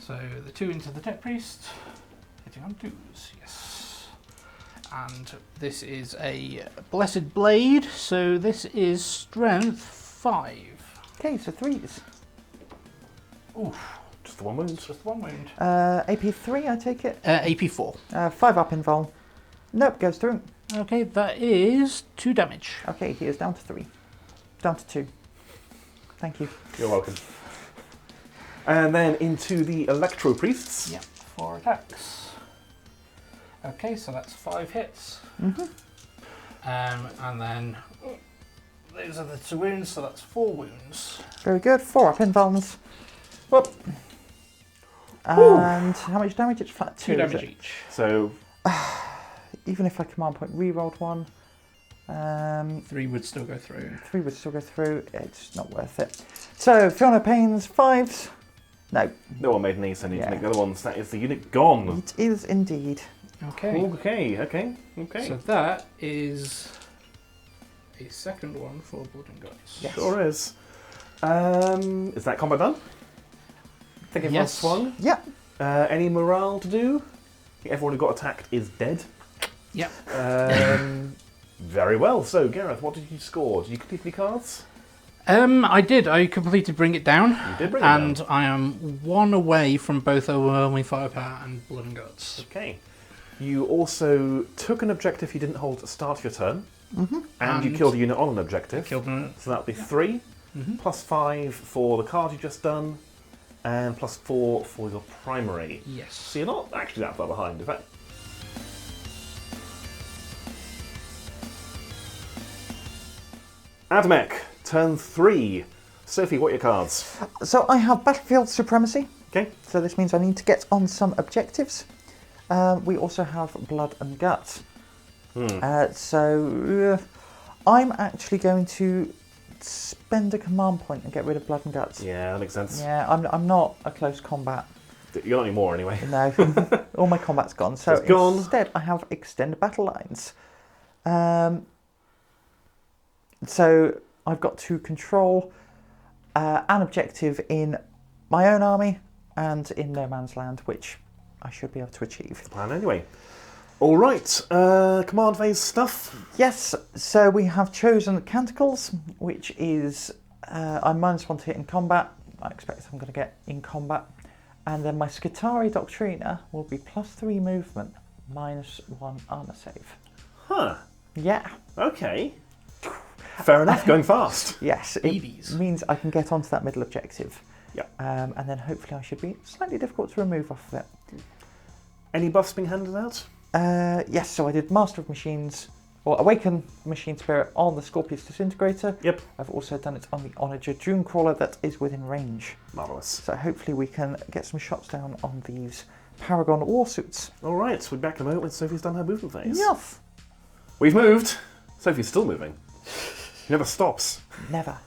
So the 2 into the Tech Priest, hitting on 2s, yes. And this is a Blessed Blade, so this is strength 5. Okay, so 3s. Oof, Just the 1 wound. just 1 wound. AP 3, I take it. AP 4. 5 up in Vahl. Nope, goes through. Okay, that is 2 damage. Okay, he is down to 3. Down to 2. Thank you. You're welcome. And then into the Electro Priests. Yep, 4 attacks. Okay, so that's 5 hits. And then those are the 2 wounds, so that's 4 wounds. Very good. 4 up in Valms. Whoop. And how much damage? It's flat 2. 2 damage each. So Even if I command point re-rolled 1, 3 would still go through. 3 would still go through. It's not worth it. So, feel no pains, 5s. No. no one made any, so I need to make the other ones. That is the unit gone. It is indeed. Okay. Okay. So that is a second one for Blood and Guts. Yes. Sure is. Is that combat done? I think everyone's Yes. swung. Yeah. Any morale to do? I think everyone who got attacked is dead. Yep. Very well. So, Gareth, what did you score? Did you complete any cards? I did. I completed Bring It Down. You did bring it And down. I am 1 away from both Overwhelming Firepower and Blood and Guts. Okay. You also took an objective you didn't hold at the start of your turn. And you And killed a unit on an objective. Killed an... So that would be 3, plus 5 for the card you just done, and plus 4 for your primary. Yes. So you're not actually that far behind, in fact. Admech, turn 3. Sophie, what are your cards? So I have Battlefield Supremacy. Okay. So this means I need to get on some objectives. We also have Blood and Guts. So I'm actually going to spend a command point and get rid of Blood and Guts. Yeah, that makes sense. Yeah, I'm not a close combat. You're not anymore anyway. No, all my combat's gone. So It's gone. instead I have Extended Battle Lines. So I've got to control an objective in my own army and in no man's land, which I should be able to achieve. Plan anyway. All right, command phase stuff. Yes, so we have chosen Canticles, which is I'm -1 to hit in combat. I expect I'm going to get in combat. And then my Skitarii Doctrina will be +3 movement, -1 armor save. Huh. Yeah. Okay. Fair enough, going fast. Yes, it Babies. means I can get onto that middle objective. Yeah. And then hopefully I should be slightly difficult to remove off of it. Any buffs being handed out? Yes, so I did Master of Machines, or Awaken Machine Spirit on the Scorpius Disintegrator. Yep. I've also done it on the Onager Dunecrawler that is within range. Marvellous. So hopefully we can get some shots down on these Paragon Warsuits. All right, we're back in a moment when Sophie's done her movement phase. Yes. We've moved. Sophie's still moving. She never stops. Never.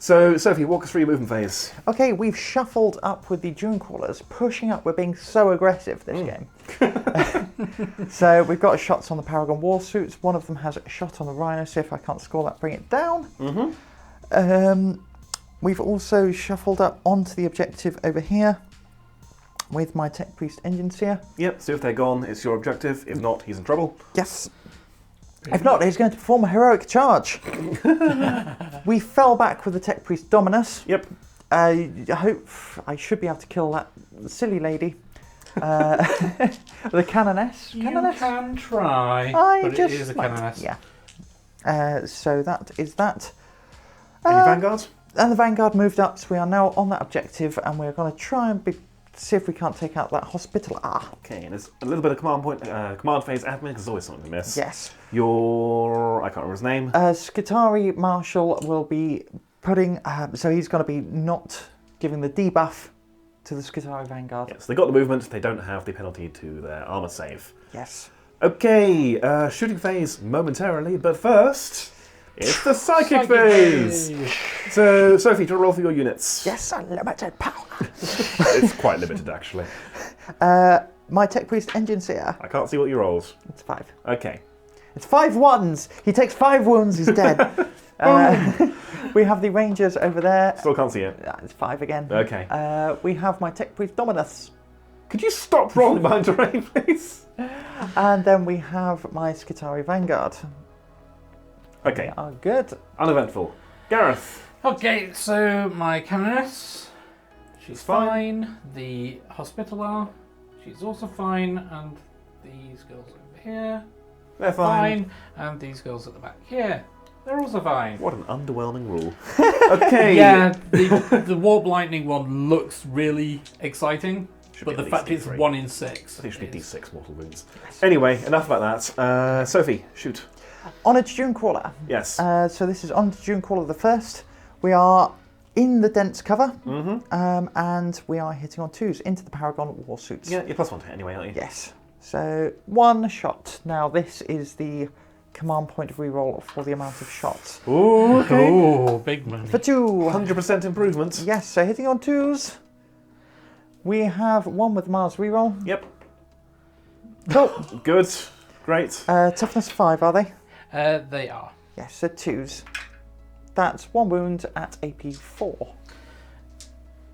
So, Sophie, walk us through your movement phase. Okay, we've shuffled up with the Dunecrawlers, pushing up. We're being so aggressive this game. So we've got shots on the Paragon Warsuits. One of them has a shot on the Rhino, so if I can't score that, bring it down. We've also shuffled up onto the objective over here with my Tech Priest Engine Seer. Yep, so if they're gone, it's your objective. If not, he's in trouble. Yes. If not, he's going to perform a heroic charge. We fell back with the Tech Priest Dominus. Yep. I hope I should be able to kill that silly lady. The Canoness. You Canoness? can try, but it is a might. Canoness. Yeah. So that is that. Any Vanguard? And the Vanguard moved up, so we are now on that objective, and we're going to try and see if we can't take out that Hospitaller. Okay, and there's a little bit of command phase admin, because there's always something to miss. Yes. Your, I can't remember his name. Skitarii Marshal will be putting, so he's going to be not giving the debuff to the Skitarii Vanguard. Yes, they got the movement, they don't have the penalty to their armor save. Yes. Okay, shooting phase momentarily, but first, it's the psychic phase! So, Sophie, do you want to roll for your units? Yes, unlimited power. It's quite limited, actually. My Tech Priest Engine Seer. I can't see what you rolled. It's 5. Okay. It's 5 ones. He takes 5 wounds. He's dead. We have the Rangers over there. Still can't see it. It's 5 again. Okay. We have my Tech Priest Dominus. Could you stop rolling behind terrain, please? And then we have my Skitarii Vanguard. Okay. They are good. Uneventful. Gareth. Okay, so my Canoness, she's Fine. fine. The Hospitaller, she's also fine. And these girls over here, They're fine. And these girls at the back here, they're also fine. What an underwhelming rule. Okay. Yeah, the Warp Lightning one looks really exciting, Should but be the at fact least it's D3. 1 in 6. I think it should be is- D6 mortal wounds. Anyway, enough about that. Sophie, shoot. On a Dunecrawler. Yes. So this is on Dunecrawler the first. We are in the dense cover. Mm-hmm. And we are hitting on 2s into the Paragon Warsuits. Yeah, you're +1 to hit anyway, aren't you? Yes. So 1 shot. Now this is the command point reroll for the amount of shots. Ooh, okay. Ooh, big money. For 2. 100% improvement. Yes, so hitting on 2s. We have 1 with Mars reroll. Yep. Cool. Good. Great. Toughness 5, are they? They are. Yes, so 2s. That's 1 wound at AP 4.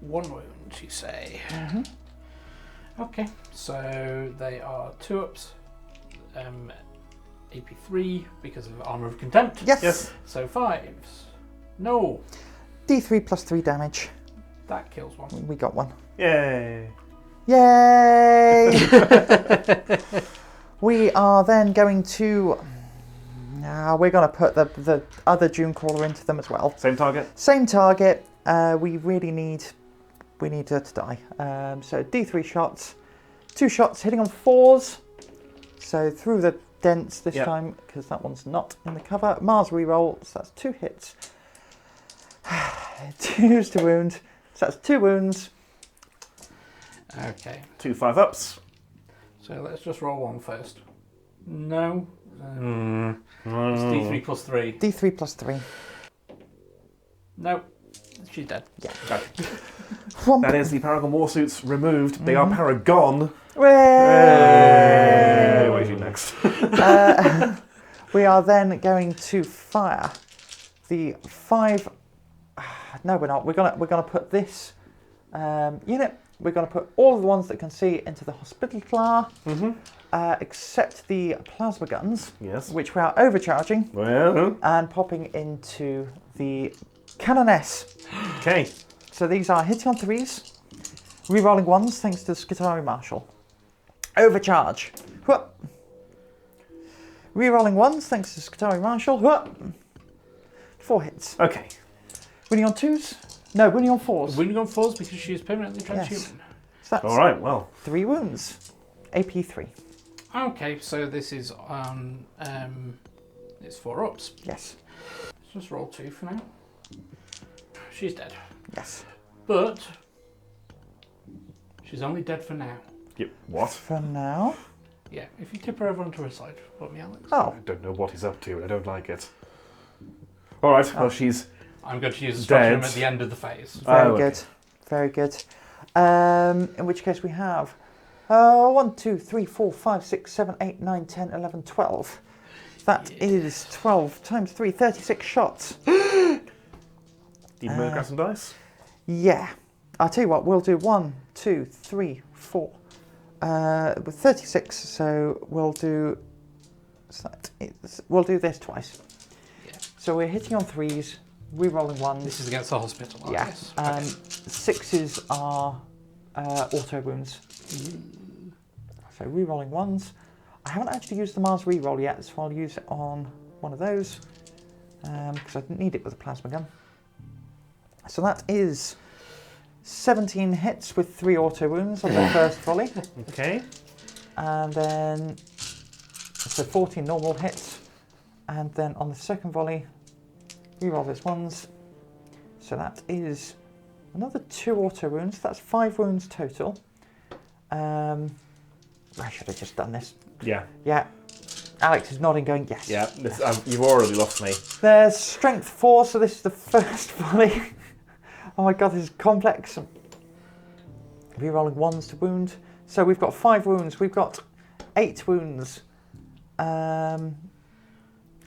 1 wound, you say. Mm-hmm. Okay, so they are 2-ups. AP 3 because of Armour of Contempt. Yes. Yes. So 5s. No, D3 plus 3 damage. that kills 1. We got 1. Yay. Yay! We are then going to... we're going to put the other Dune Crawler into them as well. Same target? Same target. We really need her to die. So D3 shots. 2 shots hitting on 4s. So through the dents this time, because that one's not in the cover. Mars reroll, so that's 2 hits. 2s to wound. So that's 2 wounds. Okay, 2 5-ups. so let's just roll 1 first. No. It's D3 plus 3. D3 plus 3. No, she's dead. Yeah. That is the Paragon Warsuits removed. They are Paragon. Way! What are you next? We are then going to fire the 5. No, we're not. We're gonna put this unit. We're gonna put all of the ones that can see into the Hospitaller, except the plasma guns, Yes. which we are overcharging Well. and popping into the Canoness. Okay. So these are hitting on 3s, rerolling 1s thanks to the Skitarii Marshal. Overcharge. Whoop. Rerolling 1s thanks to the Skitarii Marshal. Whoop. 4 hits. Okay. Winning on 2s? No, winning on 4s. Winning on 4s because she is permanently transhuman. So that's All right. Well. 3 wounds. AP 3. Okay, so this is it's 4-ups. Yes. Let's just roll 2 for now. She's dead. Yes. But she's only dead for now. Yep. What? For now. Yeah, if you tip her over onto her side for me, Alex. Oh. I don't know what he's up to. I don't like it. All right. Well, she's I'm going to use a Dead. stratagem at the end of the phase. Very okay. good. Very good. In which case we have 1, 2, 3, 4, 5, 6, 7, 8, 9, 10, 11, 12. That is 12 times 3, 36 shots. You move grab some dice. Yeah. I'll tell you what, we'll do 1, 2, 3, 4. With 36, so we'll do this twice. Yeah. So we're hitting on 3s, re-rolling 1s. This is against the hospital. I Yeah. guess. Okay. 6s are auto wounds. So re-rolling 1s. I haven't actually used the Mars re-roll yet, so I'll use it on one of those because I didn't need it with a plasma gun. So that is 17 hits with 3 auto wounds on the first volley. Okay. And then, so 14 normal hits. And then on the second volley, re-roll those ones. So that is another 2 auto wounds. That's 5 wounds total. I should have just done this. Yeah. Yeah. Alex is nodding, going, yes. Yeah. This, you've already lost me. There's strength 4, so this is the first volley. Oh my god, this is complex. Re-rolling 1s to wound. So we've got 5 wounds. We've got 8 wounds. 11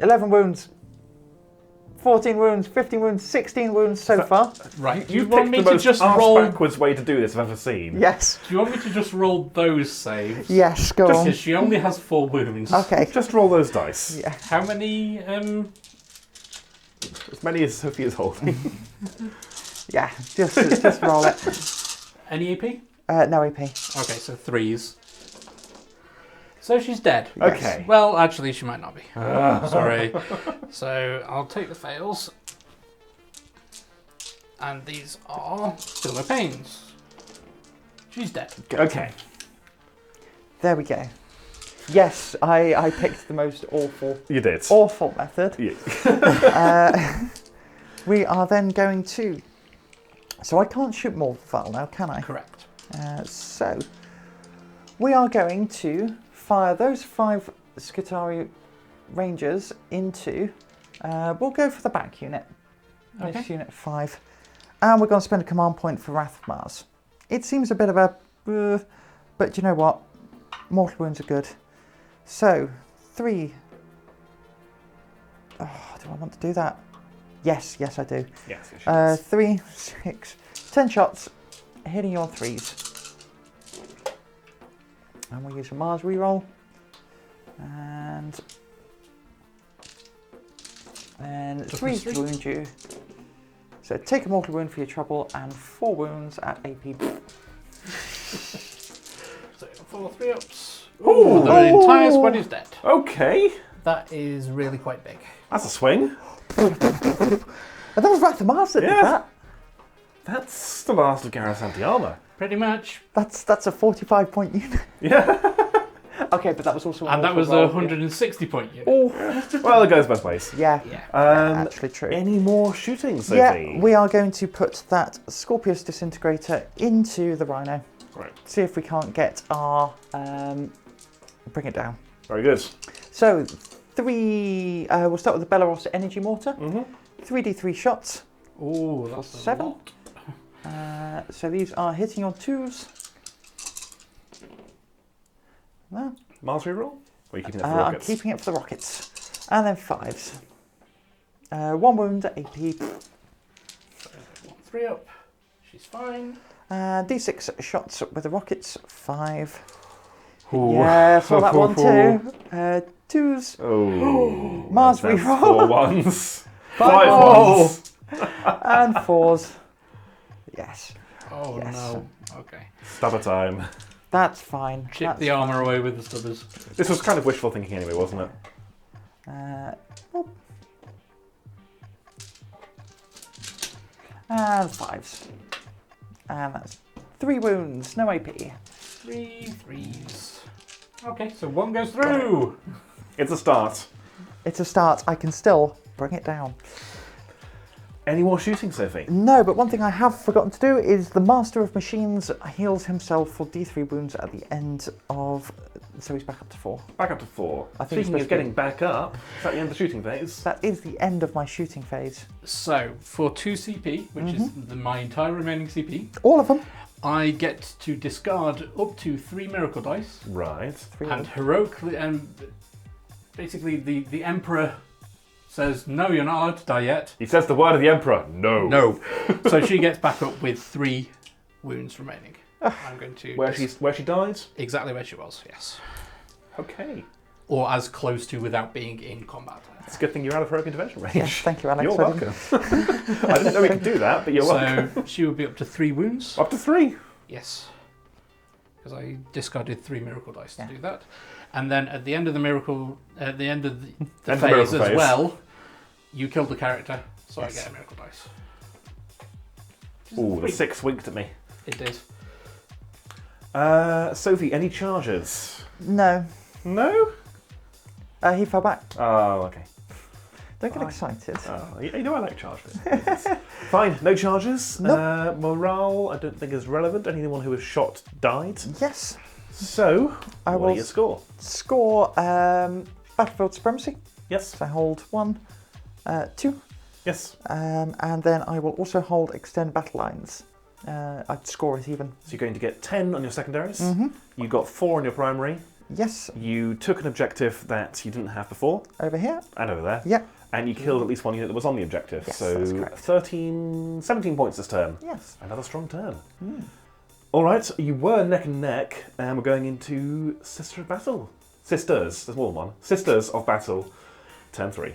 wounds. 14 wounds, 15 wounds, 16 wounds so far. Right. Do You you want picked me the to most just roll? backwards way to do this I've ever seen. Yes. Do you want me to just roll those saves? Yes, go on. Because she only has 4 wounds. Okay. Just roll those dice. Yeah. How many? As many as Sophie is holding. Yeah, just roll it. Any AP? No AP. Okay, so 3s. So she's dead. Yes. Okay. Well, actually, she might not be. Sorry. So I'll take the fails. And these are still no pains. She's dead. Okay. There we go. Yes, I picked the most awful You did. method. Yeah. We are then going to So I can't shoot more Vahl now, can I? Correct. So we are going to fire those 5 Skitarii Rangers into. We'll go for the back unit. Okay. This unit 5. And we're going to spend a command point for Wrath of Mars. It seems a bit of a... but you know what? Mortal wounds are good. So, 3... Oh, do I want to do that? Yes, I do. Yes. 3, 6, 10 shots, hitting your 3s. And we'll use a Mars reroll. And then 3 to wound you. So take a mortal wound for your trouble and 4 wounds at AP. So 4 3-ups. Ooh, the entire squad is dead. Okay. That is really quite big. That's a swing. And that was Wrath of Mars that did that. That's the last of Gareth's anti-armour. Pretty much. That's a 45-point unit. Yeah. Okay, but that was also And that was a 160-point unit. Oh. Well, it goes both ways. Yeah. Actually true. Any more shooting, Sophie? Yeah, we are going to put that Scorpius Disintegrator into the Rhino. Right. See if we can't get our... bring it down. Very good. So, 3... we'll start with the Belarus Energy Mortar. Mm-hmm. 3d3 shots. Oh, that's 7. a lot. So these are hitting on 2s. No. Mars reroll? Or are you keeping it for I'm rockets? keeping it for the rockets. And then 5s. 1 wound at AP. 3 up. She's fine. D6 shots with the rockets. 5. Ooh. Yeah, saw that one too. 2s. Oh. Mars That's reroll. 4 ones. 5 ones. And 4s. Yes. Oh Yes. no. Okay. Stubber time. That's fine. Chip That's the armour away with the stubbers. This was kind of wishful thinking anyway, wasn't it? Oh. And 5s. And that's 3 wounds, no AP. 3 3s. Okay, so 1 goes through. It's a start. It's a start. I can still bring it down. Any more shooting, Sophie? No, but one thing I have forgotten to do is the Master of Machines heals himself for D3 wounds at the end of... So he's back up to 4. Back up to 4. I think it's Speaking of supposed to be- getting back up, is that the end of the shooting phase? That is the end of my shooting phase. So, for 2 CP, which is my entire remaining CP, All of them. I get to discard up to 3 miracle dice. Right. 3 And heroically, basically the Emperor says, no, you're not allowed to die yet. He says the word of the Emperor. No. No. So she gets back up with 3 wounds remaining. I'm going to... Where she died? Exactly where she was, yes. Okay. Or as close to without being in combat. It's a good thing you're out of heroic intervention range. Yes, thank you, Alex. You're welcome. I didn't know we could do that, but you're welcome. So she will be up to 3 wounds. Up to 3. Yes. Because I discarded 3 miracle dice to do that. And then at the end of the miracle, at the end of the phase as well, you killed the character, so I get a miracle dice. Ooh, the 6 winked at me. It did. Sophie, any charges? No. No? He fell back. Oh, okay. Don't get excited. Oh, you know I like charges. Fine, no charges. Nope. Morale, I don't think is relevant. Anyone who was shot died. Yes. So, I what will do you score? Score Battlefield Supremacy. Yes. So I hold 1, 2. Yes. And then I will also hold Extend Battle Lines. I'd score it even. So you're going to get 10 on your secondaries. You got 4 on your primary. Yes. You took an objective that you didn't have before. Over here. And over there. Yep. And you killed at least 1 unit that was on the objective. Yes, so that's correct. 17 points this turn. Yes. Another strong turn. All right, you were neck and neck, and we're going into Sister of Battle. Sisters, there's more than one. Sisters of Battle, turn 3.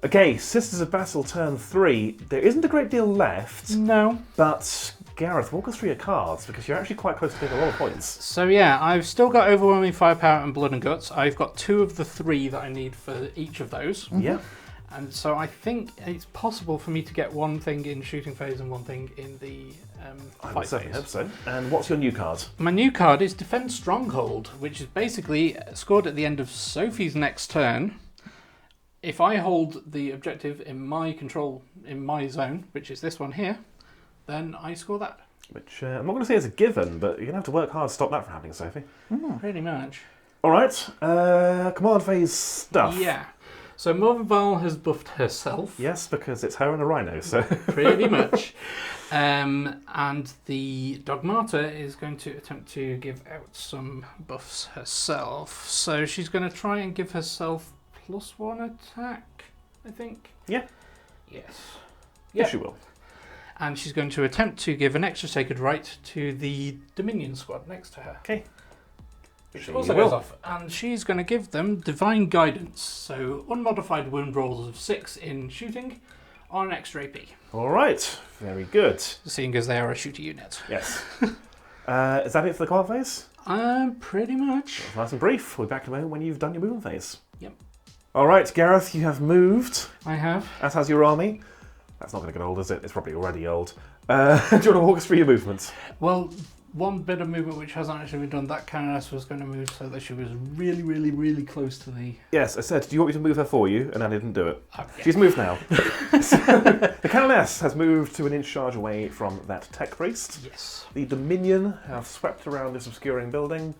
Okay, Sisters of Battle, turn 3. There isn't a great deal left. No. But Gareth, walk us through your cards, because you're actually quite close to taking a lot of points. So yeah, I've still got Overwhelming Firepower and Blood and Guts. I've got 2 of the 3 that I need for each of those. Yeah. And so I think it's possible for me to get 1 thing in shooting phase and 1 thing in the I fight certainly phase. hope so. And what's your new card? My new card is Defend Stronghold, which is basically scored at the end of Sophie's next turn. if I hold the objective in my control, in my zone, which is this one here, then I score that. Which I'm not going to say is a given, but you're going to have to work hard to stop that from happening, Sophie. Pretty much. All right, command phase stuff. Yeah. So Morvenn has buffed herself. Yes, because it's her and a rhino, so... Pretty much. And the Dogmata is going to attempt to give out some buffs herself. So she's going to try and give herself +1 attack, I think. Yeah. Yes. Yes, she will. And she's going to attempt to give an extra sacred right to the Dominion squad next to her. Okay. Which also goes off. And she's going to give them Divine Guidance. So unmodified wound rolls of 6 in shooting on an extra AP. All right. Very good. Seeing as they are a shooter unit. Yes. Is that it for the command phase? Pretty much. That's nice and brief. We'll be back in a moment when you've done your movement phase. Yep. All right, Gareth, you have moved. I have. As has your army. That's not going to get old, is it? It's probably already old. Do you want to walk us through your movements? Well, one bit of movement which hasn't actually been done, that Canoness was going to move so that she was really, really, really close to the... Yes, I said, do you want me to move her for you? And I didn't do it. Oh, yeah. She's moved now. So, the Canoness has moved to an inch charge away from that tech priest. Yes. The Dominion have swept around this obscuring building.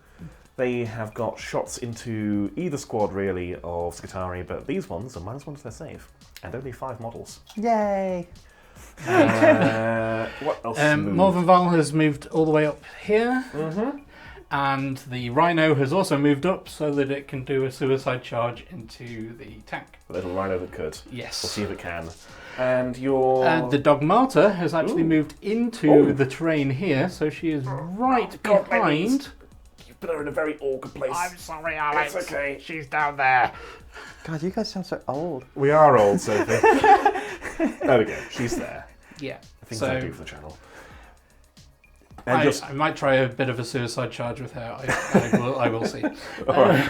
They have got shots into either squad, really, of Skitari, but these ones are -1 to their save. And only 5 models. Yay! What else? Morvenn has moved all the way up here. Mm-hmm. And the Rhino has also moved up so that it can do a suicide charge into the tank. The little rhino that could. Yes. We'll see if it can. And your... And the Dogmata has actually Ooh. moved into the terrain here, so she is right behind... You've put her in a very awkward place. I'm sorry, Alex. It's okay. She's down there. God, you guys sound so old. We are old, Sophie. There we go. She's there. Yeah. Things I do for the channel. I might try a bit of a suicide charge with her. I will see. All right.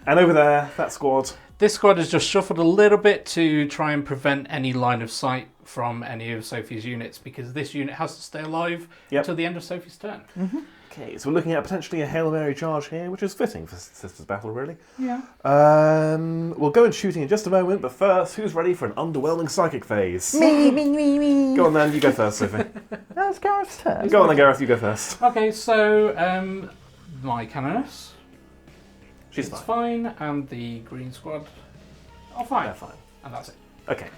And over there, that squad. This squad has just shuffled a little bit to try and prevent any line of sight from any of Sophie's units, because this unit has to stay alive until the end of Sophie's turn. Mm-hmm. Okay, so we're looking at potentially a Hail Mary charge here, which is fitting for Sisters Battle, really. Yeah. We'll go in shooting in just a moment, but first, who's ready for an underwhelming psychic phase? Me. Go on then, you go first, Sophie. That's Gareth's turn. Go on then, Gareth, you go first. Okay, so my Canoness. She's It's fine. fine, and the green squad are fine. They're fine. And that's it. Okay,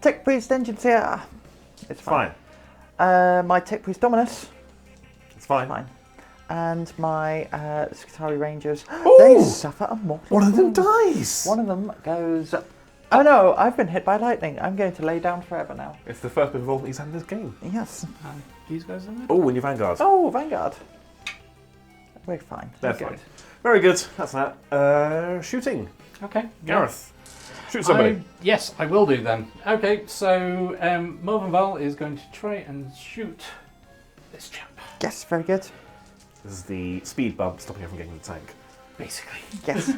Tech Priest Engine's here. It's fine. My Tech Priest Dominus. it's fine. Fine. And my Skitari Rangers. Ooh! They suffer a mortal One of them wound. dies! One of them goes... Oh no, I've been hit by lightning. I'm going to lay down forever now. It's the first bit of involvement he's had in this game. Yes. And these guys in there? Oh, and your Vanguard. Oh, Vanguard. We're fine. They're We're fine. Very good, that's that. Shooting. Okay. Gareth, shoot somebody. Yes, I will do then. Okay, so Morvenn is going to try and shoot this chap, Yes, very good. This is the speed bump stopping her from getting to the tank. basically. Yes.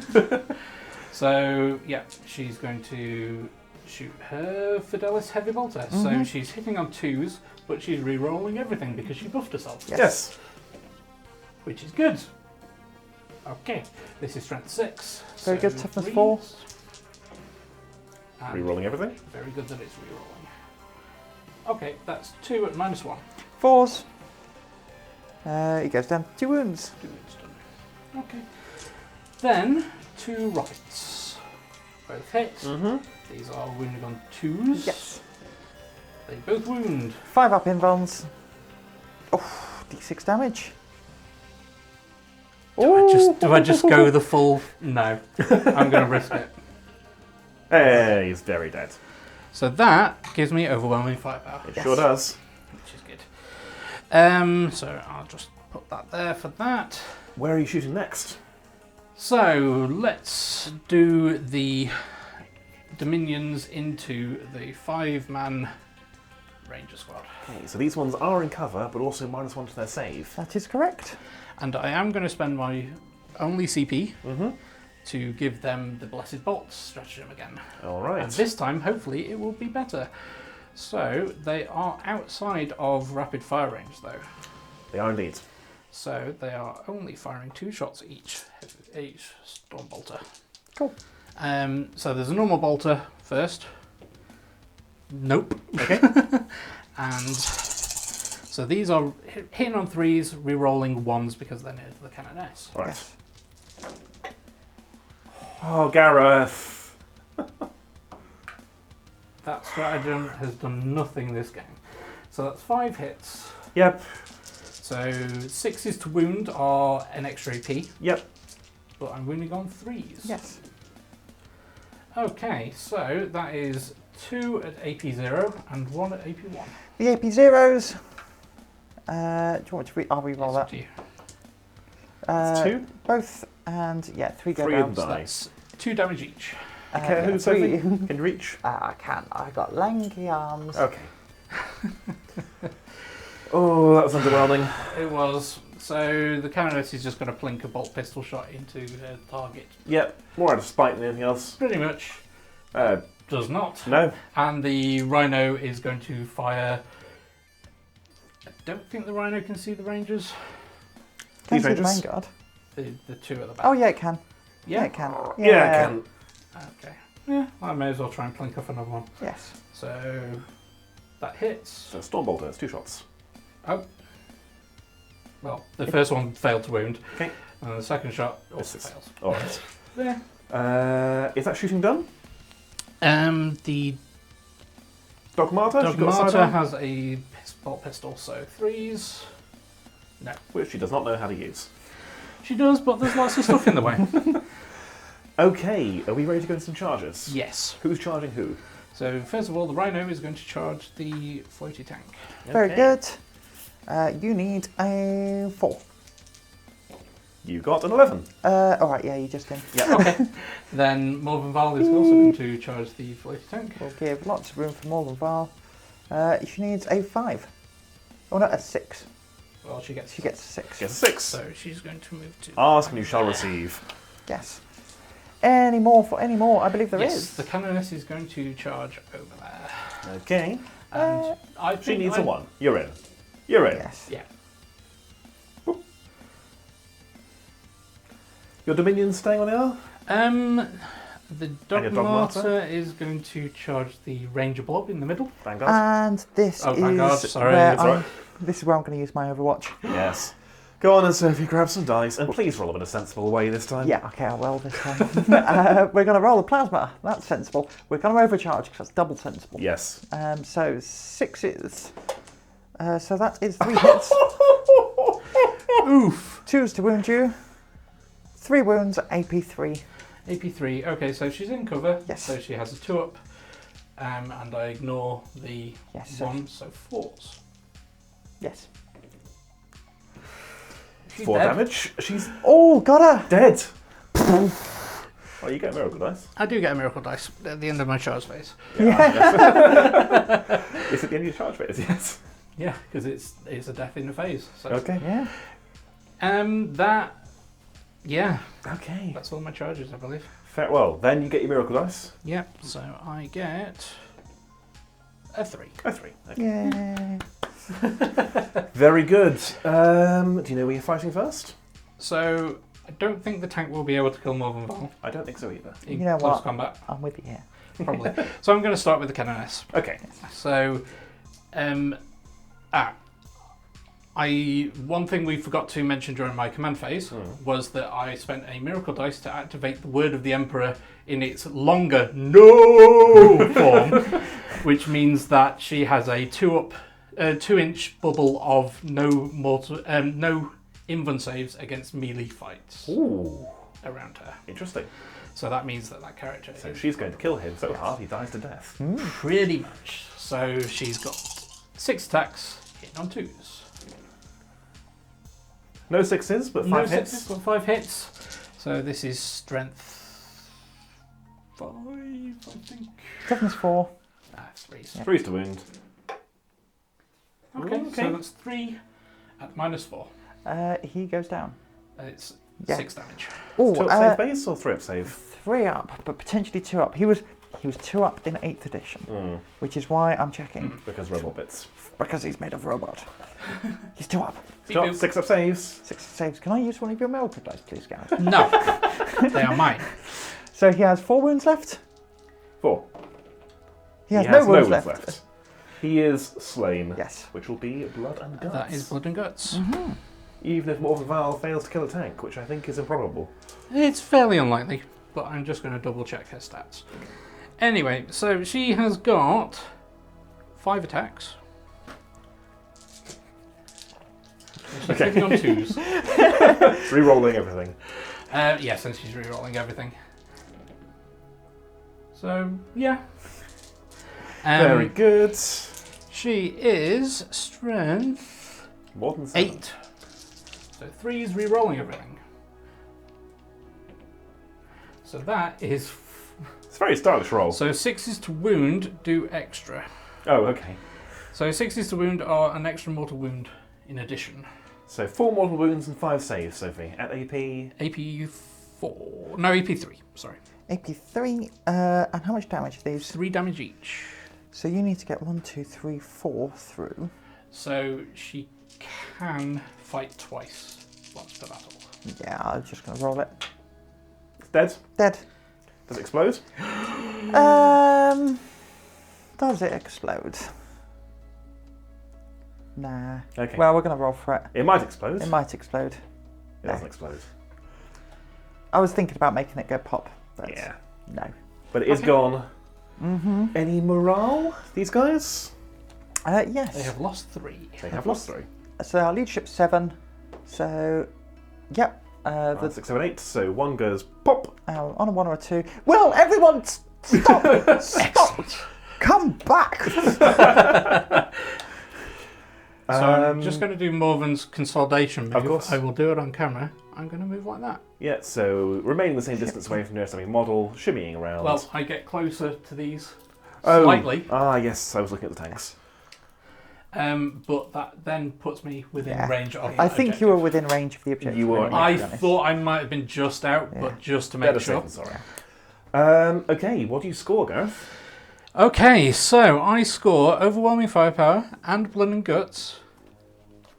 So, yeah, she's going to shoot her Fidelis Heavy Bolter. So she's hitting on 2s, but she's re-rolling everything because she buffed herself. Yes. Which is good. Okay, this is strength 6. Very good, toughness 4. And Re-rolling everything. very good that it's re-rolling. Okay, that's 2 at -1. 4s. He goes down 2 wounds. 2 wounds done. Okay. Then, 2 rockets. Both hit. Mm-hmm. These are wounding on 2s. Yes. They both wound. 5 up invulns. Oh, d6 damage. Do I just go the full... No. I'm going to risk it. Hey, he's very dead. So that gives me overwhelming firepower. It Yes. sure does. Which is good. So I'll just put that there for that. Where are you shooting next? So let's do the Dominions into the 5-man Ranger squad. Okay, so these ones are in cover, but also -1 to their save. That is correct. And I am going to spend my only CP Mm-hmm. to give them the Blessed Bolt stratagem again. All right. And this time, hopefully, it will be better. So they are outside of rapid fire range, though. They are indeed. So they are only firing 2 shots each Storm Bolter. Cool. So there's a normal bolter first. Nope. Okay. And so these are hitting on 3s, re-rolling 1s because they're near to the Canoness. All right. Yes. Oh, Gareth. That stratagem has done nothing this game. So that's 5 hits. Yep. So 6s to wound are an extra AP, Yep. but I'm wounding on 3s. Yes. Okay, so that is 2 at AP 0 and 1 at AP 1. The AP zeros. Do you want to I'll re-roll It's up that. to you. It's 2. Both, and 3 go 3 down. and So die. that's 2 damage each. Okay, who's three. Sophie? Can you reach? I can. I got lanky arms. Okay. Oh, that was underwhelming. It was. So the Canoness is just going to plink a bolt pistol shot into the target. Yep. More out of spite than anything else. Pretty much. Does not. No. And the Rhino is going to fire. I don't think the Rhino can see the Rangers. Can These see the Rangers. Vanguard. The 2 at the back. Oh yeah, it can. Yeah, Yeah. it can. Yeah, I can. Okay. Yeah, I may as well try and plink off another one. Yes. So that hits. So Stormbolter, it's 2 shots. Oh. Well, the first one failed to wound. Okay. And the second shot also Misses. fails. All right. Yeah. Is that shooting done? The Dogmata? She's got a Dogmata sidearm? has a bolt pistol, so 3s. No. Which she does not know how to use. She does, but there's lots of stuff in the way. Okay, are we ready to go into some charges? Yes. Who's charging who? So first of all, the Rhino is going to charge the floaty tank. Very Okay. good. You need a 4. You got an 11. All right. Yeah, you just did. Yeah. Okay. Then Morvenn Vahl is also going to charge the floaty tank. We'll give lots of room for Morvenn Vahl. She needs a 5. Oh no, a 6. Well, she gets. She gets a 6. Yes, 6. So she's going to move to. Ask and you shall receive. Yes. Any more? I believe there yes, is. the Canoness is going to charge over there. Okay. And I She think needs a 1. You're in. You're in. Yes. Yeah. Your Dominion's staying on the R? The your Dogmata? Dogmata is going to charge the Ranger Blob in the middle. Vanguard? And this Oh, is Vanguard, sorry, where that's all right. this is where I'm going to use my Overwatch. Yes. Go on and Sophie, grab some dice, and please roll them in a sensible way this time. Yeah, okay, I will this time. We're going to roll the plasma. That's sensible. We're going to overcharge because that's double sensible. Yes. So 6s. So that is 3 hits. Oof! 2s to wound you. 3 wounds, AP3. AP3. Okay, so she's in cover. Yes. So she has a 2-up. And I ignore the Yes, so 1, so 4s. Yes. She's 4 dead. damage. She's Oh, got her! dead. Oh, you get a miracle dice. I do get a miracle dice at the end of my charge phase. Yeah. Is it the end of your charge phase? Yes. Yeah, because it's a death in the phase. So. Okay. Yeah. Yeah, Okay. that's all my charges, I believe. Fair. Well, then you get your miracle dice. Yep. So I get a 3. A 3. Okay. Yay. Very good. Do you know where you're fighting first? So I don't think the tank will be able to kill Morvenn Vahl I don't think so either. in You know close what? combat, I'm with you here. probably. So I'm going to start with the Canoness. Okay. So, one thing we forgot to mention during my command phase was that I spent a miracle dice to activate the Word of the Emperor in its longer no form, which means that she has a 2-inch bubble of no invuln saves against melee fights Ooh. around her. Interesting. So that means that character So is she's going to kill him so hard he dies to death. pretty much. So she's got 6 attacks hitting on 2s. No 6s, but 5 hits. 6s, but 5 hits. So this is strength 5, I think. Toughness 4. 3s. Yeah. 3s to wound. Okay, Okay. so that's 3 at -4. He goes down. It's Yeah. 6 damage. 2 Oh, up save base or 3 up save? 3 up, but potentially 2 up. He was 2 up in 8th edition, which is why I'm checking. Because robot bits. Because he's made of robot. He's 2 up. 2 up, 6 up saves. 6 saves. Can I use one of your miracle dice, please, Gareth? No, they are mine. So he has 4 wounds left? 4. He has no wounds left. He is slain. Yes. Which will be blood and guts. That is blood and guts. Even if Morvenn Vahl fails to kill a tank, which I think is improbable. It's fairly unlikely, but I'm just going to double check her stats. Anyway, so she has got 5 attacks. She's hitting on 2s. Re-rolling everything. Yes, and she's re-rolling everything. So, yeah. Very good. She is strength More than 7. 8. So 3's re-rolling everything. So that is... It's a very stylish roll. So 6s to wound do extra. Oh, okay. So 6s to wound are an extra mortal wound in addition. So 4 mortal wounds and 5 saves, Sophie. At AP... AP 4. No, AP 3. Sorry. AP 3. And how much damage are these? 3 damage each. So you need to get 1, 2, 3, 4 through. So she can fight twice once per battle. Yeah, I'm just going to roll it. It's dead. Dead. Does it explode? Does it explode? Nah. Okay. Well, we're going to roll for it. It might explode. It might explode. It doesn't explode. I was thinking about making it go pop, but Yeah. no. But it is gone. Any morale, these guys? Yes. They have lost 3. They have lost 3. So our leadership's 7. So, yep. The 6, 7, 8. So 1 goes pop. on a 1 or a 2. Well, everyone, stop! Stop! Come back! So I'm just going to do Morvenn's consolidation move. Of course. I will do it on camera. I'm going to move like that. Yeah, so remaining the same distance away from the nearest enemy model, shimmying around. Well, I get closer to these Oh. slightly. Ah, yes, I was looking at the tanks. But that then puts me within Yeah. range of I that think objective. you were within range of the objective. You were. anyway, I to be honest. thought I might have been just out, Yeah. but just to make Better sure. safe than sorry. Okay, what do you score, Gareth? Okay, so I score overwhelming firepower and blood and guts,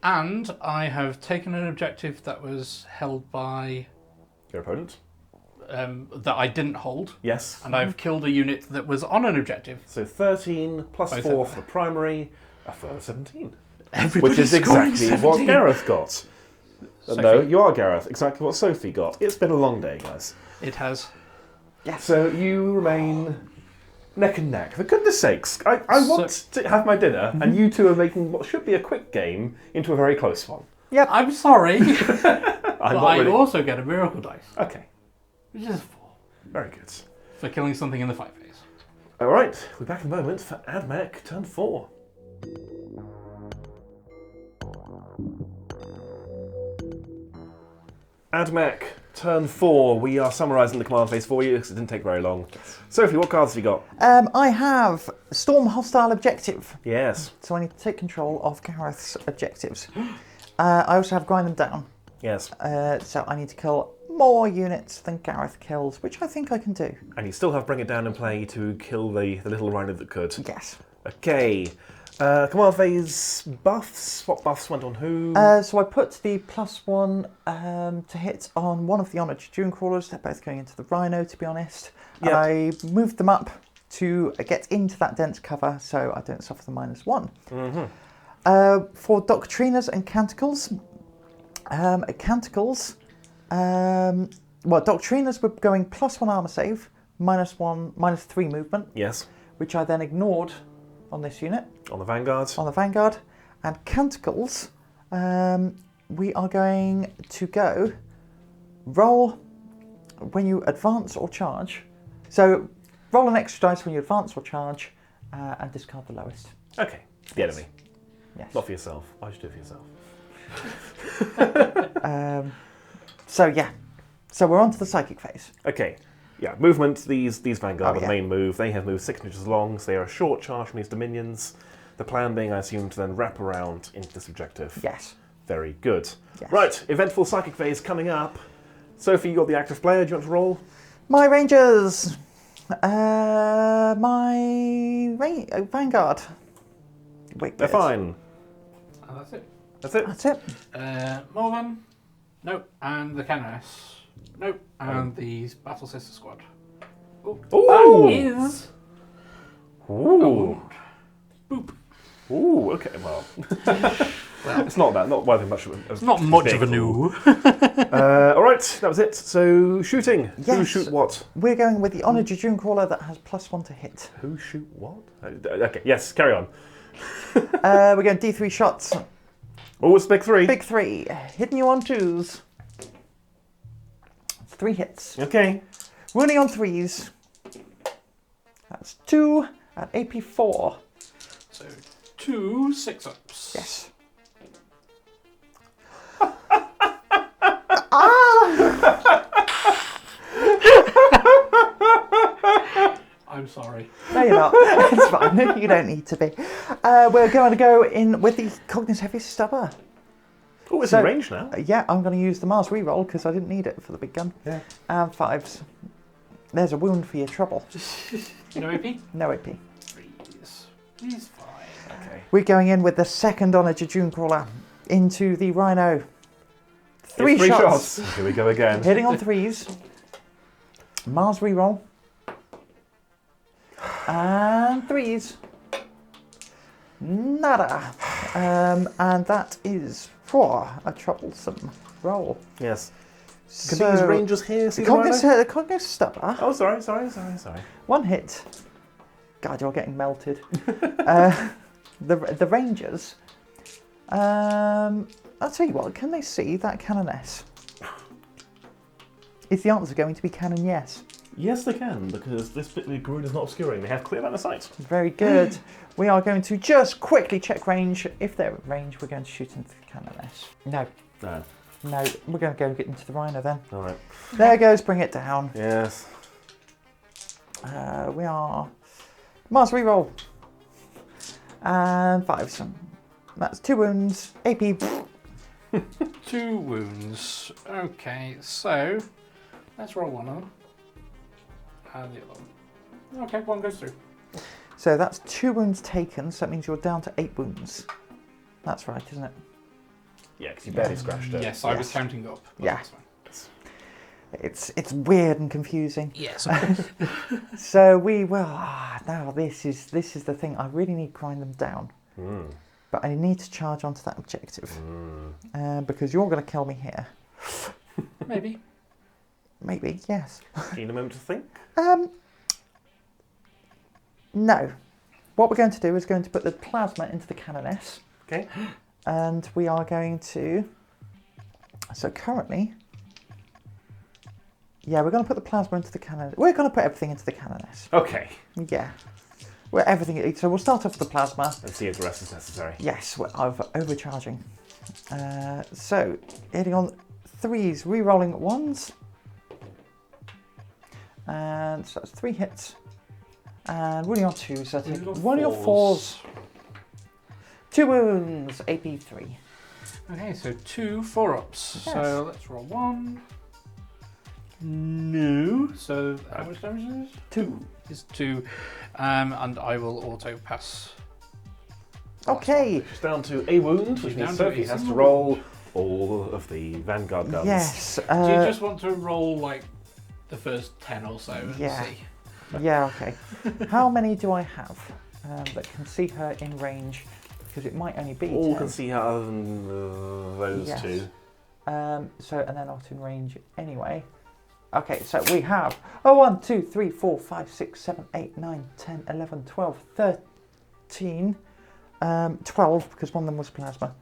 and I have taken an objective that was held by Your opponent? that I didn't hold, Yes. and I've killed a unit that was on an objective. So 13 plus Both 4 over. for the primary, a further 17. Everybody's Which is scoring exactly what 17. Gareth got. No, Sophie. you are Gareth. Exactly what Sophie got. It's been a long day, guys. It has. Yes. So you remain neck and neck. For goodness sakes, I want to have my dinner, and you two are making what should be a quick game into a very close one. Yep. I'm sorry, I'm but not I really... also get a miracle dice, Okay, which is 4 very good. for killing something in the fight phase. All right, we're back in a moment for Admech turn 4. Admech turn 4. We are summarising the command phase for you because it didn't take very long. Sophie, what cards have you got? I have Storm Hostile Objective. Yes. So I need to take control of Gareth's objectives. I also have Grind Them Down. Yes. So I need to kill more units than Gareth kills, which I think I can do. And you still have Bring It Down in play to kill the little rhino that could. Yes. Okay. Command phase buffs. What buffs went on who? So I put the +1 to hit on one of the Honoured Dune Crawlers. They're both going into the Rhino, to be honest. Yep. I moved them up to get into that dense cover, so I don't suffer the -1. For Doctrinas and Canticles, well, Doctrinas were going +1 armor save, -3 movement, Yes. which I then ignored on this unit. On the Vanguard. On the Vanguard. And Canticles, we are going to go roll when you advance or charge. So roll an extra dice when you advance or charge and discard the lowest. Okay. The enemy. Yes. Not for yourself. Why should you do it for yourself? So yeah. So we're on to the psychic phase. Okay. Yeah, movement. These Vanguard Oh, are the yeah. main move. They have moved 6 inches long, so they are a short charge from these dominions. The plan being, I assume, to then wrap around into this objective. Yes. Very good. Yes. Right, eventful psychic phase coming up. Sophie, you're the active player. Do you want to roll? My Rangers. Vanguard. Wait, They're fine. And that's it. That's it. That's it. Morvenn, nope, and the Canoness, nope, and the Battle Sister Squad. Ooh. Is a Ooh. wound. Boop. Ooh. Okay. Well, it's not worth much. It's not much of a new. All right. That was it. So shooting. Who Yes. shoot what? We're going with the Honoured Jejune Crawler that has +1 to hit. Who shoot what? Okay. Yes. Carry on. We're going D3 shots. Oh, it's big 3. Big 3. Hitting you on 2s. 3 hits. Okay. Wounding on 3s. That's 2 at AP 4. So 2 6-ups. Yes. I'm sorry. No, you're not. It's fine. You don't need to be. We're going to go in with the Cognus Heavy Stubber. Oh, it's So- in range now. Yeah, I'm going to use the Mars reroll because I didn't need it for the big gun. Yeah. And 5s. There's a wound for your trouble. No AP? No AP. 3s. He's fine. Okay. We're going in with the second Honoured Jejune Crawler into the Rhino. 3 It's 3 shots. Here we go again. Hitting on 3s. Mars reroll. And 3s. Nada. And that is for a troublesome roll. Yes. Can these rangers here see the rhino? The Cognus Stubber. Oh, sorry. 1 hit. God, you're getting melted. The Rangers. I'll tell you what, can they see that Canoness? Is the answer going to be canon yes? Yes, they can, because this bit of the groin is not obscuring. They have clear line of sight. Very good. We are going to just quickly check range. If they're at range, we're going to shoot into the Canoness. No, we're going to go get into the Rhino then. All right. There goes, bring it down. Yes. We are Mars reroll. And 5s. That's 2 wounds. AP. 2 wounds. Okay, so let's roll one of them. And the other one. Okay, one goes through. So that's 2 wounds taken, so that means you're down to 8 wounds. That's right, isn't it? Yeah, because you barely scratched it. Yes, I was counting up. But Yeah. that's fine. It's weird and confusing. Yes. So we will. Now this is the thing. I really need to grind them down, but I need to charge onto that objective because you're going to kill me here. Maybe. Maybe yes. Do you need a moment to think? No. What we're going to do is going to put the plasma into the Canoness. Okay. And we are going to. So currently. Yeah, we're going to put the plasma into the Canoness. We're going to put everything into the Canoness. Okay. Yeah. We're everything. So we'll start off with the plasma. And see if the rest is necessary. Yes, we're overcharging. So hitting on 3s, re-rolling 1s. And so that's 3 hits. And wounding on 2s. That's it. Wounding on 4s. 2 wounds, AP 3. Okay, so 2 4-ups. Yes. So let's roll 1. No. So how much damage is it? 2. Is 2. And I will auto pass. Okay. She's down to a wound, which She's means down to Sophie a has to single roll all of the Vanguard guns. Yes. Do you just want to roll like the first 10 or so and Yeah. see? Yeah, okay. How many do I have that can see her in range? Because it might only be All 10. can see her other than those Yes. 2. So, and they're not in range anyway. Okay, so we have 1, 2, 3, 4, 5, 6, 7, 8, 9, 10, 11, 12, 13, 12, because one of them was plasma.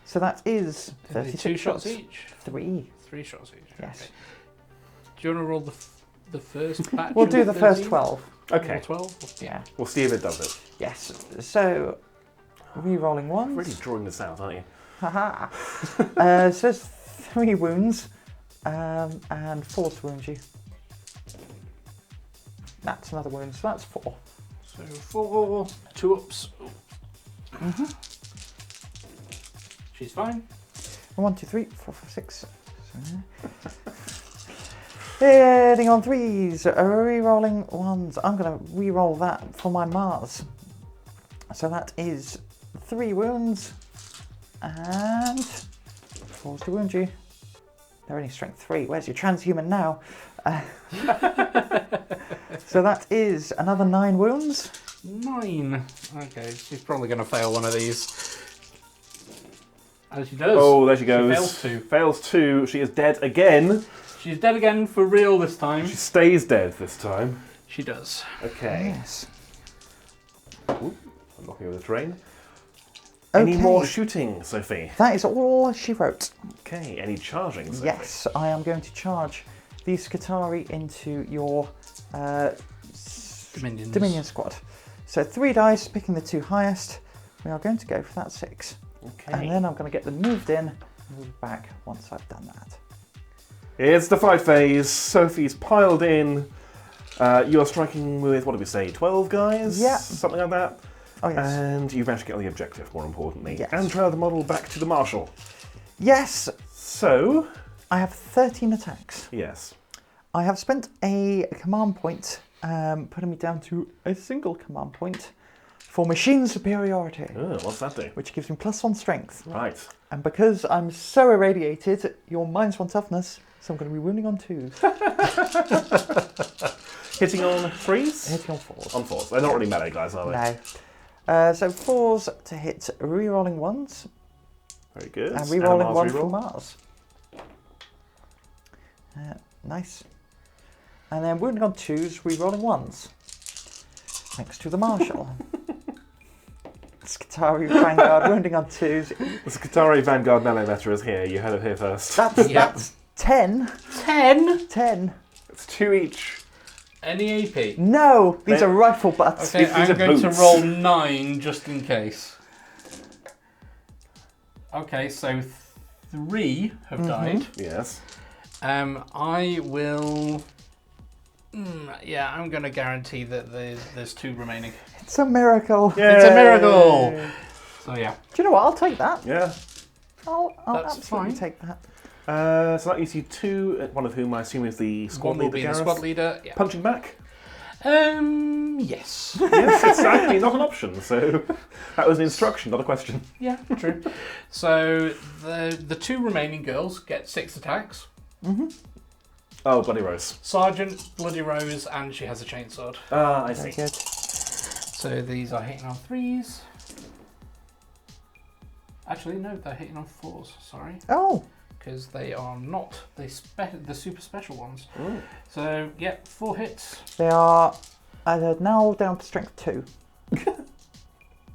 So that is 36 2 shots each? 3. 3 shots each. Yes. Okay. Do you want to roll the first batch? We'll of do the first 13? 12. Okay. Or 12? Yeah. We'll see if it does it. Yes. So, re-rolling ones. Really drawing this out, aren't you? Haha. So there's 3 wounds, and 4 to wound you. That's another wound, so that's 4. So 4 2-ups. She's fine. 1, 2, 3, 4, 5, 6. Hitting on 3s, re-rolling 1s. I'm going to re-roll that for my Mars. So that is 3 wounds and 4 to wound you. They're only strength 3. Where's your transhuman now? So that is another 9 wounds. 9. Okay, she's probably going to fail one of these. And she does. Oh, there she goes. She fails 2. Fails 2. She is dead again. She's dead again for real this time. She stays dead this time. She does. Okay. Yes. Ooh, I'm knocking over the terrain. Okay. Any more shooting, Sophie? That is all she wrote. Okay. Any charging, Sophie? Yes, I am going to charge the Skitarii into your Dominion squad. So 3 dice, picking the 2 highest. We are going to go for that 6. Okay. And then I'm going to get them moved in, moved back once I've done that. It's the fight phase. Sophie's piled in. You're striking with, what did we say, 12 guys? Yeah. Something like that. Oh, yes. And you've managed to get on the objective, more importantly. Yes. And trail the model back to the Marshal. Yes, So, I have 13 attacks. yes. I have spent a command point, putting me down to a single command point for machine superiority, Oh, what's that do? which gives me +1 strength. Right. And because I'm so irradiated, you're -1 toughness, so I'm going to be wounding on 2s. Hitting on 3s? Hitting on 4s. On 4s. They're not really melee guys, are they? No. So 4s to hit re-rolling 1s, Very good. and re-rolling 1 reroll. from Mars. Nice. And then wounding on 2s, re-rolling 1s. Thanks to the Marshal. Skitarii Vanguard, wounding on 2s. The Skitarii Vanguard melee meta is here. You heard it here first. That's 10. 10? 10. It's 2 each. Any AP? No, these are rifle butts. Okay, These I'm are going to boots. roll 9 just in case. Okay, so 3 have died. Yes. I will... yeah, I'm going to guarantee that there's 2 remaining. It's a miracle. Yay! It's a miracle! So yeah. Do you know what? I'll take that. Yeah. I'll That's absolutely fine. take that. So that leaves you 2, one of whom I assume is the squad One will leader, be the Gareth. squad leader. Yeah. Punching back? Yes. Yes, it's actually not an option, so that was an instruction, not a question. Yeah, true. So the 2 remaining girls get 6 attacks. Oh, Bloody Rose. Sergeant, Bloody Rose, and she has a chainsword. Ah, I Very see. good. So these are hitting on 3s. Actually, no, they're hitting on 4s. Sorry, Oh, because they are not the super special ones. Mm. So yeah, 4 hits. they are now down to strength 2.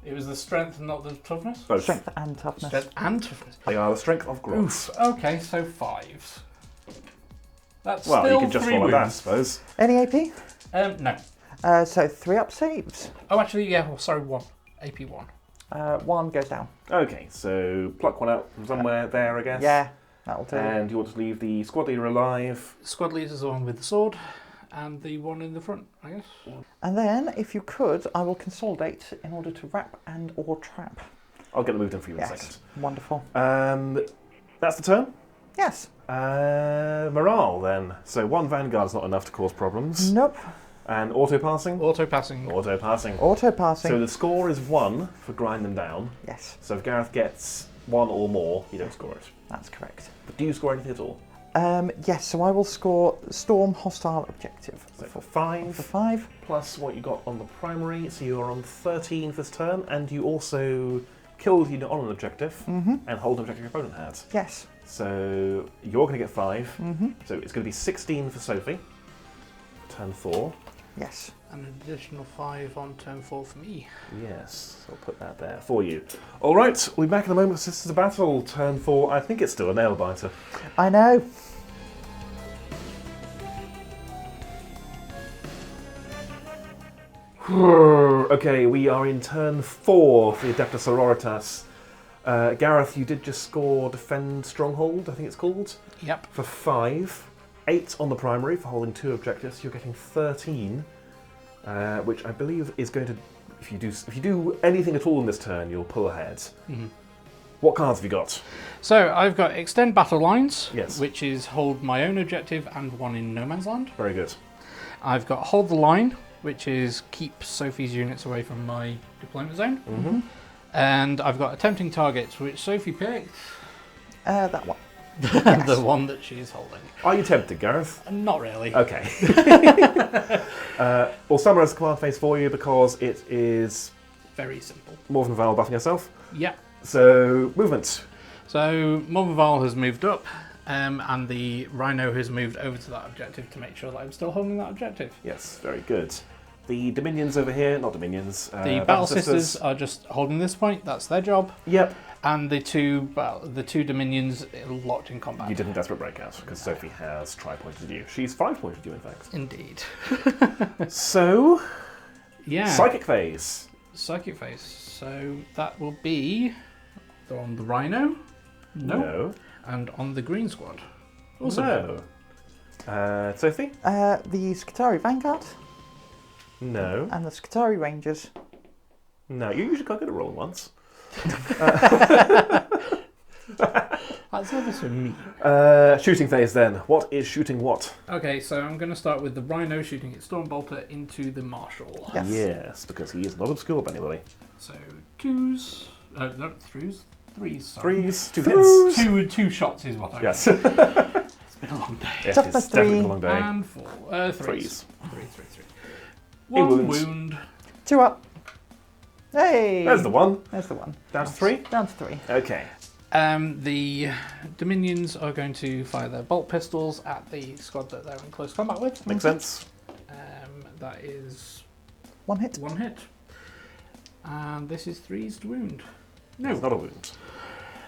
It was the strength, not the toughness. Both. Strength and toughness. Strength and toughness. They are the strength of growth. Oof. Okay, so 5s. That's Well, still you can just 3 roll that, I wounds. suppose. Any AP? No. So 3 up saves. Oh, actually, yeah. Well, sorry, 1. AP 1. 1 goes down. Okay, so pluck one out from somewhere there, I guess. Yeah, that'll do. And you want to leave the squad leader alive. Squad leader's the one with the sword, and the one in the front, I guess. And then, if you could, I will consolidate in order to wrap and or trap. I'll get them moved in for you in a Yes, second. wonderful. That's the turn. Yes. Morale then. So 1 Vanguard's not enough to cause problems. Nope. And auto passing? Auto passing. Auto passing. Auto passing. So the score is 1 for grind them down. Yes, So if Gareth gets 1 or more, you don't score it. that's correct. But do you score anything at all? Yes, so I will score Storm Hostile Objective. So for For 5 5. plus what you got on the primary, so you're on 13 this turn, and you also killed the unit on an objective and hold an objective your opponent had. Yes. So you're going to get 5. So it's going to be 16 for Sophie. Turn 4. Yes. An additional 5 on turn 4 for me. Yes, I'll put that there for you. All right, we'll be back in a moment. This is a battle. Turn 4. I think it's still a nail biter. I know. Okay, we are in turn 4 for the Adeptus Sororitas. Gareth, you did just score Defend Stronghold, I think it's called, Yep. for 5. 8 on the primary for holding 2 objectives. You're getting 13, which I believe is going to, if you do anything at all in this turn, you'll pull ahead. What cards have you got? So I've got Extend Battle Lines, Yes. which is hold my own objective and one in No Man's Land. Very good. I've got Hold the Line, which is keep Sophie's units away from my deployment zone. And I've got Attempting Targets, which Sophie picked. That one. the one that she's holding. Are you tempted, Gareth? Not really. Okay. We'll summarize the command phase for you because it is Very simple. Morvenn Vahl buffing herself. Yeah. So, movement. So Morvenn Vahl has moved up, and the Rhino has moved over to that objective to make sure that I'm still holding that objective. Yes, very good. The Dominions over here, not Dominions. The Battle Sisters are just holding this point. That's their job. Yep. And the two Dominions are locked in combat. You didn't desperate breakout because Sophie has tri-pointed you. She's 5-pointed you, in fact. Indeed. So, Yeah. psychic phase. Psychic phase. So that will be on the Rhino. No. And on the Green Squad. Also No. Sophie? The Skitari Vanguard No. and the Skitari Rangers. No. You're usually quite good at rolling once. That's never so mean. Shooting phase then. What is shooting what? Okay, so I'm going to start with the Rhino shooting its Stormbolter into the Marshal. Yes. Yes, because he is not obscure by anybody. So 2s, no, 3s, sorry. 3s, 2 hits. Two shots is what I Yes. It's been a long day. Yes, Toughness it's definitely 3. a long day. And 4, 3s. 3s. 3. A One wound. wound. 2 up. Hey! There's the one. There's the one. Down to 3. Down to 3. Okay. The Dominions are going to fire their bolt pistols at the squad that they're in close combat with. Makes sense. That is 1 hit. 1 hit. And this is 3s to wound. No. It's not a wound.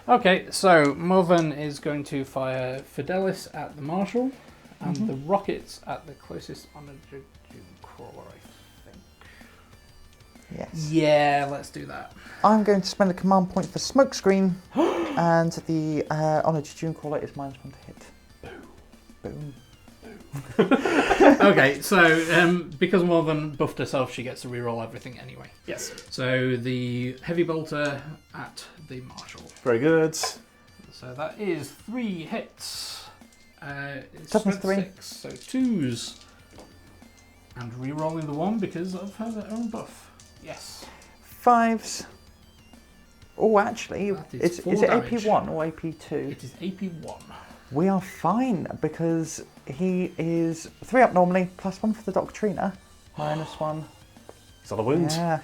Okay, so Morvenn is going to fire Fidelis at the Marshal and the rockets at the closest Honoured Crawler, I think. Yes. Yeah, let's do that. I'm going to spend a command point for Smokescreen, and the Honoured Crawler is -1 to hit. Boom. Okay, so because Morvenn buffed herself, she gets to reroll everything anyway. Yes. So the Heavy Bolter at the Marshal. Very good. So that is 3 hits. It's Toughness strength 3. 6, so 2s. And re-rolling the 1 because of her own buff. Yes. 5s. Oh, actually, That is is 4 it damage. AP1 or AP2? It is AP1. We are fine because he is 3 up normally, +1 for the Doctrina, -1. Is that a wound? Yeah.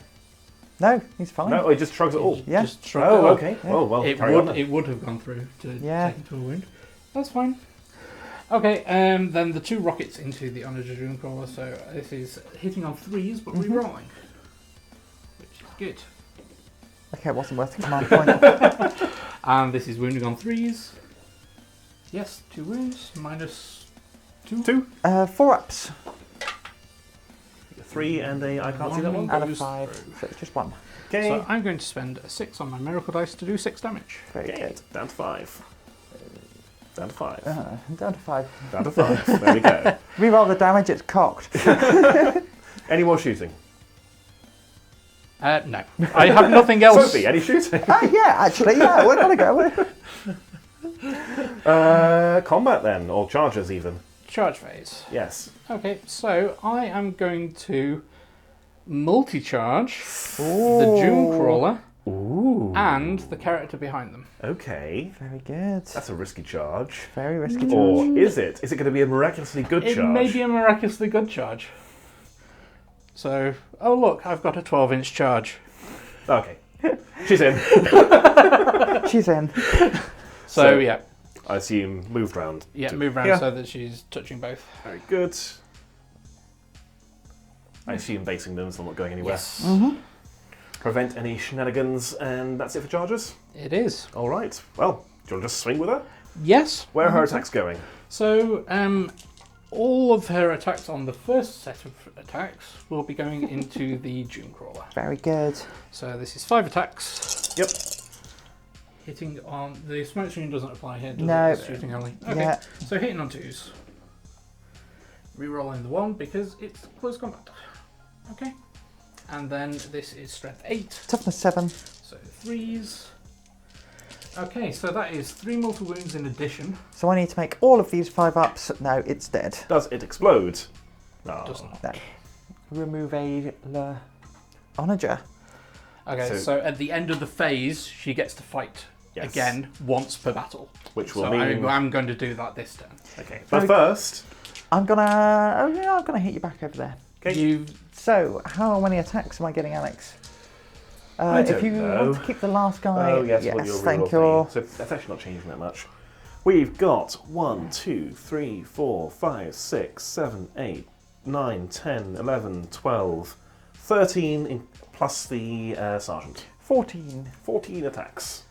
No, he's fine. No, he just shrugs it all. Yeah. Just shrug it Oh, off. okay. Yeah. Well, It carry would, on. it would have gone through to Yeah. take into a wound. That's fine. Okay, then the 2 rockets into the Honoured Dragoon Crawler. So this is hitting on 3s but re-rolling, which is good. Okay, it wasn't worth the command point. And this is wounding on 3s. Yes, 2 wounds, -2. 2, 4 ups 3, and a. I can't see that one. and a Goes 5, through. so just 1. Okay. So I'm going to spend a 6 on my Miracle Dice to do 6 damage. Very Okay. good. Down to 5. Down to 5. Down to 5. Down to 5. There we go. Reroll the damage, it's cocked. Any more shooting? No, I have nothing else. Sophie, any shooting? Yeah, actually, yeah, we're gonna go. Combat then, or charges even. Charge phase. Yes. Okay, so I am going to multi-charge the Ooh. June Crawler Ooh. and the character behind them. Okay. Very good. That's a risky charge. Very risky charge. Or is it? Is it going to be a miraculously good It charge? may be a miraculously good charge. So, oh look, I've got a 12-inch charge. Okay. She's in. She's in. So yeah, I assume moved round. yeah, move around Yeah. so that she's touching both. Very good. I assume basing them, so I'm not going anywhere. Yes, Prevent any shenanigans, and that's it for charges? it is. All right. Well, do you want to just swing with her? Yes. Where are her attacks going? So, all of her attacks on the first set of attacks will be going into the June Crawler. Very good. So this is 5 attacks. Yep. Hitting on the smoke screen doesn't apply here, does No. it? It's shooting only. Okay. Yeah. So hitting on 2s. Rerolling the 1 because it's close combat. Okay. And then this is strength 8. Toughness 7. So 3s. Okay, so that is 3 mortal wounds in addition. So I need to make all of these 5 ups. No, it's dead. Does it explode? No. Does not. No. Remove a onager. Okay, So- so at the end of the phase, she gets to fight again once per battle. Which will So mean... I'm going to do that this turn. Okay, but first... I'm gonna hit you back over there. Okay. So, how many attacks am I getting, Alex? I if don't you know. want to keep the last guy, Oh, yes, well, your thank reroll you. thing. So that's actually not changing that much. We've got 1, 2, 3, 4, 5, 6, 7, 8, 9, 10, 11, 12, 13 plus the sergeant. 14. 14 attacks.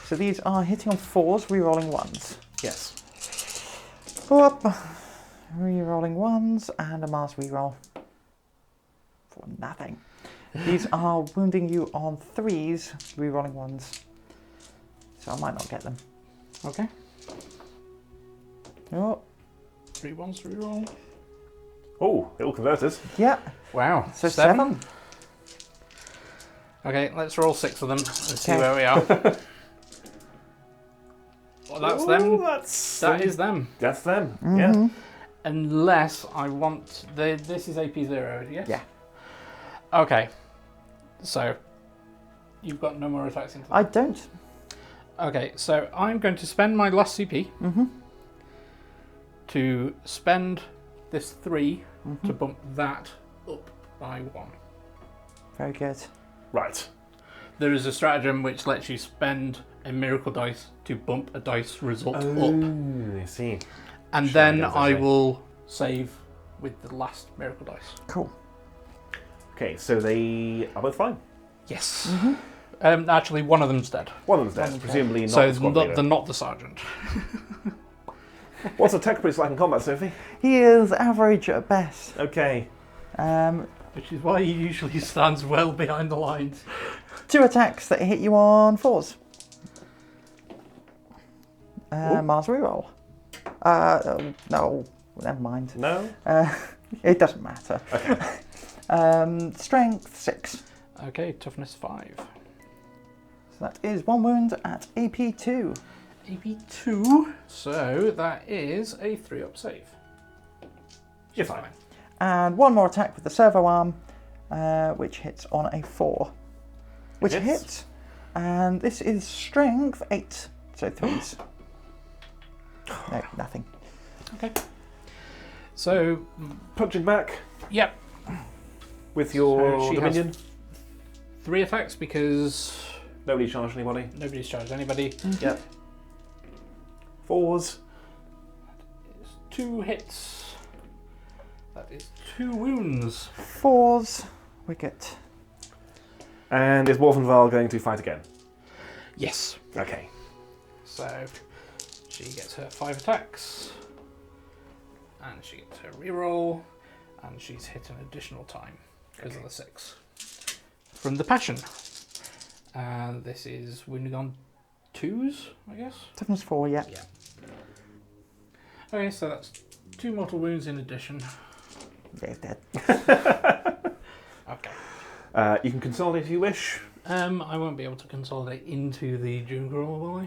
So these are hitting on 4s, rerolling 1s. Yes. Up, rerolling 1s, and a Mars reroll for nothing. These are wounding you on 3s, rerolling 1s. So I might not get them. Okay. Oh, 3 1s reroll. Oh, it all converted. yeah. Wow. So 7. Okay, let's roll 6 of them and see Okay. where we are. Well, that's them. That is them. That's them. Mm-hmm. Yeah. Unless I want this is AP 0, yes? Yeah. Okay. So you've got no more attacks into that. I don't. Okay, so I'm going to spend my last CP to spend this 3 to bump that up by 1. Very good. Right. There is a stratagem which lets you spend a miracle dice to bump a dice result up. I see. And then Shenanigans, I I see. will save with the last miracle dice. Cool. Okay, so they are both fine. Yes. Actually, one of them's dead. One of them's dead, presumably not So the squad leader. not the sergeant. What's the tech priest like in combat, Sophie? He is average at best. Okay. Which is why he usually stands well behind the lines. 2 attacks that hit you on 4s. Mars reroll. No, never mind. No? It doesn't matter. Okay. Strength 6. Okay, toughness 5. So that is 1 wound at AP 2. AP 2. So that is a 3-up save. You're fine. And 1 more attack with the servo arm, which hits on a 4. Which Hits. hits. And this is strength 8. So 3s. No, nothing. Okay. So, Punching back yep. with your So she has Dominion. 3 attacks because Nobody charged anybody. nobody's charged anybody. Yep. 4s. 2 hits. That is 2 wounds. 4s. Wicket. And is Morvenn Vahl going to fight again? Yes. Okay. So she gets her 5 attacks, and she gets her reroll, and she's hit an additional time because of the 6 from the passion. And this is wounding on 2s, I guess. Toughness 4, yeah. Yeah. Okay, so that's 2 mortal wounds in addition. Yeah, he's dead. Okay. You can consolidate if you wish. I won't be able to consolidate into the June Crawl, will I?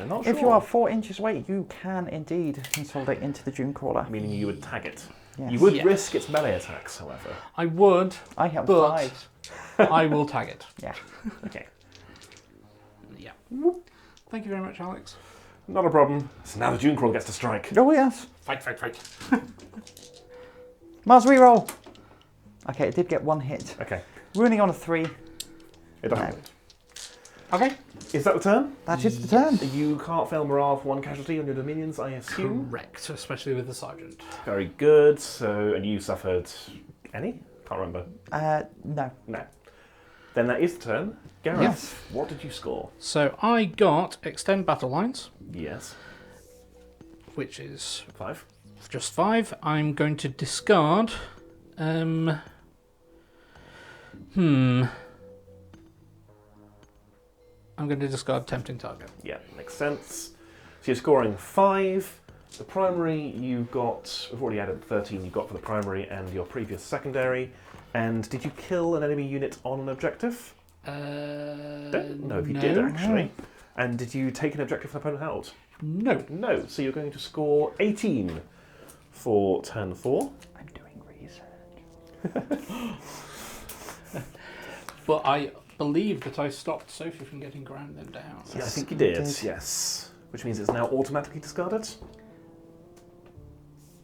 Not sure. If you are 4 inches away, you can indeed consolidate into the June Crawler. Meaning you would tag it. Yes. You would Yes. risk its melee attacks, however. I would, I have but 5s. I will tag it. Yeah. Okay. Yeah. Thank you very much, Alex. Not a problem. So now the June Crawl gets to strike. Oh, yes. Fight, fight, fight. Mars reroll. Okay, it did get 1 hit. Okay. Wounding on a 3. It doesn't. No. wound. Okay. Is that the turn? That is the turn. You can't fail morale for 1 casualty on your dominions, I assume. Correct, especially with the sergeant. Very good. So, and you suffered any? Can't remember. No. No. Then that is the turn. Gareth, Yes. what did you score? So I got extend battle lines, Yes. which is 5. just 5. I'm going to discard. I'm going to discard tempting target. Yeah, makes sense. So you're scoring 5. The primary you've got, we've already added 13 you got for the primary and your previous secondary. And did you kill an enemy unit on an objective? Don't know if you did actually. And did you take an objective the opponent held? No. No, so you're going to score 18 for turn 4. I'm doing research. But I believe that I stopped Sophie from getting ground them down. Yeah, I think you did, yes. Which means it's now automatically discarded?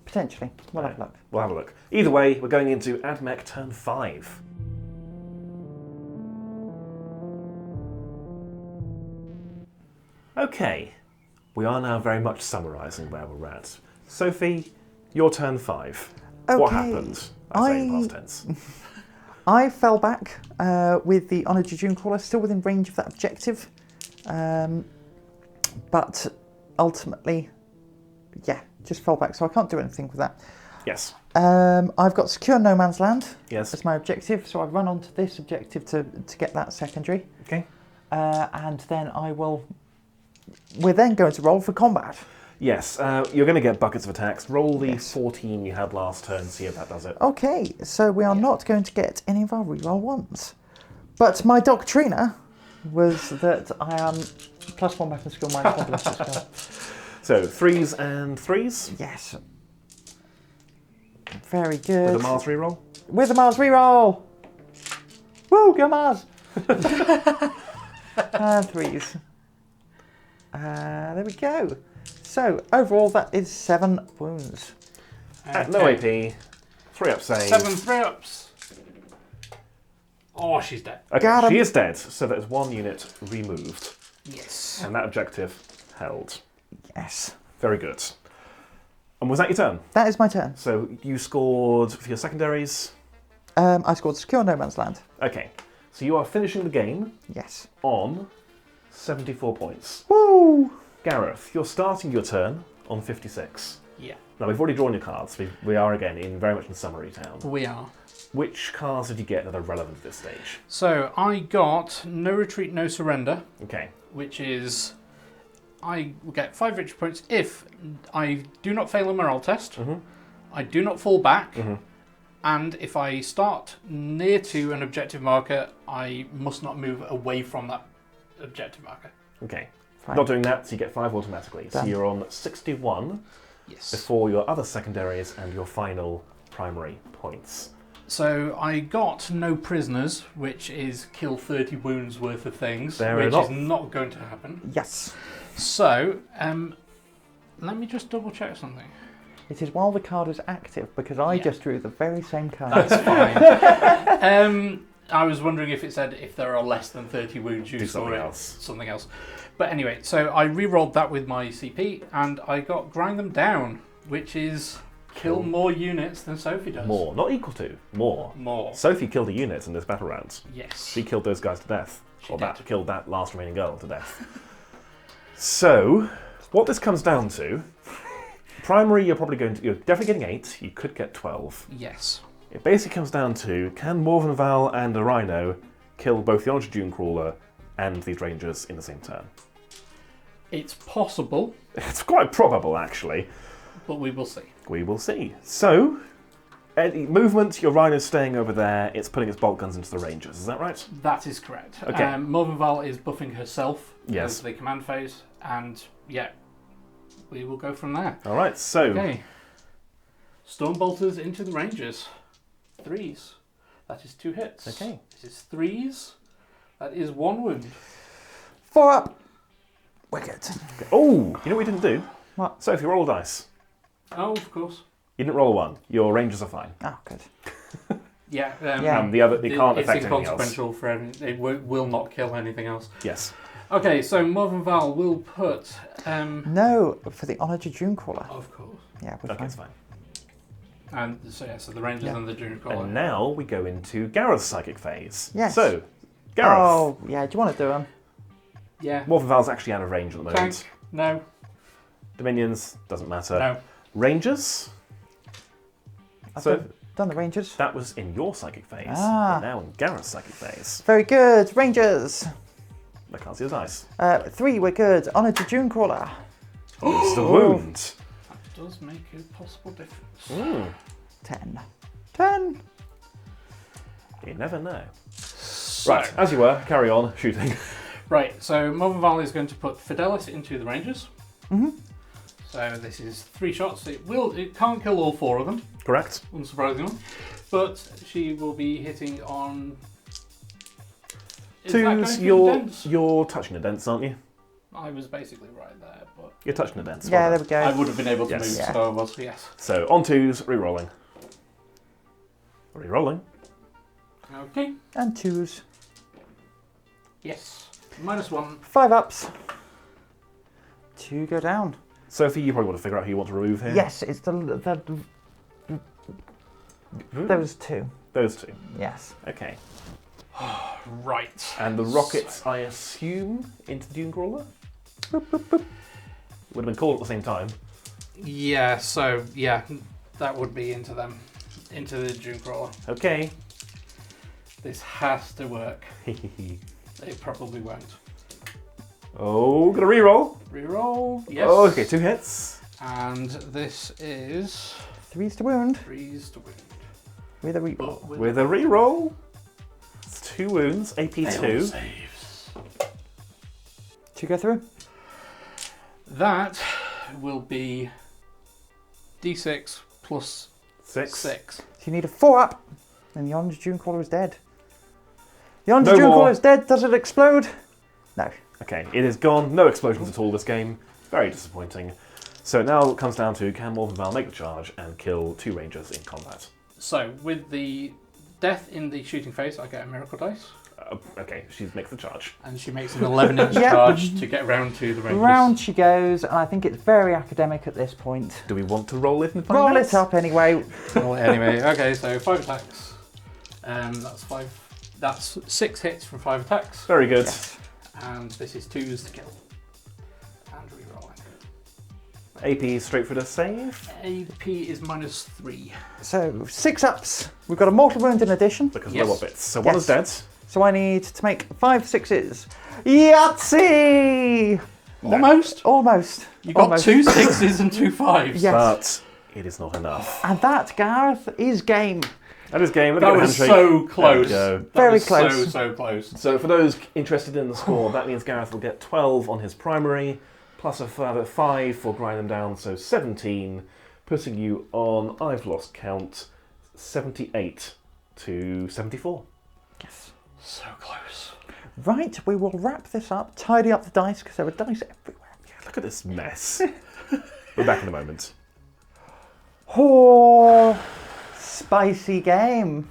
Potentially. We'll have a look. We'll have a look. Either way, we're going into Admech turn 5. Okay, we are now very much summarising where we're at. Sophie, your turn 5. Okay. What happened? I say in past tense. I fell back with the Honoured Jejune Crawler, still within range of that objective. But ultimately, yeah, just fell back, so I can't do anything with that. Yes. I've got Secure No Man's Land Yes. as my objective, so I've run onto this objective to get that secondary. Okay. And then we're then going to roll for combat. Yes, you're going to get buckets of attacks. Roll the 14 you had last turn, see if that does it. Okay, so we are not going to get any of our reroll ones. But my Doctrina was that I am +1 weapon skill, -1 ballistic skill. So, 3s and 3s? Yes. Very good. With a Mars reroll? With a Mars reroll! Woo, go Mars! 3s. There we go. So, overall, that is 7 wounds. At no AP, 3-up save. 7 3-ups. Oh, she's dead. Okay, Got 'em. she is dead, so there's 1 unit removed. Yes. And that objective held. Yes. Very good. And was that your turn? That is my turn. So you scored for your secondaries? I scored Secure No Man's Land. Okay, so you are finishing the game Yes. on 74 points. Woo! Gareth, you're starting your turn on 56. Yeah, Now, we've already drawn your cards. We are, again, very much in summary town. we are. Which cards did you get that are relevant at this stage? So I got No Retreat, No Surrender, Okay. which is I will get 5 victory points if I do not fail a morale test, I do not fall back, and if I start near to an objective marker, I must not move away from that objective marker. Okay. Fine. Not doing that, so you get 5 automatically. Done. So you're on 61 Yes. before your other secondaries and your final primary points. So I got No Prisoners, which is kill 30 wounds worth of things, Fair which enough. is not going to happen. Yes. So, let me just double check something. It is while the card is active, because I just drew the very same card. That's fine. I was wondering if it said if there are less than 30 wounds Do used something or else. something else. But anyway, so I re-rolled that with my CP, and I got Grind Them Down, which is kill more units than Sophie does. More. Not equal to. More. More. Sophie killed a unit in this battle round. Yes. She killed those guys to death. She or did. that killed that last remaining girl to death. So, what this comes down to, primary you're definitely getting 8, you could get 12. Yes. It basically comes down to, can Morvenn, Vahl and a Rhino kill both the Honoured Jejune Crawler and these Rangers in the same turn? It's possible, It's quite probable, actually. but we will see. We will see. So, any movement, your Rhino's staying over there, it's putting its bolt guns into the Rangers, is that right? That is correct. Okay. Morvenn Vahl is buffing herself Yes. as the command phase, and yeah, we will go from there. Alright, so, Okay. Stormbolters into the Rangers. 3s. That is 2 hits. Okay. This is 3s. That is 1 wound. 4 up. Wicked. oh, you know what we didn't do? What? Sophie, roll a dice. Oh, of course. You didn't roll a 1, your Rangers are fine. Oh, good. Yeah. Yeah. The other, they can't it's affect anything else. inconsequential for anything. It will not kill anything else. Yes. Okay, so Morvenn Vahl will put. No, for the Honoured Jejune Crawler. Of course. Yeah, we're Okay, fine. it's fine. And so yeah, so the Rangers Yeah. and the Junior Collar. And now we go into Gareth's psychic phase. Yes. So, Gareth. Oh, yeah, do you want to do them? Yeah. Morvenn Vahl's actually out of range at the moment. Tank. No. Dominions, doesn't matter. No. Rangers. I've So, done the Rangers. that was in your psychic phase. Ah. We're now in Gareth's psychic phase. Very good. Rangers. I can't see his eyes. 3, we're good. Honoured Jejune Crawler. It's the wound. That does make a possible difference. 10. 10. You never know. So, Right, as you were, carry on shooting. Right, so Morvenn Vahl is going to put Fidelis into the Rangers. Mm-hmm. So this is 3 shots. It can't kill all 4 of them, Correct. unsurprisingly. But she will be hitting on Is that going Twos, through the you're dents? you're touching the dents, aren't you? I was basically right there, but You're touching the dents. Yeah, well there done. we go. I would have been able to Yes. move, Yeah. so I was, yes. So on twos, re-rolling. Re-rolling. Okay. And 2s. Yes. -1. 5 ups. 2 go down. Sophie, you probably want to figure out who you want to remove here. Yes, it's those 2. Those two. Yes. Okay. Right. And the rockets, I assume, into the Dune Crawler? Boop, boop, boop. Would have been called at the same time. Yeah, so, yeah, that would be into them. Into the Dune Crawler. Okay. This has to work. It probably won't. Oh, gonna re-roll. Reroll. Yes. Oh, okay, 2 hits. And this is 3s to wound 3s to wound. with a reroll. But With a re-roll. It's 2 wounds, AP fail 2. saves. 2 go through. That will be D6 plus 6. 6. So you need a 4 up, and the orange Dune Crawler is dead. The orange No Dune more. Crawler is dead. Does it explode? No. Okay, it is gone. No explosions at all this game. Very disappointing. So now it comes down to can Morvenn Vahl make the charge and kill 2 rangers in combat? So, with the death in the shooting phase, I get a miracle dice. Okay, she makes the charge. And she makes an 11-inch Yep. charge to get round to the rangers. Round she goes, and I think it's very academic at this point. Do we want to roll it and find Roll out? it up anyway. Well, anyway, okay, so 5 attacks. That's 5. That's 6 hits from 5 attacks. Very good. Yes. And this is 2s to kill. And rerolling. AP straight for the save. AP is -3. So 6 ups. We've got a mortal wound in addition. Because Yes. of the bits. So one is dead. So I need to make 5 6s. Yahtzee! Almost. Almost. You got Almost. 2 6s and 2 5s. Yes. But it is not enough. And that, Gareth, is game. That is game. Let me That get a was handshake. so close. There we go. That Very was close. So close. So for those interested in the score, that means Gareth will get 12 on his primary, plus a further 5 for grind them down, so 17, putting you on, I've lost count, 78 to 74. Yes. So close. Right, we will wrap this up, tidy up the dice, because there are dice everywhere. Yeah, look at this mess. We're back in a moment. Oh, spicy game.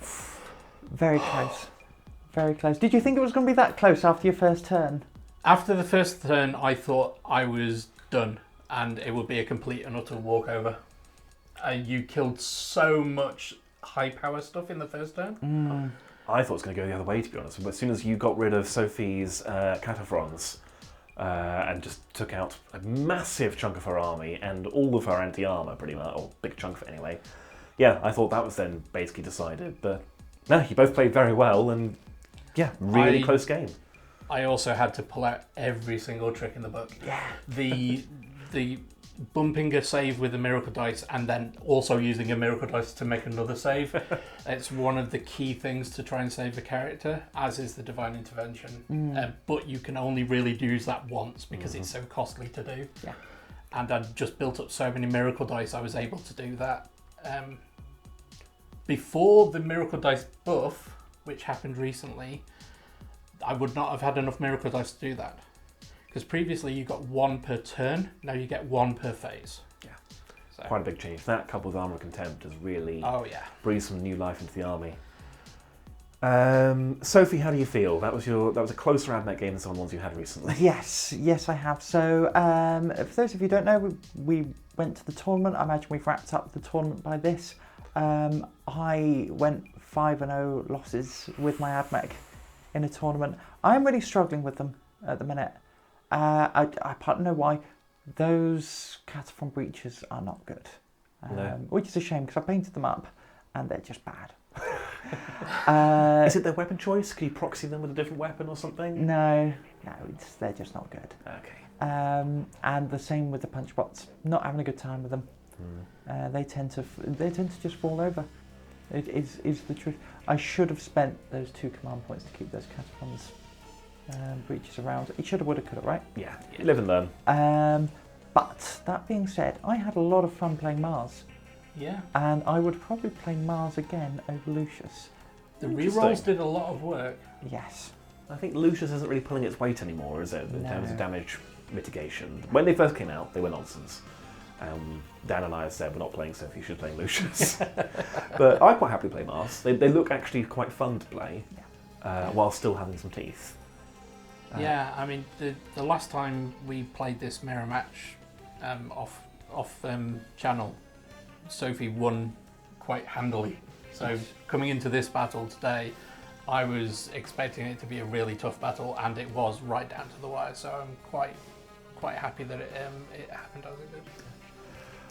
Very close. Very close. Did you think it was going to be that close after your first turn? After the first turn, I thought I was done and it would be a complete and utter walkover. You killed so much high power stuff in the first turn. I thought it was going to go the other way, to be honest. But as soon as you got rid of Sophie's cataphrons and just took out a massive chunk of her army and all of her anti-armour, pretty much, or big chunk of it anyway, yeah, I thought that was then basically decided. But no, you both played very well and yeah, really close game. I also had to pull out every single trick in the book. Yeah. The bumping a save with a miracle dice and then also using a miracle dice to make another save. It's one of the key things to try and save a character, as is the divine intervention. But you can only really use that once because it's so costly to do. Yeah. And I'd just built up so many miracle dice, I was able to do that. Before the miracle dice buff, which happened recently, I would not have had enough miracle dice to do that. Because previously you got 1 per turn, now you get 1 per phase. Yeah. So. Quite a big change. That coupled with Armour of Contempt has really Oh yeah. breathed some new life into the army. Sophie, how do you feel? That was a closer Admech game than some of the ones you had recently. Yes, I have. So, for those of you who don't know, we went to the tournament. I imagine we've wrapped up the tournament by this. I went 5-0 losses with my Admech in a tournament. I'm really struggling with them at the minute. I don't know why. Those Cataphon breaches are not good, No. which is a shame because I painted them up and they're just bad. Is it their weapon choice? Can you proxy them with a different weapon or something? No, they're just not good. Okay. And the same with the punch bots. Not having a good time with them. They tend to just fall over. It is the truth. I should have spent those 2 command points to keep those Cataphons breaches around. It should have, would have, could have, right? Yeah. You live and learn. But that being said, I had a lot of fun playing Mars, Yeah. and I would probably play Mars again over Lucius. The Interesting. rerolls did a lot of work. Yes. I think Lucius isn't really pulling its weight anymore, is it, in terms of damage mitigation? When they first came out, they were nonsense. Dan and I have said we're not playing Sophie, she's playing Lucius. But I quite happily play Mars. They look actually quite fun to play, while still having some teeth. Yeah, I mean, the last time we played this mirror match off channel, Sophie won quite handily. So coming into this battle today, I was expecting it to be a really tough battle, and it was right down to the wire. So I'm quite happy that it happened as it did.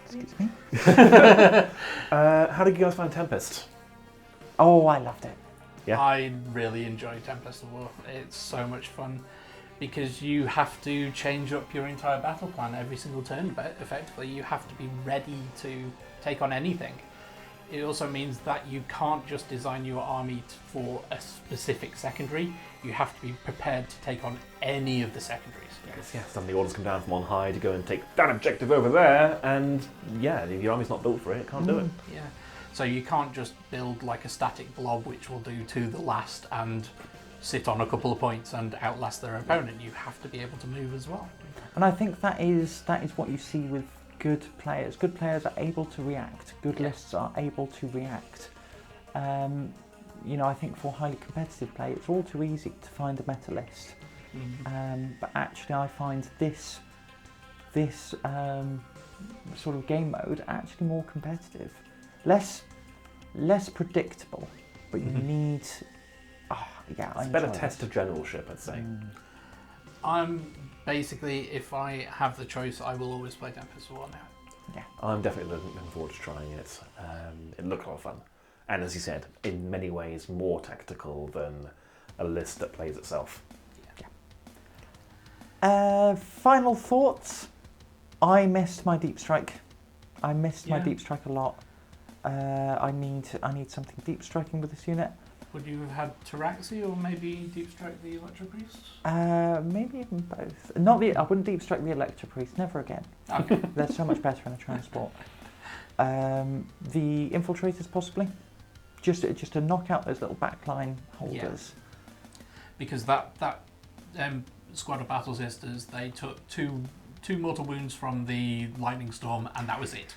Excuse me. How did you guys find Tempest? Oh, I loved it. Yeah. I really enjoy Tempest of War. It's so much fun because you have to change up your entire battle plan every single turn, but effectively you have to be ready to take on anything. It also means that you can't just design your army for a specific secondary. You have to be prepared to take on any of the secondaries. Yeah, suddenly orders come down from on high to go and take that objective over there, and yeah, if your army's not built for it, it can't do it. Yeah. So you can't just build like a static blob which will do to the last and sit on a couple of points and outlast their opponent. You have to be able to move as well. And I think that is what you see with good players. Good players are able to react. Good lists are able to react. I think for highly competitive play, it's all too easy to find a meta list. But actually, I find this sort of game mode actually more competitive, less predictable. But you need, it's a better test of generalship, I'd say. I'm basically, if I have the choice, I will always play Tempest of War now. Yeah, I'm definitely looking forward to trying it. It looked a lot of fun, and as you said, in many ways more tactical than a list that plays itself. Final thoughts. I missed my deep strike. I missed my deep strike a lot. I need something deep striking with this unit. Would you have had Taurasi or maybe deep strike the Electro Priest? Maybe even both. I wouldn't deep strike the Electro Priest. Never again. Okay. They're so much better in a transport. The Infiltrators possibly, just to knock out those little backline holders. Yeah. Because that squad of Battle Sisters, they took two mortal wounds from the lightning storm, and that was it.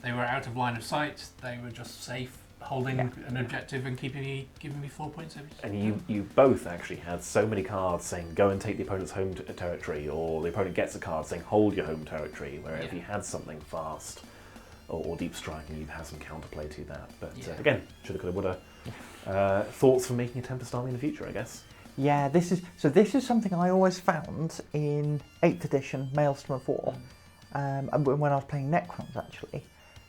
They were out of line of sight. They were just safe, holding an objective and giving me 4 points every time. And you both actually had so many cards saying go and take the opponent's home territory, or the opponent gets a card saying hold your home territory, where if you had something fast or deep striking, you'd have some counterplay to that. But again, shoulda, coulda, woulda. Thoughts for making a Tempest army in the future, I guess? Yeah, this is something I always found in 8th edition Maelstrom of War, and when I was playing Necrons actually.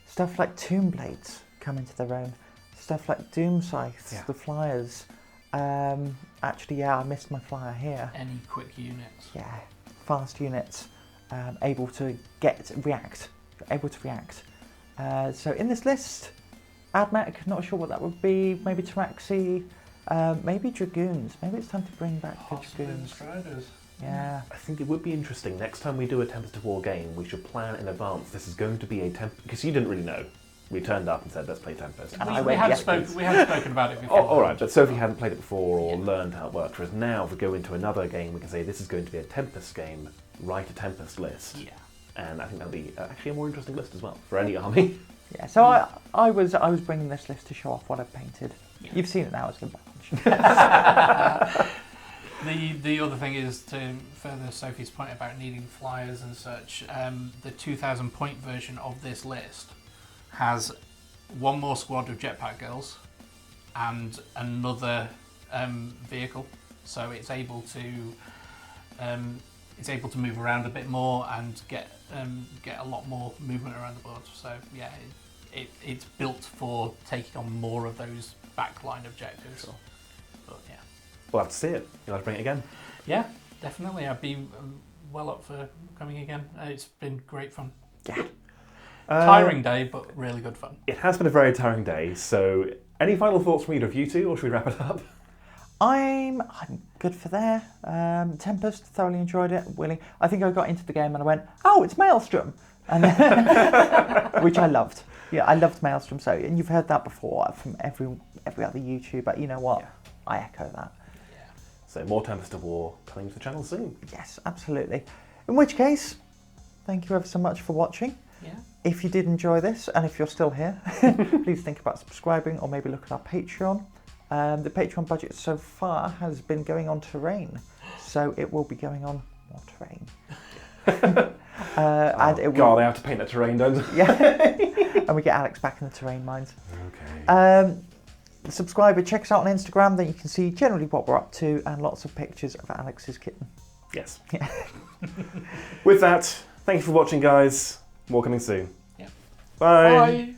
Stuff like Tomb Blades come into their own. Stuff like Doom Scythes, the flyers. Actually, I missed my flyer here. Any quick units. Yeah, fast units, able to react. So in this list, Admech, not sure what that would be. Maybe Taurasi. Maybe Dragoons. Maybe it's time to bring back the Dragoons. Striders. Yeah. I think it would be interesting. Next time we do a Tempest of War game, we should plan in advance. This is going to be a Tempest, because you didn't really know. We turned up and said, let's play Tempest. And we had spoken about it before. All right, but Sophie hadn't played it before or learned how it worked. Whereas now, if we go into another game, we can say, this is going to be a Tempest game, write a Tempest list. Yeah. And I think that'll be actually a more interesting list as well, for any army. Yeah, so I was bringing this list to show off what I've painted. Yeah. You've seen it now, it's good bunch. The other thing is, to further Sophie's point about needing flyers and such, the 2,000 point version of this list has one more squad of jetpack girls and another vehicle, so it's able to move around a bit more and get a lot more movement around the board. So yeah, it's built for taking on more of those backline objectives. Sure. But yeah, We'll have to see it. You'll have to bring it again. Yeah, definitely. I'd be well up for coming again. It's been great fun. Yeah. Tiring day, but really good fun. It has been a very tiring day, so any final thoughts from either of you two, or should we wrap it up? I'm good for there. Tempest, thoroughly enjoyed it. Willing. I think I got into the game and I went, oh, it's Maelstrom, and which I loved. Yeah, I loved Maelstrom. So, and you've heard that before from every other YouTuber. You know what? Yeah. I echo that. So more Tempest of War coming to the channel soon. Yes, absolutely. In which case, thank you ever so much for watching. Yeah. If you did enjoy this, and if you're still here, please think about subscribing or maybe look at our Patreon. The Patreon budget so far has been going on terrain, so it will be going on more terrain. And it will, God, they have to paint the terrain, don't they? yeah, and we get Alex back in the terrain mines. Okay. Subscribe, check us out on Instagram, then you can see generally what we're up to and lots of pictures of Alex's kitten. Yes. Yeah. With that, thank you for watching, guys. More coming soon. Yeah. Bye. Bye.